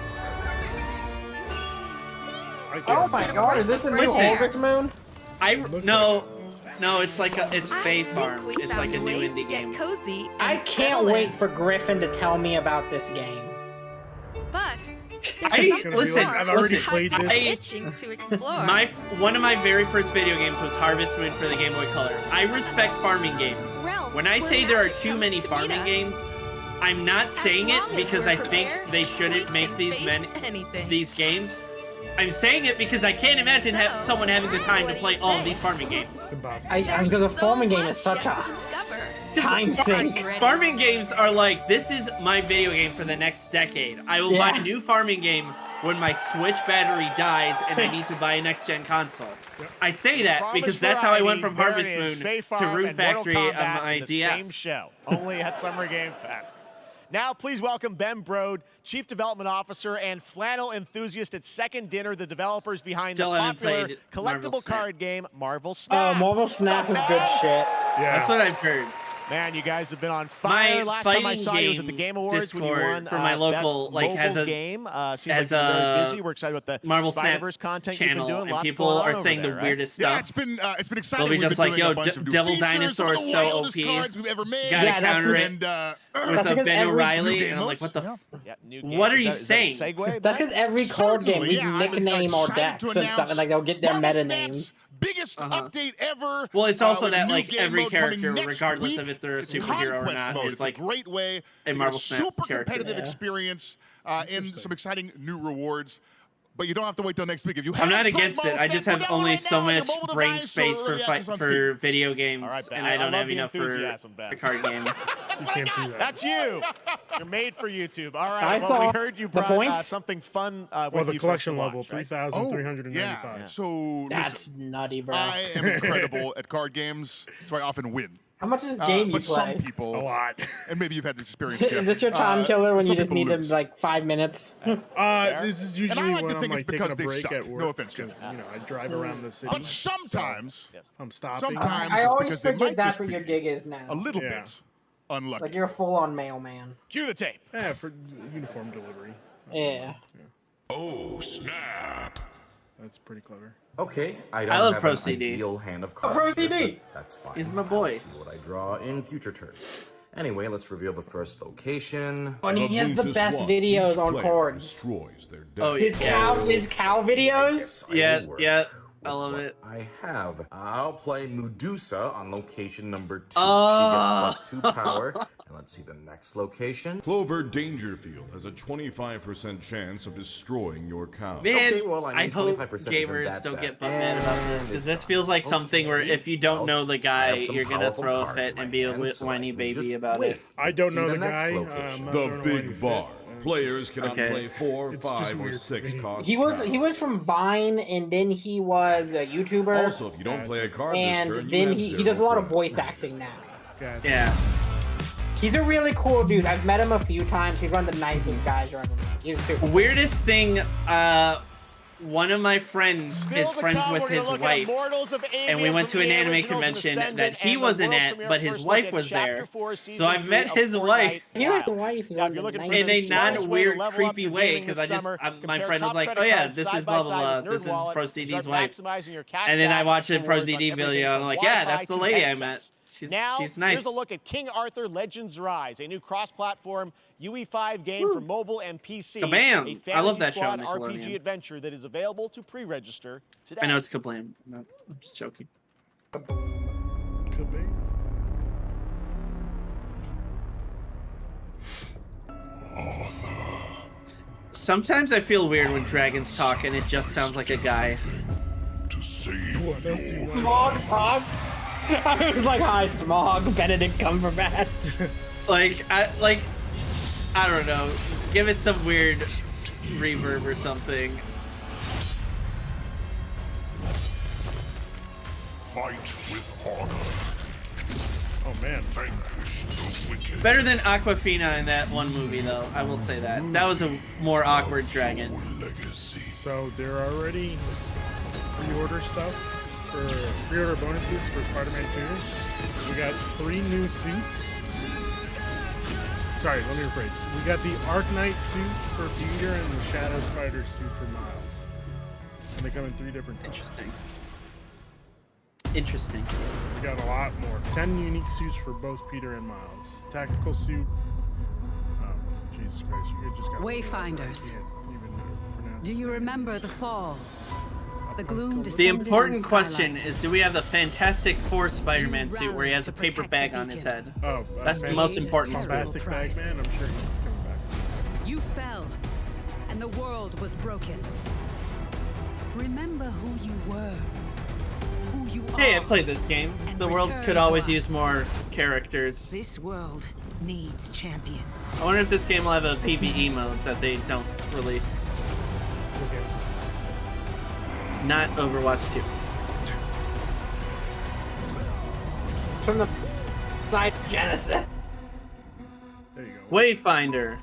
Oh my god, is this a new Listen. Harvest Moon? No, it's like it's Fae I Farm. think we It's found like a way new to indie get game. cozy and I can't settle wait in. for Griffin to tell me about this game. But Listen, I've already played I'm this. itching to explore. One of my very first video games was Harvest Moon for the Game Boy Color. I respect farming games. Realms When I where say there are magic too comes many to meet farming us. games, I'm not saying it long as because we're I think prepared, they shouldn't we make can these face anything. these games. I'm saying it because I can't imagine So, someone having the time to what do play you all of say? these farming games. It's impossible. Because the farming game is such a time sink. Farming games are like, this is my video game for the next decade. I will buy Yeah. a new farming game when my Switch battery dies and I need to buy a next-gen console. I say that Promise because that's how I went variety, from Harvest there it is, Moon Fae to Farm Root and Mortal Factory on Kombat my in the DS. Same show, only at Summer Game Fest. Now, please welcome Ben Brode, Chief Development Officer and flannel enthusiast at Second Dinner, the developers behind Still the haven't popular played Marvel collectible Snap. card game Marvel Snap. Oh, Marvel Snap is good shit. That's what I've heard. Man, you guys have been on fire. My Last time I fighting saw you was at the game Game Awards when you Discord won for my local, best like, mobile has a- game. Seems has like you're a very busy. We're excited about the Marvel Snap Spider-Verse content you've been channel, doing. and Lots people going on are over saying there, the right? weirdest stuff. Yeah, it's been exciting. They'll be We've just been like, doing yo, a bunch of new Devil features, Dinosaur some is of the so wildest OP. cards we've ever made. Gotta Yeah, that's counter what- it And with that's a because Ben every- O'Reilly, new and I'm like, game what the? modes, Yeah, new What game. are you Is that a saying? segue? That's because every card game we Certainly, yeah, I'm nickname our excited decks to and stuff, announce and like they'll get their Marvel meta Snap's names. biggest update ever. Well, it's also with that new like game every mode coming character, next regardless week. of if they're a It's superhero or Conquest not, mode. is It's like a great way a to get Marvel a Snap super character. competitive Yeah. experience and some exciting new rewards. But you don't have to wait till next week. If you I'm not haven't tried against it. Marvel I just Snap, have go only down so right now on much your mobile brain device space or for early access on Steam. for video games, All right, Ben, and I don't love have the enough for enthusiasm, Ben. a card game. You can't see that. That's you. You're made for YouTube. All right. I well, saw we heard you the brought points. something fun with Well, the you for us collection to level, watch, right? 3,395. Yeah. So That's listen, nutty, bro. I am incredible at card games, so I often win. How much is this game you but play? some people, A lot. and maybe you've had this experience. Is Jeff, this your time killer when you some just people need them lose. like 5 minutes? This is usually And I like when to I'm think like it's taking because a they break suck. at work. No offense, Jeff. 'cause, I drive around the city. But sometimes, I'm stopping. sometimes I it's always because they forget might that's just what be your gig is now. a little Yeah. bit unlucky. Like you're a full-on mailman. Cue the tape. Yeah, for uniform delivery. Yeah. Oh, snap. That's pretty clever. Okay, I I don't love have Pro an CD. ideal hand of Oh, cards. Pro here, CD. but that's fine. He's my boy. I'll see what I draw in future turns. Anyway, let's reveal the first location. Oh, and he has the best videos on chords. Destroys their Oh, His cow videos. Yeah, yeah. I love it. I have. I'll play Medusa on location number 2. Oh. She gets +2 power. And let's see the next location. Clover Dangerfield has a 25% chance of destroying your cow. Man, Okay, well, I I mean, hope 25% isn't gamers that don't bad. get mad about this because this feels like something where if you don't know the I guy, have some you're gonna powerful throw a cards fit in my and be a hand, so I whiny can baby just about wait. it. I don't See know the the next guy. location. I'm not The throwing Big any fit. Bar. Players cannot Okay. play 4, It's just 5, or weird to 6 me. cost He was cows. from Vine, and then he was a YouTuber. Also, if you don't play a card this and turn, you then have he 0 does a lot of friends. voice acting now. God. Yeah. He's a really cool dude. I've met him a few times. He's one of the nicest guys you'll ever meet. He's super. Weirdest thing, one of my friends Still is to friends come, with we're gonna his look at wife, Immortals of and we Avian went to from an EA anime Originals and convention Ascendant, that he and the wasn't world at, premiere but his first wife look at was Chapter there. 4, Season So I 3 met of his Fortnite wife Your Wilds. wife is Now, one if you're of the looking for nicest the in a smartest way to non-weird, level up creepy your way gaming because this I just summer, my compare friend was top like, credit "Oh yeah, cards this side is by blah blah side blah. with This is NerdWallet Pro and CD's start wife." maximizing your And then I cashback watched a Pro rewards on CD everything video, and I'm from like, "Yeah, Wi-Fi that's the to lady I headsets. met. Now, She's nice." here's a look at King Arthur Legends Rise, a new cross-platform UE5 game for mobile and PC. Kabam! A fantasy I love that show squad on RPG Nickelodeon. adventure that is available to pre-register today. I know it's Kablam. No, I'm just joking. Could be. Sometimes I feel weird when dragons talk and it just sounds like a guy. What else do you want? Smog talk. I was like, hi, Smog, Benedict Cumberbatch. I don't know. Give it some weird reverb or something. Fight with honor. Oh man. Vanquish the wicked. Better than Aquafina in that one movie, though. I will say that. That was a more awkward dragon. Legacy. So there are already pre-order stuff for pre-order bonuses for Spider-Man 2. We got 3 new suits. Sorry, let me rephrase. We got the Arc Knight suit for Peter and the Shadow Spider suit for Miles. And they come in 3 different colors. Interesting. We got a lot more. 10 unique suits for both Peter and Miles. Tactical suit. Oh, Jesus Christ. You just got Wayfinders. Do you remember the fall? The gloom The descended important on question Starlight. is, do we have the Fantastic Four Spider-Man suit where he has a paper bag on his head? Oh, That's the most important suit. Plastic bag man. I'm sure he's coming back. You fell, and the world was broken. Remember who you were. Who you are. Hey, I played this game. And The world return could to always us. use more characters. This world needs champions. I wonder if this game will have a PvE mode that they don't release. Not Overwatch 2. From the side of Genesis. There you go. Wayfinder.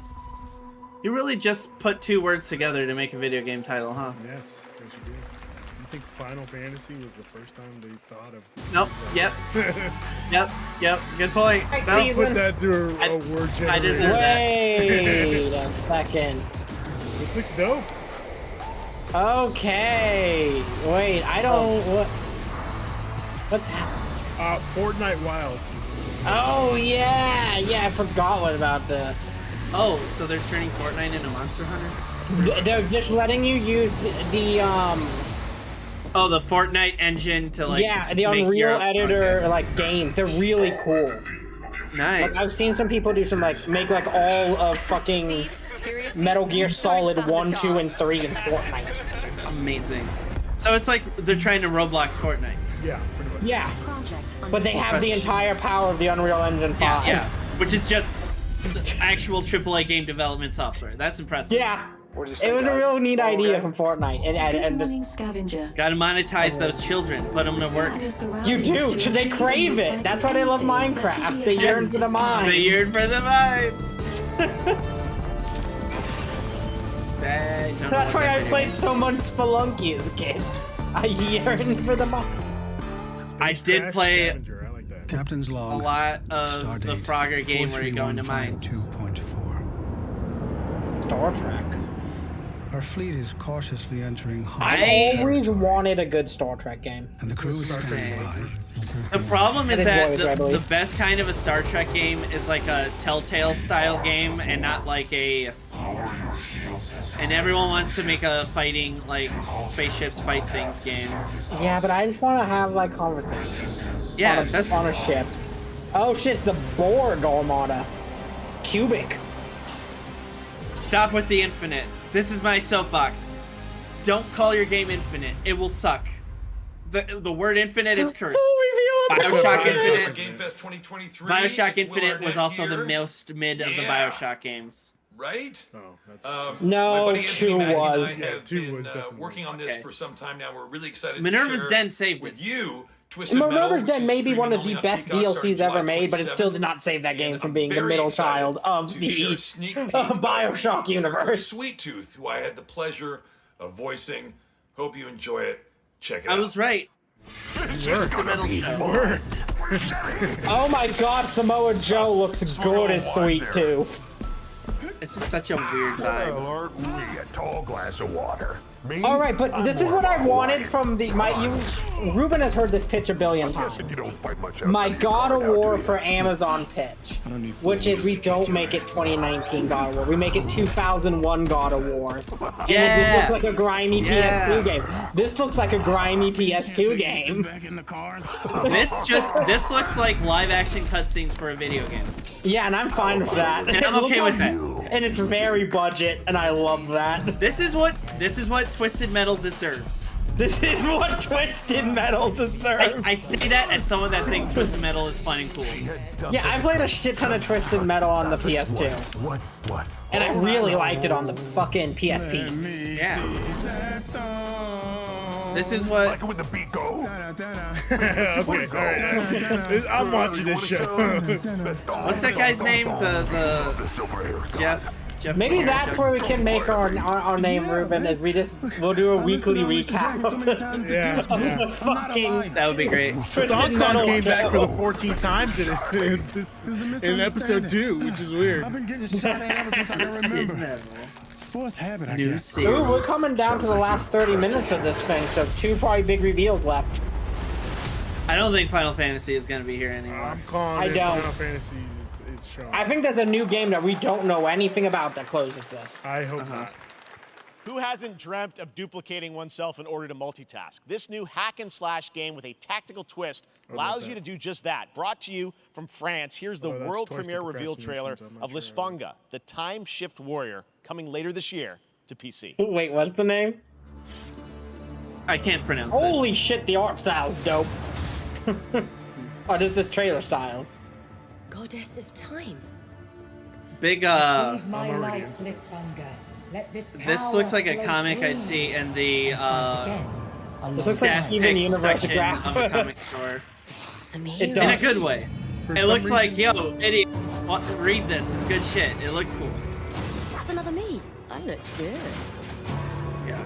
You really just put 2 words together to make a video game title, huh? Yes, yes you do. You think Final Fantasy was the first time they thought of? Nope. Yep. Yep. Good point. Next Nope. season. Put that through a word generator. I deserve that. Wait a second. This looks dope. Okay. Wait, I don't. What's happening? Fortnite Wilds. Oh yeah, I forgot what about this. Oh, so they're turning Fortnite into Monster Hunter? They're just letting you use the Oh, the Fortnite engine to like. yeah, the make Unreal your- Editor okay. like game. They're really cool. Nice. Like I've seen some people do some like make like all of fucking Metal Gear Solid 1, 2, and 3 in Fortnite. Amazing. So it's like they're trying to Roblox Fortnite. Yeah, pretty much. Yeah, but they have the entire power of the Unreal Engine 5. Yeah. Which is just actual AAA game development software. That's impressive. Yeah. It was a real neat idea from Fortnite. And Morning, scavenger. Gotta monetize those children. Put them to work. You do. They crave it. That's why they love Minecraft. They yearn for the mines. They yearn for the mines. That's why I played so much Spelunky as a kid. I yearned for the mines. I did play Captain's a log. lot of Stardate the Frogger game where you go into mines. 2.4. Star Trek. Our fleet is cautiously entering I always wanted a good Star Trek game. and the crew is standing by. The problem is That is that Voyager, I the believe. best kind of a Star Trek game is like a Telltale style game and not like a... And everyone wants to make a fighting, like, spaceships fight things game. Yeah, but I just want to have like conversations. Yeah, that's on a ship. Oh shit, it's the Borg Armada. Cubic. Stop with the infinite. This is my soapbox. Don't call your game infinite. It will suck. The word infinite is cursed. Bioshock Infinite. Game Fest 2023. Bioshock It's Will Infinite was Arnett also the here. most mid of the Yeah. Bioshock games. Right? Oh, that's No, my buddy Anthony 2 Mackie and I was. have Yeah, 2 been, was definitely. working on this Okay. for some time now. We're really excited Minerva's to share Den saved with it. you Twisted Metal, Minerva's which Den is may be one streaming of the only on best Peacock starting DLCs ever July made, but it still 27th. did not save that game And from I'm being the very middle excited child of to the share a sneak peek of Bioshock universe. Sweet Tooth, who I had the pleasure of voicing. Hope you enjoy it. Check it I out. was right. Twisted Metal show. Oh my god, Samoa Joe looks good as Sweet Tooth. This is such a weird vibe. Aren't we a tall glass of water? Me? All right, but I'm this is more what I like wanted wine. from the Ruben has heard this pitch a billion times. You don't fight much My outside God your of car now, do War you? for Amazon pitch, which is we don't make it 2019 God of War, we make it 2001 God of War. And this looks like a grimy PS2 game. This looks like a grimy PS2 game. This looks like live action cutscenes for a video game. Yeah, and I'm fine with that. And I'm It okay looks with like- that. And it's very budget, and I love that. This is what Twisted Metal deserves. This is what Twisted Metal deserves. I say that as someone that thinks Twisted Metal is fun and cool. Yeah, I played a shit ton of Twisted Metal on the PS2. What? And I really liked it on the fucking PSP. Yeah. This is what. Like it with the beat go? Okay, alright. I'm watching this show. What's that guy's name? The Geoff. Maybe that's where we can make our name, Ruben. Is we'll do a weekly recap of the fucking. That would be great. Dogson came back for the 14th time in episode 2, which is weird. I've been getting shot at ever since I can remember. It's forced habit, I guess. Ooh, we're coming down to the last 30 minutes of this thing, so 2 probably big reveals left. I don't think Final Fantasy is going to be here anymore. I'm calling I it don't. Final Fantasy is showing. I think there's a new game that we don't know anything about that closes this. I hope not. Who hasn't dreamt of duplicating oneself in order to multitask? This new hack and slash game with a tactical twist allows you to do just that. Brought to you from France, here's the that's world twice the premiere reveal trailer procrastinations, I'm of not Lisfunga, the Time Shift Warrior, coming later this year to PC. Wait, what's the name? I can't pronounce it. Holy shit, the art style's dope. Or does this trailer styles? Goddess of time. Big, Receive my light, Lisfunga. Let this this looks like a power comic flow I'd see in the, This looks like stat Steven pics Universe section graph. of a comic store. It In a does. good way. It looks like, yo, idiot, read this. It's good shit. It looks cool. That's another me. I look good. Yeah.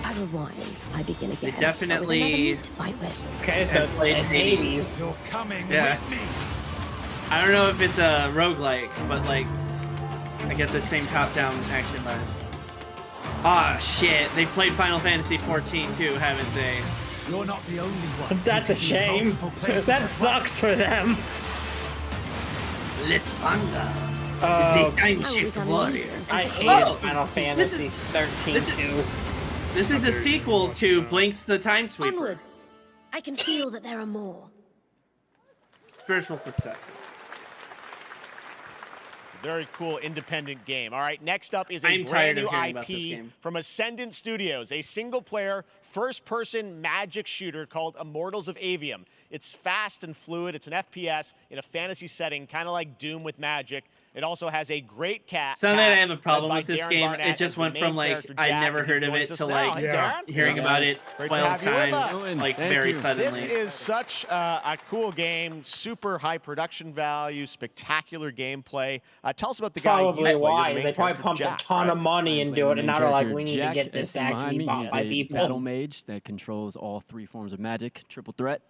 I rewind. I begin again. but definitely- with another me to fight with. Okay, so it's played like 80s. You're coming Yeah. with me. I don't know if it's a roguelike, but like, I get the same top-down action vibes. Ah, shit. They played Final Fantasy 14 too, haven't they? You're not the only one. That's a shame. That sucks for them. Lisfunga. Oh, the Time Shift Warrior. I hate Oh, Final Fantasy 13 too. This is a sequel to Blink's the Time Sweeper. Onwards. I can feel that there are more. Spiritual successor. Very cool independent game. All right, next up is a I'm brand tired new of hearing about this IP game. from Ascendant Studios, a single-player, first-person magic shooter called Immortals of Avium. It's fast and fluid. It's an FPS in a fantasy setting, kind of like Doom with magic. It also has a great cast. Something that I have a problem led by with this Darren game, Barnett it as just the went main from like character, I'd Jack, never and he heard of joins it us to now. like Hey, Darren. hearing about it Great to 12 have you with times, us. like very suddenly. This is such a cool game, super high production value, spectacular gameplay. Tell us about the guy. Probably you play. You're the wise. main They probably character, pumped Jack, a ton right? of money into it, and now they're like, we need to get this to actually be bought by people. Battle mage that controls all 3 forms of magic, triple threat.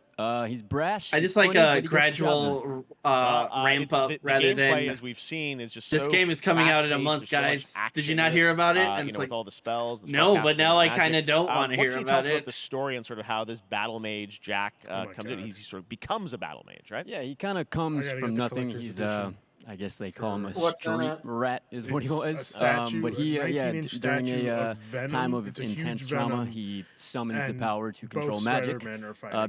He's brash. I just like a gradual ramp up rather than. As we've seen, is just this so game is coming out in a fast-paced, month, there's so much guys. Did you action not in hear about it? You And it's know, like with all the spells. The no, but spellcasting, now I magic. kind of don't want to what hear can you tell about us about it. the story and sort of how this battle mage Jack comes in? He sort of becomes a battle mage, right? Yeah, he kind of comes from nothing. He's I guess they call him a street rat, is what he was. But he, during a time of intense trauma, he summons the power to control magic,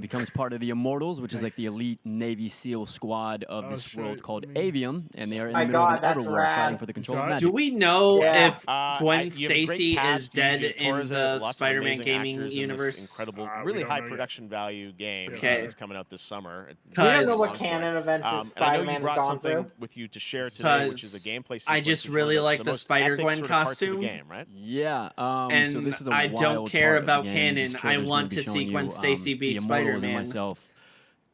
becomes part of the Immortals, which is like the elite Navy SEAL squad of this world called Avium, and they are in the middle of an Everwar fighting for the control of magic. Do we know if Gwen you have a great Stacy cast. is dead You in Torres, the lots of Spider-Man amazing gaming actors in this universe? Incredible, really high production value game that's coming out this summer. We don't know what canon events Spider-Man has gone through. With you to share today, which is a gameplay sequence. I just really like the Spider-Gwen costume. Game, right? Yeah, and so this is a I don't wild care part of the about game. canon. This I trailer's want gonna to be see showing Gwen you, Stacy be the Immortals and Spider-Man. myself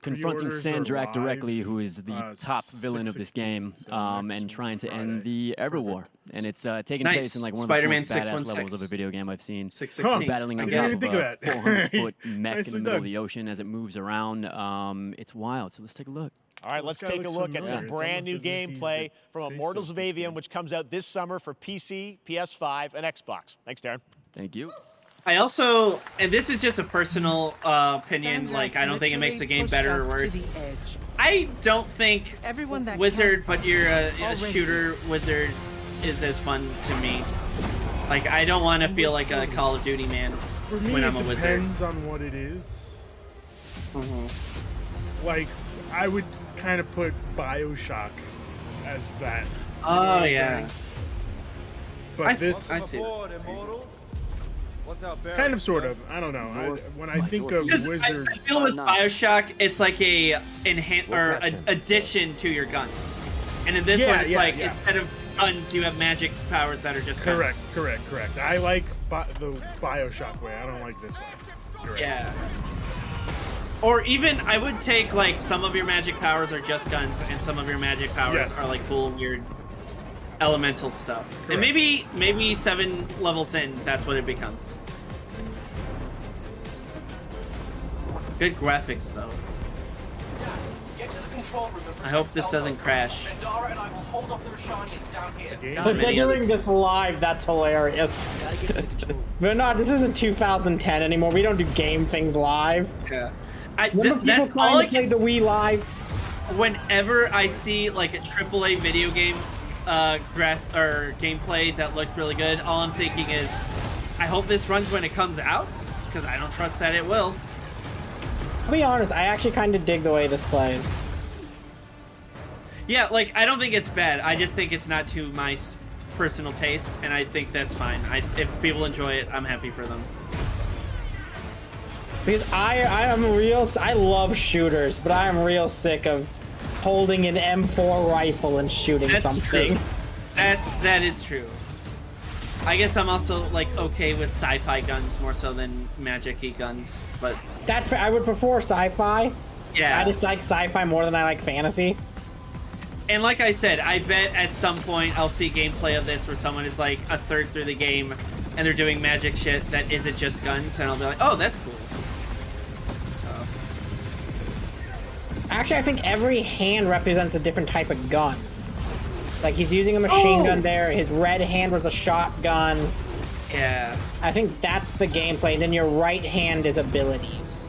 confronting Sandrak directly, who is the top villain of this game, and trying to end the Everwar. And it's taking place in like one Spider-Man of the most badass levels of a video game I've seen. 616. Battling on top of a 400-foot mech in the middle of the ocean as it moves around. It's wild. So let's take a look. All right, let's take a look at some brand new gameplay from Immortals of Avium, which comes out this summer for PC, PS5, and Xbox. Thanks, Darren. Thank you. I also, and this is just a personal opinion, like I don't think it makes the game better or worse. I don't think Wizard, but you're a shooter wizard, is as fun to me. Like I don't want to feel like a Call of Duty man when I'm a wizard. It depends on what it is. Like I would kind of put BioShock as that. Oh yeah. But I kind see. of, sort of. I don't know. When I think of Wizard, I feel with BioShock, it's like a addition to your guns, and in this one, it's instead of guns, you have magic powers that are just guns. Correct. I like the BioShock way. I don't like this one. Right. Yeah. Or even, I would take like some of your magic powers are just guns, and some of your magic powers are like cool, weird elemental stuff. Correct. And maybe 7 levels in, that's what it becomes. Good graphics though. I hope this doesn't crash. If they're doing this live, that's hilarious. But no, this isn't 2010 anymore. We don't do game things live. Yeah. People trying to play the Wii live. Whenever I see like a AAA video game gameplay that looks really good, all I'm thinking is, I hope this runs when it comes out, because I don't trust that it will. I'll be honest, I actually kind of dig the way this plays. Yeah, like, I don't think it's bad. I just think it's not to my personal taste, and I think that's fine. If people enjoy it, I'm happy for them. Because I love shooters, but I am real sick of holding an M4 rifle and shooting something. True. That is true. I guess I'm also like okay with sci-fi guns more so than magic-y guns, but that's fair. I would prefer sci-fi. Yeah. I just like sci-fi more than I like fantasy. And like I said, I bet at some point I'll see gameplay of this where someone is like a third through the game and they're doing magic shit that isn't just guns, and I'll be like, oh, that's cool. Actually, I think every hand represents a different type of gun. Like, he's using a machine gun there. His red hand was a shotgun. Yeah. I think that's the gameplay. And then your right hand is abilities.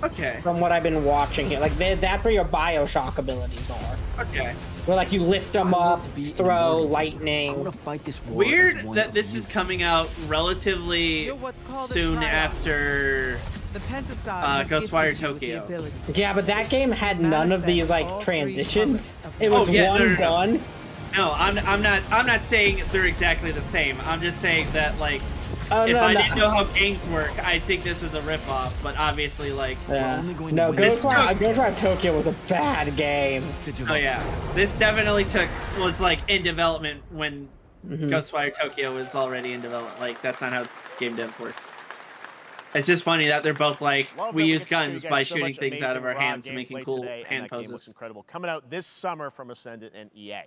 Okay. From what I've been watching here. Like, that's where your BioShock abilities are. Okay. Where, like, you lift them up, throw, lightning. I want to fight this war. Weird that this is coming out relatively soon after Ghostwire Tokyo. Yeah, but that game had none of these, like, transitions. It was one gun. No, I'm not saying they're exactly the same. I'm just saying that, like, if I didn't know how games work, I think this was a ripoff. But obviously, like, no, Ghostwire Tokyo was a bad game. Oh yeah, this definitely was like in development when Ghostwire Tokyo was already in development. Like, that's not how game dev works. It's just funny that they're both like, we use guns by shooting things out of our hands and making cool hand poses. Game looks incredible. Coming out this summer from Ascendant and EA.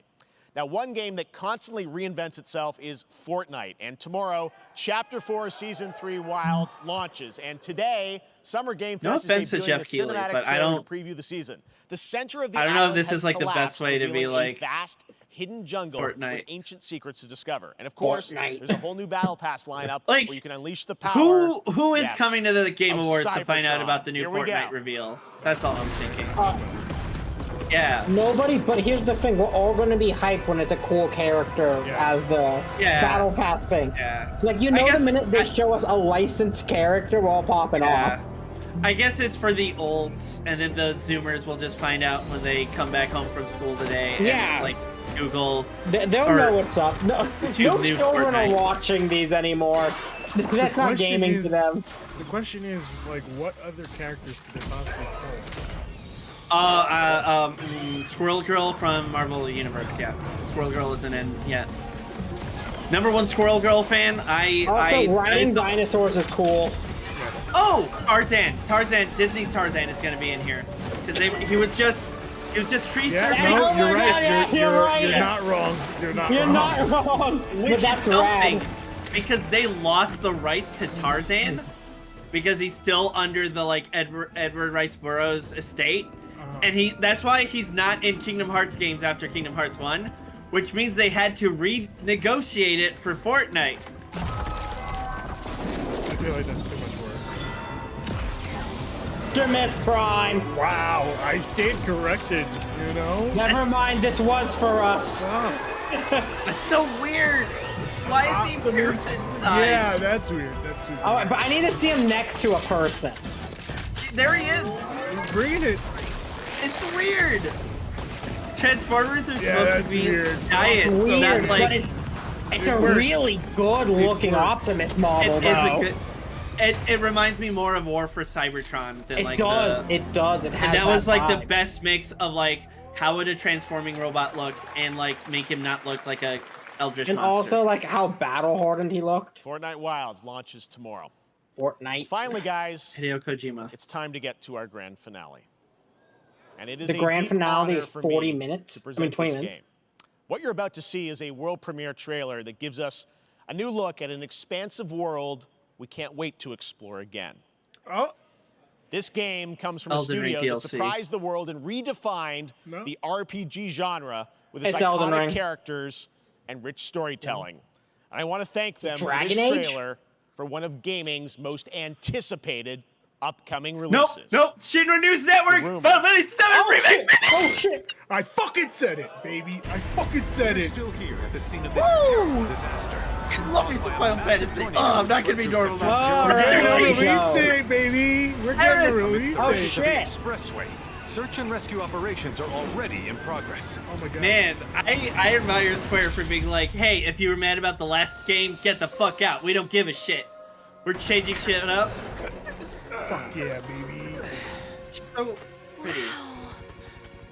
Now, one game that constantly reinvents itself is Fortnite. And tomorrow, Chapter 4 Season 3 Wilds launches. And today, Summer Game Fest is debuting a cinematic trailer to preview the season. The center of the I don't know if this is like the best way to be like vast hidden jungle Fortnite. with ancient secrets to discover. And of course, there's a whole new battle pass lineup like, where you can unleash the power. Who is coming to the Game Awards to find out about the new Fortnite reveal? That's all I'm thinking. Yeah. Nobody, but here's the thing: we're all going to be hyped when it's a cool character as the battle pass thing. Yeah. Like, you know, the minute they show us a licensed character, we're all popping off. I guess it's for the olds, and then the Zoomers will just find out when they come back home from school today. And, like, Google. They'll know what's up. No children are watching these anymore. That's not gaming to them. The question is, like, what other characters could they possibly pull? Squirrel Girl from Marvel Universe. Yeah, Squirrel Girl isn't in yet. #1 Squirrel Girl fan. Riding dinosaurs is cool. Oh, Tarzan, Disney's Tarzan is gonna be in here because he was just tree surfing. No, you're right. You're not wrong. You're not wrong. Which is something because they lost the rights to Tarzan because he's still under the like Edward Rice Burroughs estate. And that's why he's not in Kingdom Hearts games after Kingdom Hearts 1, which means they had to renegotiate it for Fortnite. I feel like that's too much work. Demis Prime. Wow, I stayed corrected, you know? Never mind, this was for us. That's so weird. Why is he person size? Yeah, that's weird. That's weird. Oh, but I need to see him next to a person. There he is. He's bringing it. It's weird. Transformers are supposed to be giant. It's weird, so that, like, but it's a really good-looking Optimus model, though. It reminds me more of War for Cybertron than like it does. It has that was like vibe. the best mix of like how would a transforming robot look and like make him not look like a eldritch and monster. Also like how battle hardened he looked. Fortnite Wilds launches tomorrow. Fortnite. Finally, guys, Hideo Kojima. It's time to get to our grand finale. And it is the grand finale is 40 minutes. 20 minutes. Game. What you're about to see is a world premiere trailer that gives us a new look at an expansive world we can't wait to explore again. This game comes from a studio that surprised the world and redefined the RPG genre with its iconic characters and rich storytelling. And I want to thank them for this trailer for one of gaming's most anticipated upcoming releases. Nope. Shinra News Network. 587 remake. Oh shit! I fucking said it, baby. I fucking said it. Still here at the scene of this terrible disaster. I love me some Final Fantasy. Oh, I'm not gonna be normal now. We're getting a release date, baby. We're getting a release date. Oh shit! Expressway. Search and rescue operations are already in progress. Oh my god. Man, I admire Square for being like, hey, if you were mad about the last game, get the fuck out. We don't give a shit. We're changing shit up. Fuck yeah, baby. So pretty. Wow.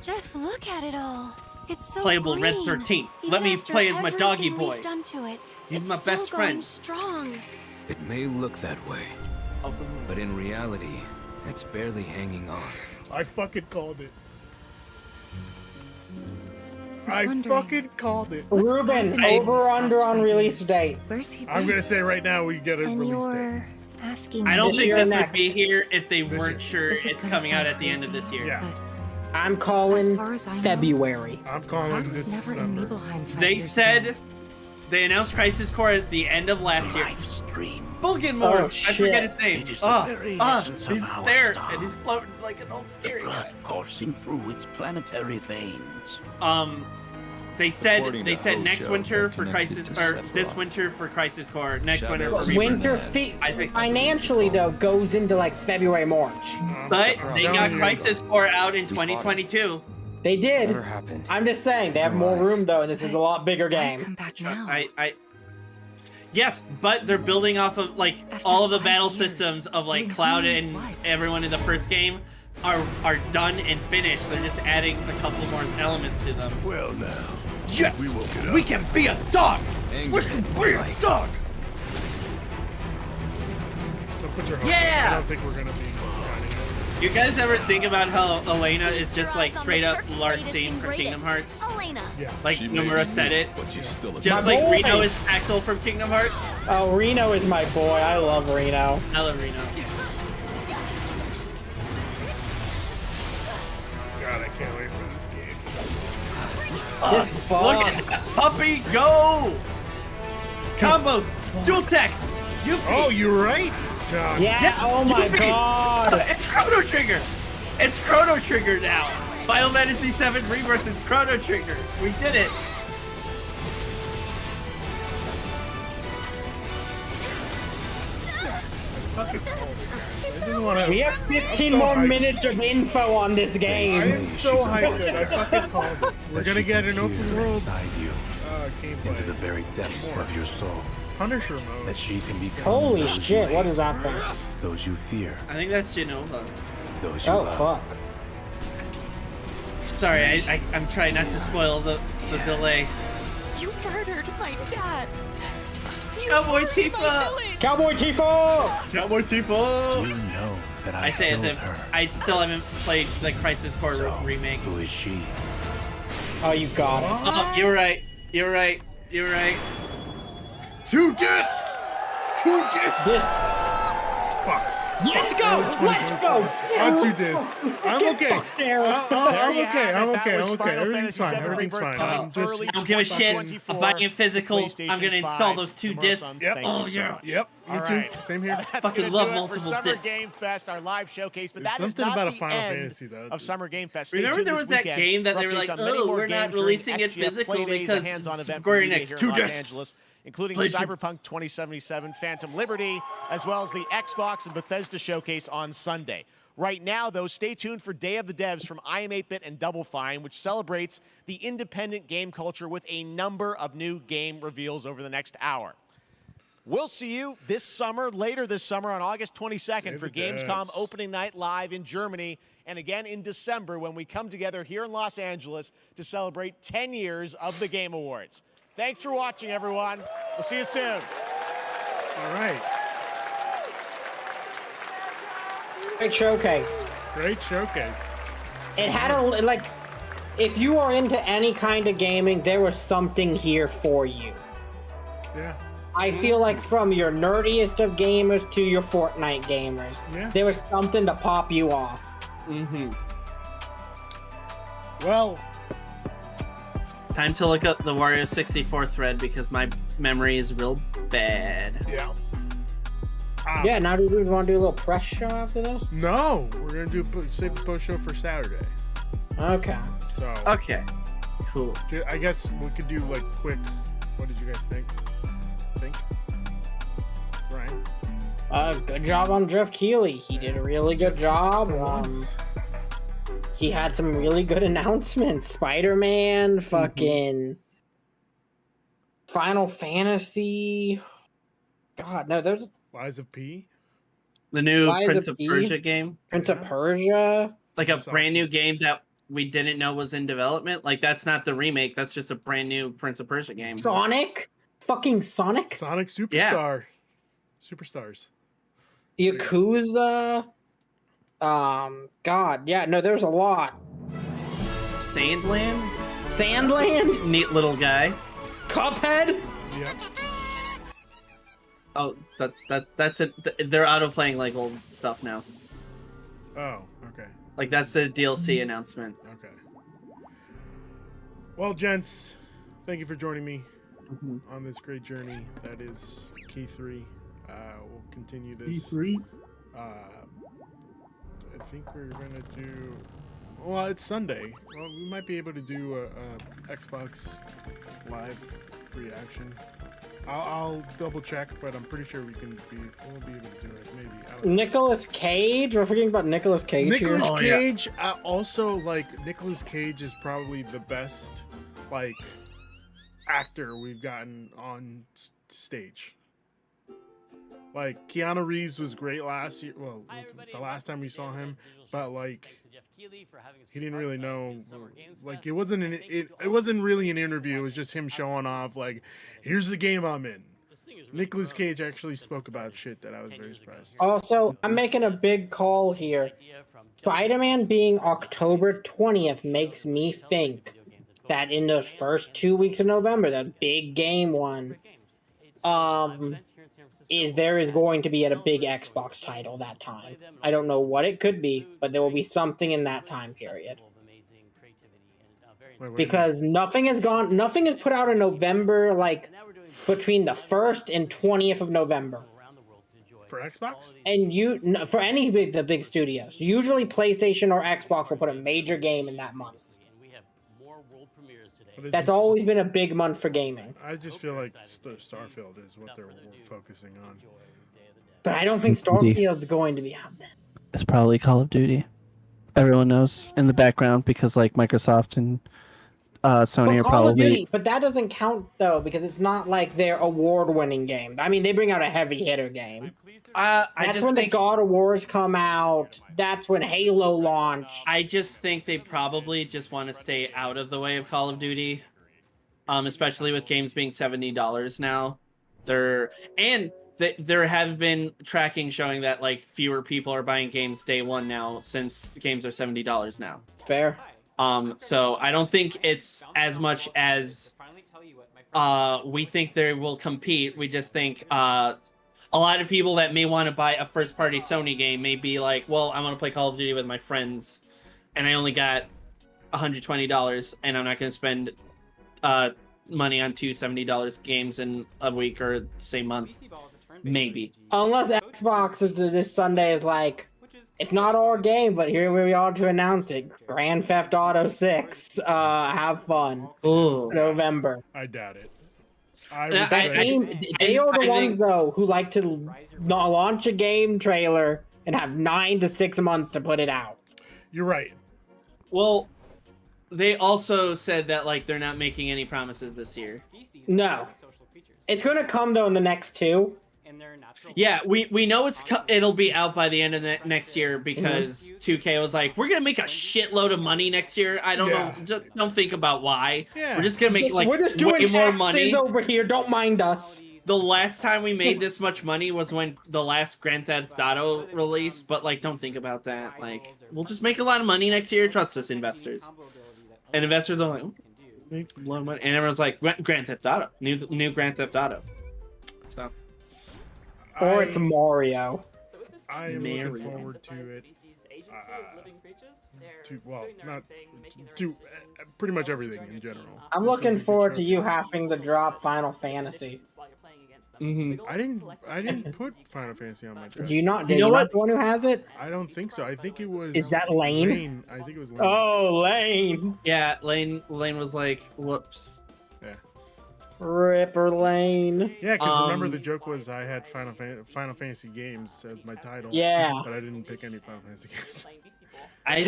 Just look at it all. It's so playable green. Red 13. Even Let me after play as my doggy everything boy. we've done to it, He's it's my still best going friend. Strong. It may look that way, but in reality, it's barely hanging on. I fucking called it. I fucking called it. Ruben, over under on release date. Where's he? I'm gonna say right now we get a release date. Asking I don't me. think this would be here if they weren't sure it's coming out at the end of this year. Yeah. I'm calling February. I'm calling this Never in December. Nibelheim 5 They years said they announced Crisis Core at the end of last year. Bulginmore, I forget his name. It is the very essence of he's our there star. and he's floating like an old scary Blood guy. coursing through its planetary veins. They said According to next Hojo, winter they're for connected Crisis, to or Sephiroth. this winter for Crisis Core, next winter for Winter Rebirth. I think, financially though goes into like February, March. but they got Crisis Core out in 2022. They did. Never happened. I'm just saying they have more room though, and this is a lot bigger game. Come back now. Yes, but they're building off of like all of the battle systems of like Cloud and everyone in the first game are done and finished. They're just adding a couple more elements to them. Well now. Yes, we can be a dog. We can be a dog. Don't put your hopes Yeah! up. I don't think we're gonna be running it. You guys ever think about how Elena is just like straight up Larcene from Kingdom Hearts? Elena. Yeah. Like Nomura said it. But she's still a Just My like boy. Reno is Axel from Kingdom Hearts. Oh, Reno is my boy. I love Reno. I love Reno. God, I can't wait for this game. This Look at that puppy go! Combos, dual techs, Yuffie. Oh, you're right, John. Yeah, oh my Yuffie. god. It's Chrono Trigger. It's Chrono Trigger now. Final Fantasy VII Rebirth is Chrono Trigger. We did it. We have 15 more minutes of info on this I game. am so hyped that I fucking called it. We're gonna get an open world inside you, gameplay. into the very depths of your soul. Punisher mode. That she can become Holy those shit, you what hate, is that thing? those you fear, I think that's Genova. those you Oh, love. fuck. Sorry, I'm trying not to spoil the delay. You murdered my dad. Cowboy Tifa! Cowboy Tifa! Cowboy Tifa! You know that I say as killed if her. I still haven't played the Crisis Core So, remake. who is she? Oh, you got it. Oh, you're right. You're right. You're right. 2 discs! 2 discs! Discs. Fuck. Let's go! Let's go! I'll do this. I'm okay. Fuck there. I'm you okay. have I'm it. okay. That was I'm okay. Final Everything's Fantasy fine. VII Everything's Rebirth fine. coming I'm just. early I don't give a shit. 2024 I'm buying physical. I'm PlayStation gonna install 5. those 2 Nomura-san, discs. Yep. thank Oh you so yeah. much. Yep. Me All too. right. Same here. That's Fucking gonna love do it for multiple Summer discs. Game Fest, our live showcase. But There's that is something not about a the Final end Fantasy, though. of Summer Game Fest. Stay Remember tuned there this was that weekend game that for they were updates like, on many oh, more we're not games during releasing it SGF physical Play Days, because a hands-on event Square for media Enix here 2 in Los discs. Angeles, including Legends. Cyberpunk 2077, Phantom Liberty, as well as the Xbox and Bethesda showcase on Sunday. Right now, though, stay tuned for Day of the Devs from I Am 8-Bit and Double Fine, which celebrates the independent game culture with a number of new game reveals over the next hour. We'll see you this summer, later this summer on August 22nd for Gamescom opening night live in Germany, and again in December when we come together here in Los Angeles to celebrate 10 years of the Game Awards. Thanks for watching, everyone. We'll see you soon. All right. Great showcase. Great showcase. It had a, like, if you are into any kind of gaming, there was something here for you. Yeah. I feel like from your nerdiest of gamers to your Fortnite gamers, there was something to pop you off. Mm-hmm. Well, time to look up the Wario 64 thread because my memory is real bad. Yeah. Yeah, now do we want to do a little press show after this? No, we're gonna save the post show for Saturday. Okay. So. Okay. Cool. I guess we could do like quick. What did you guys think? Ryan. Good job on Geoff Keighley. He did a really good job. He had some really good announcements. Spider-Man, fucking Final Fantasy. God, no, there's Lies of P. The new Lies Prince of of P? Persia game. Prince of Persia. Like a brand new game that we didn't know was in development. Like that's not the remake. That's just a brand new Prince of Persia game. Sonic? Fucking Sonic? Sonic Superstar. Superstars. Yakuza. God, yeah, no, there's a lot. Sandland? Sandland? Neat little guy. Cuphead? Yep. Oh, that's it. They're auto-playing like old stuff now. Oh, okay. Like that's the DLC announcement. Okay. Well, gents, thank you for joining me on this great journey that is Key 3. We'll continue this. Key 3? I think we're gonna do. Well, it's Sunday. Well, we might be able to do a Xbox Live reaction. I'll double check, but I'm pretty sure we'll be able to do it. Maybe. I don't know. Nicolas Cage? We're forgetting about Nicolas Cage Nicolas here. Cage. Also, like Nicolas Cage is probably the best like actor we've gotten on stage. Like Keanu Reeves was great last year. Well, the last time we saw him, but like he didn't really know. Like it wasn't really an interview. It was just him showing off. Like, here's the game I'm in. Nicolas Cage actually spoke about shit that I was very surprised. Also, I'm making a big call here. Spider-Man being October 20th makes me think that in the first 2 weeks of November, the big game one, there is going to be at a big Xbox title that time. I don't know what it could be, but there will be something in that time period. Because nothing is put out in November, like between the 1st and 20th of November. For Xbox? And for any the big studios. Usually PlayStation or Xbox will put a major game in that month. That's always been a big month for gaming. I just feel like Starfield is what they're focusing on. But I don't think Starfield's going to be out then. It's probably Call of Duty. Everyone knows in the background because like Microsoft and Sony are Call of probably. Duty, but that doesn't count though because it's not like their award-winning game. I mean, they bring out a heavy hitter game. That's when the God of Wars come out. That's when Halo launched. I just think they probably just want to stay out of the way of Call of Duty, especially with games being $70 now. There have been tracking showing that like fewer people are buying games day one now since games are $70 now. Fair. So I don't think it's as much as we think they will compete. We just think a lot of people that may want to buy a first-party Sony game may be like, well, I want to play Call of Duty with my friends, and I only got $120, and I'm not going to spend money on two $70 games in a week or the same month. Maybe. Unless Xbox this Sunday is like, it's not our game, but here we are to announce it. Grand Theft Auto 6. Have fun. Ooh. November. I doubt it. They are the ones, though, who like to not launch a game trailer and have 9 to 6 months to put it out. You're right. Well, they also said that like they're not making any promises this year. No. It's going to come, though, in the next 2. Yeah, we know it'll be out by the end of next year because 2K was like, we're gonna make a shitload of money next year. I don't know, just don't think about why. Yeah. We're just gonna make like we're just doing way more taxes money over here. Don't mind us. The last time we made this much money was when the last Grand Theft Auto released, but like don't think about that. Like we'll just make a lot of money next year. Trust us, investors. And investors are like, make a lot of money, and everyone's like, Grand Theft Auto, new Grand Theft Auto. So. Or it's Mario. I am looking forward to it. To pretty much everything in general. I'm looking forward to you having to drop Final Fantasy. Mm-hmm. I didn't put Final Fantasy on my draft. Do you not? You know what? The one who has it? I don't think so. I think it was. Is that Lane? I think it was Lane. Oh, Lane. Yeah, Lane was like, whoops. Yeah. Ripper Lane. Yeah, because remember the joke was I had Final Fantasy games as my title. Yeah. But I didn't pick any Final Fantasy games. I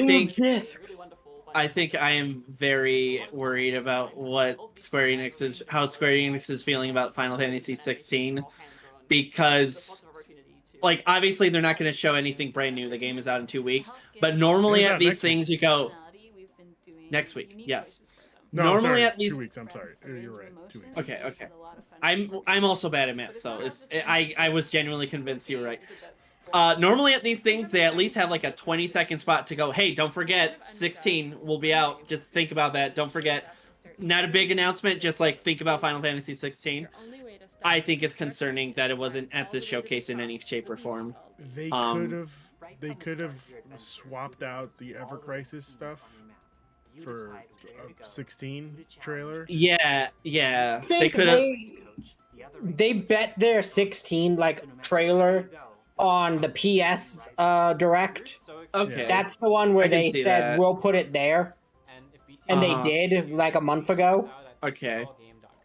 think I am very worried about how Square Enix is feeling about Final Fantasy 16 because like obviously they're not going to show anything brand new. The game is out in 2 weeks, but normally at these things you go next week. Yes. No, normally sorry, at least 2 weeks. I'm sorry. You're right. 2 weeks. Okay. I'm also bad at math, so I was genuinely convinced you were right. Normally at these things they at least have like a 20-second spot to go, hey, don't forget 16 will be out. Just think about that. Don't forget. Not a big announcement, just like think about Final Fantasy 16. I think it's concerning that it wasn't at this showcase in any shape or form. They could have swapped out the Ever Crisis stuff for a 16 trailer. Yeah. They could have. They bet their 16 like trailer on the PS Direct. Okay. That's the one where they said we'll put it there. And they did like a month ago. Okay.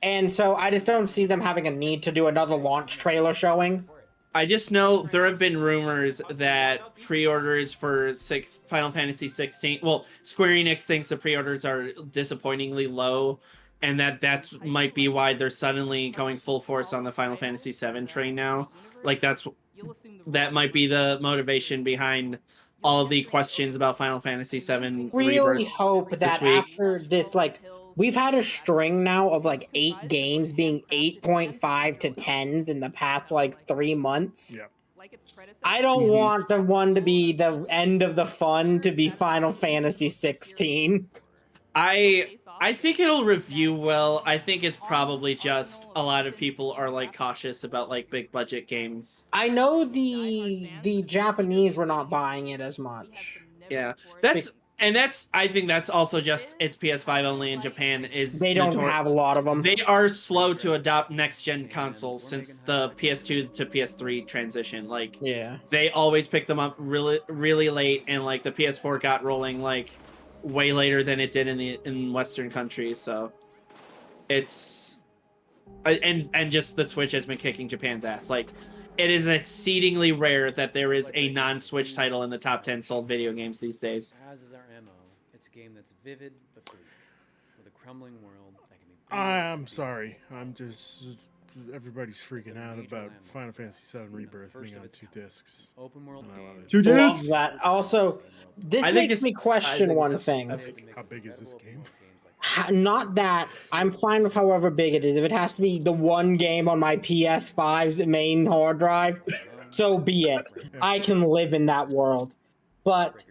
And so I just don't see them having a need to do another launch trailer showing. I just know there have been rumors that pre-orders for Final Fantasy 16. Well, Square Enix thinks the pre-orders are disappointingly low and that's might be why they're suddenly going full force on the Final Fantasy VII train now. Like that might be the motivation behind all the questions about Final Fantasy VII Really Rebirth hope that after this, like, we've had a string now of like 8 games being 8.5 to 10s in the past like 3 months. Yep. I don't want the one to be the end of the fun to be Final Fantasy 16. I think it'll review well. I think it's probably just a lot of people are like cautious about like big budget games. I know the Japanese were not buying it as much. Yeah, I think that's also just it's PS5 only in Japan. Is they don't have a lot of them. They are slow to adopt next gen consoles since the PS2 to PS3 transition. Like, yeah, they always pick them up really late, and like the PS4 got rolling like way later than it did in Western countries. So it's and just the Switch has been kicking Japan's ass. Like, it is exceedingly rare that there is a non-Switch title in the top 10 sold video games these days. As is our MO. It's a game that's vivid but bleak, with a crumbling world that can be. I'm sorry. I'm just everybody's freaking out about Final Fantasy VII Rebirth being on 2 discs. Open world game. 2 discs. That also, this makes me question one thing. How big is this game? Not that I'm fine with however big it is. If it has to be the one game on my PS5's main hard drive, so be it. I can live in that world. But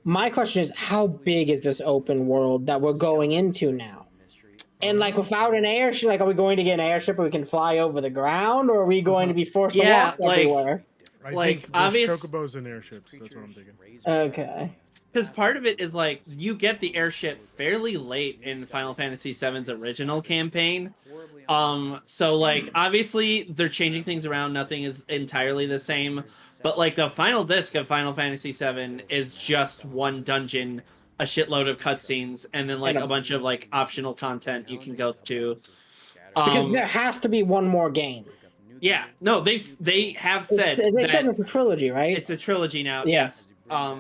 my question is, how big is this open world that we're going into now? And like, without an airship, like, are we going to get an airship where we can fly over the ground, or are we going to be forced to walk everywhere? I think there's chocobos and airships. That's what I'm thinking. Okay. Because part of it is like you get the airship fairly late in Final Fantasy VII's original campaign. So like obviously they're changing things around. Nothing is entirely the same. But like the final disc of Final Fantasy VII is just one dungeon, a shitload of cutscenes, and then like a bunch of like optional content you can go to. Because there has to be one more game. Yeah. No, they have said they said it's a trilogy, right? It's a trilogy now. Yeah. Yes.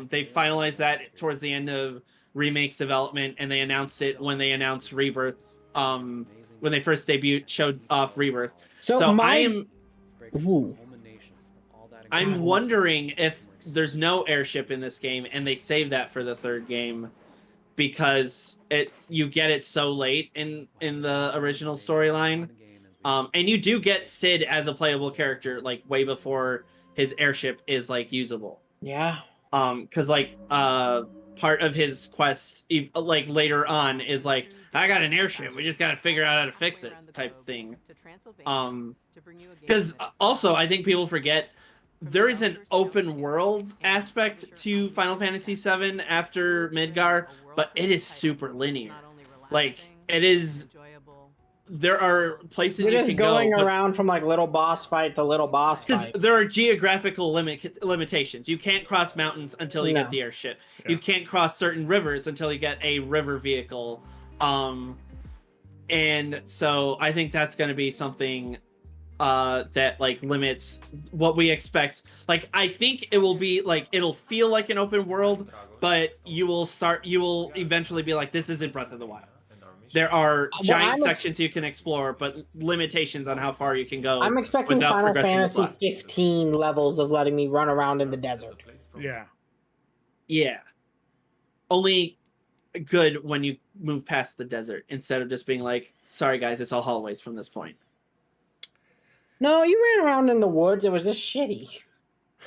They finalized that towards the end of Remake's development, and they announced it when they announced Rebirth. When they first showed off Rebirth. So I'm wondering if there's no airship in this game, and they save that for the third game because you get it so late in the original storyline, and you do get Sid as a playable character like way before his airship is like usable. Yeah. Because like part of his quest like later on is like, I got an airship, we just got to figure out how to fix it type thing. Because also I think people forget there is an open world aspect to Final Fantasy VII after Midgar, but it is super linear. Like, it is. There are places You're you just can going go, around from like little boss fight to little boss fight. There are geographical limitations. You can't cross mountains until you get the airship. Yeah. You can't cross certain rivers until you get a river vehicle. And so I think that's going to be something that like limits what we expect. Like, I think it will be like, it'll feel like an open world, but you will eventually be like, this isn't Breath of the Wild. There are giant sections you can explore, but limitations on how far you can go. I'm expecting Final Fantasy 15 levels of letting me run around in the desert. Yeah. Yeah. Only good when you move past the desert instead of just being like, sorry guys, it's all hallways from this point. No, you ran around in the woods. It was just shitty.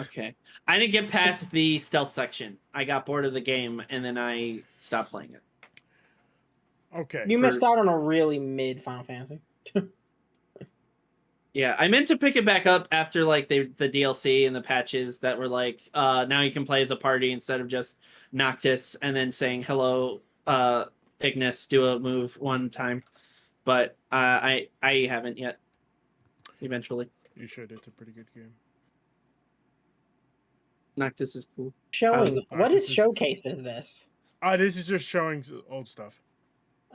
Okay. I didn't get past the stealth section. I got bored of the game, and then I stopped playing it. Okay. You missed out on a really mid Final Fantasy. Yeah, I meant to pick it back up after like the DLC and the patches that were like, now you can play as a party instead of just Noctis and then saying hello, Ignis, do a move one time. But I haven't yet. Eventually. You should. It's a pretty good game. Noctis is cool. What is Showcase is this? This is just showing old stuff.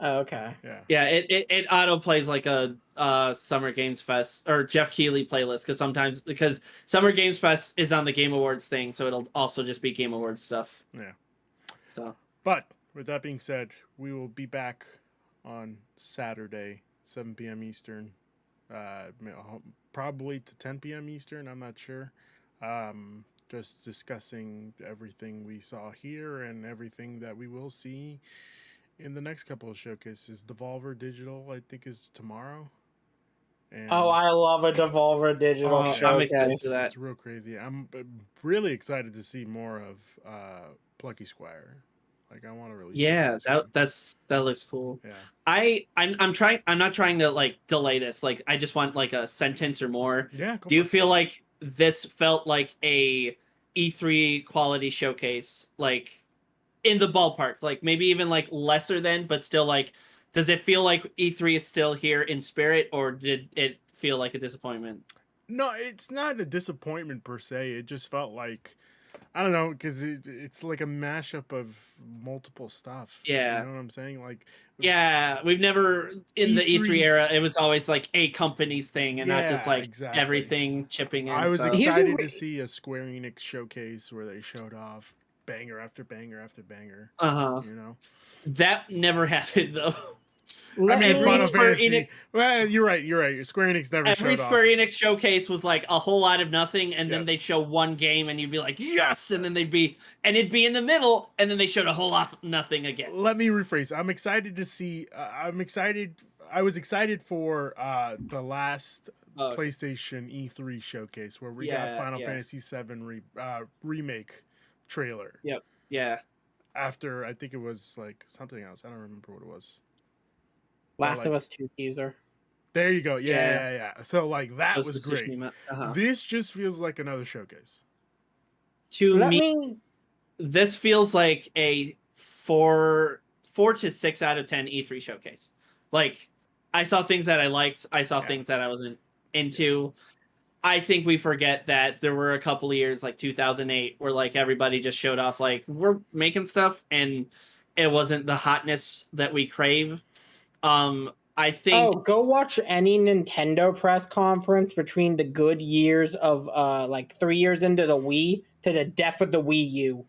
Oh, okay. Yeah. Yeah, it auto plays like a Summer Games Fest or Geoff Keighley playlist because Summer Games Fest is on the Game Awards thing, so it'll also just be Game Awards stuff. Yeah. So. But with that being said, we will be back on Saturday, 7 p.m. Eastern, probably to 10 p.m. Eastern. I'm not sure. Just discussing everything we saw here and everything that we will see in the next couple of showcases. Devolver Digital, I think, is tomorrow. And I love a Devolver Digital showcase. I'm excited for that. It's real crazy. I'm really excited to see more of Plucky Squire. Like, I want to release. Yeah, that looks cool. Yeah. I'm not trying to like delay this. Like, I just want like a sentence or more. Yeah. Do you feel like this felt like a E3 quality showcase? Like, in the ballpark, like maybe even like lesser than, but still like, does it feel like E3 is still here in spirit, or did it feel like a disappointment? No, it's not a disappointment per se. It just felt like, I don't know, because it's like a mashup of multiple stuff. Yeah. You know what I'm saying? Like, yeah, we've never, in the E3 era, it was always like a company's thing and not just like everything chipping in. I was excited to see a Square Enix showcase where they showed off banger after banger after banger. You know, that never happened though. I mean, Final Fantasy. Well, you're right. Square Enix never. Every Square Enix showcase was like a whole lot of nothing, and then they'd show one game, and you'd be like, yes, and then it'd be in the middle, and then they showed a whole lot of nothing again. Let me rephrase. I'm excited to see. I was excited for the last PlayStation E3 showcase where we got Final Fantasy VII remake trailer. Yep. Yeah. After, I think it was like something else. I don't remember what it was. Last of Us 2 teaser. There you go. Yeah. So like that was great. This just feels like another showcase. To me, this feels like a 4 to 6 out of 10 E3 showcase. Like, I saw things that I liked. I saw things that I wasn't into. I think we forget that there were a couple of years, like 2008, where like everybody just showed off, like, we're making stuff, and it wasn't the hotness that we crave. I think. Go watch any Nintendo press conference between the good years of like 3 years into the Wii to the death of the Wii U.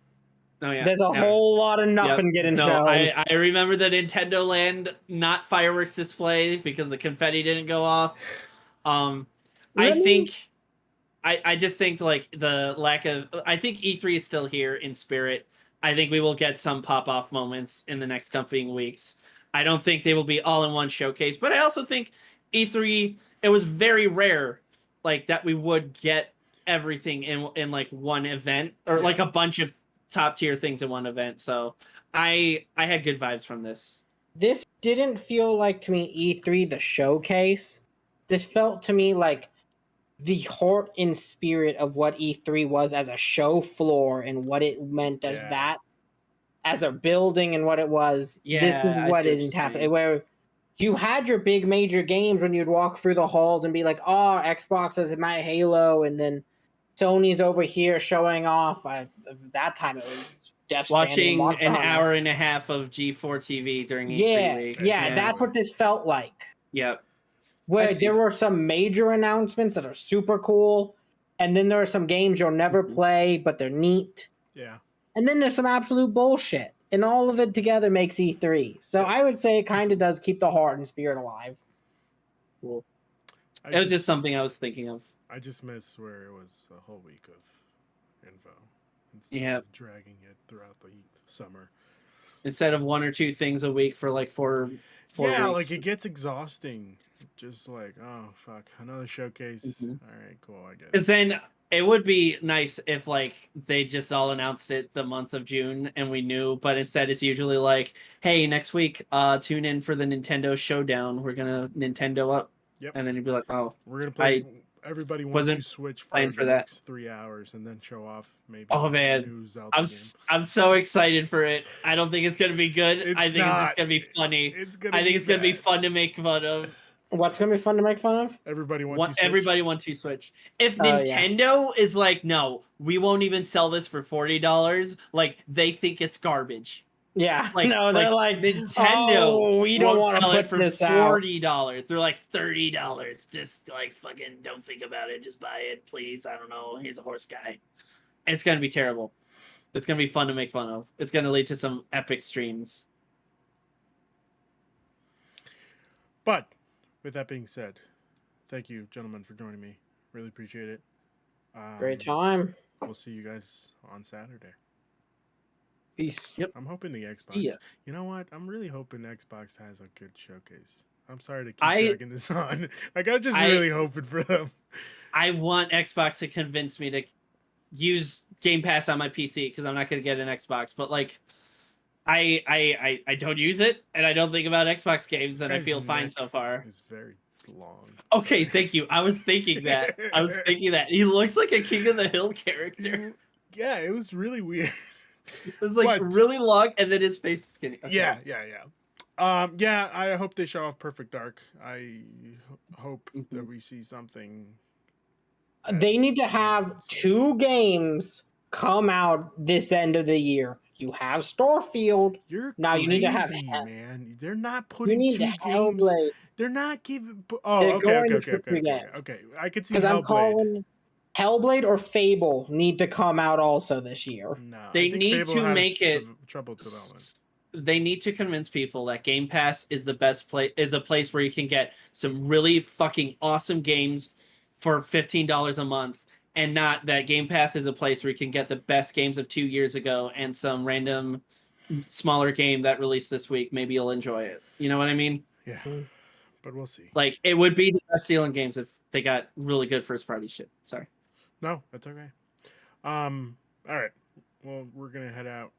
Oh yeah, there's a whole lot of nothing getting shown. I remember the Nintendo Land not fireworks display because the confetti didn't go off. I just think like the lack of. I think E3 is still here in spirit. I think we will get some pop-off moments in the next coming weeks. I don't think they will be all in one showcase, but I also think E3, it was very rare like that we would get everything in like one event, or like a bunch of top tier things in one event. So I had good vibes from this. This didn't feel like to me E3 the showcase. This felt to me like the heart and spirit of what E3 was as a show floor and what it meant as that. As a building and what it was, this is what it didn't happen. Where you had your big major games when you'd walk through the halls and be like, oh, Xbox has my Halo, and then Sony's over here showing off. That time it was Death Stranding, watching an hour and a half of G4 TV during E3 week. Yeah, that's what this felt like. Yep. Where there were some major announcements that are super cool, and then there are some games you'll never play, but they're neat. Yeah. And then there's some absolute bullshit. And all of it together makes E3. So I would say it kind of does keep the heart and spirit alive. Cool. It was just something I was thinking of. I just miss where it was a whole week of info. Instead of dragging it throughout the summer. Instead of 1 or 2 things a week for like four weeks. Like it gets exhausting. Just like, oh, fuck. Another showcase. All right, cool. I get it. Because then it would be nice if like they just all announced it the month of June and we knew, but instead it's usually like, hey, next week, tune in for the Nintendo Showdown. We're gonna Nintendo up. Yep. And then you'd be like, oh, we're gonna play everybody wants to switch for the next 3 hours and then show off maybe. Oh man, I'm so excited for it. I don't think it's gonna be good. I think it's just gonna be funny. I think it's gonna be fun to make fun of. What's gonna be fun to make fun of? Everybody wants to switch. If Nintendo is like, no, we won't even sell this for $40, like they think it's garbage. Yeah, like no, they're like Nintendo. We don't want to put for this $40. They're like $30. Just like fucking don't think about it. Just buy it, please. I don't know. Here's a horse guy. It's gonna be terrible. It's gonna be fun to make fun of. It's gonna lead to some epic streams. But with that being said, thank you, gentlemen, for joining me. Really appreciate it. Great time. We'll see you guys on Saturday. Peace. Yep. I'm hoping the Xbox. Yeah. You know what? I'm really hoping Xbox has a good showcase. I'm sorry to keep dragging this on. Like, I'm just really hoping for them. I want Xbox to convince me to use Game Pass on my PC because I'm not going to get an Xbox. But like, I don't use it, and I don't think about Xbox games, and I feel fine so far. It's very long. Okay, thank you. I was thinking that. He looks like a King of the Hill character. Yeah, it was really weird. It was like really long, and then his face is skinny. Okay. Yeah. Yeah, I hope they show off Perfect Dark. I hope that we see something. They need to have 2 games come out this end of the year. You have Starfield. You're now crazy, you need to have man. They're not putting 2 games. Hellblade. They're not giving. They're Okay. I could see Hellblade. I'm calling Hellblade or Fable need to come out also this year. No, they need to make it trouble development. They need to convince people that Game Pass is the best place. Is a place where you can get some really fucking awesome games for $15 a month, and not that Game Pass is a place where you can get the best games of 2 years ago and some random smaller game that released this week. Maybe you'll enjoy it. You know what I mean? Yeah, but we'll see. Like, it would be the best deal in games if they got really good first party shit. Sorry. No, that's okay. All right. Well, we're gonna head out.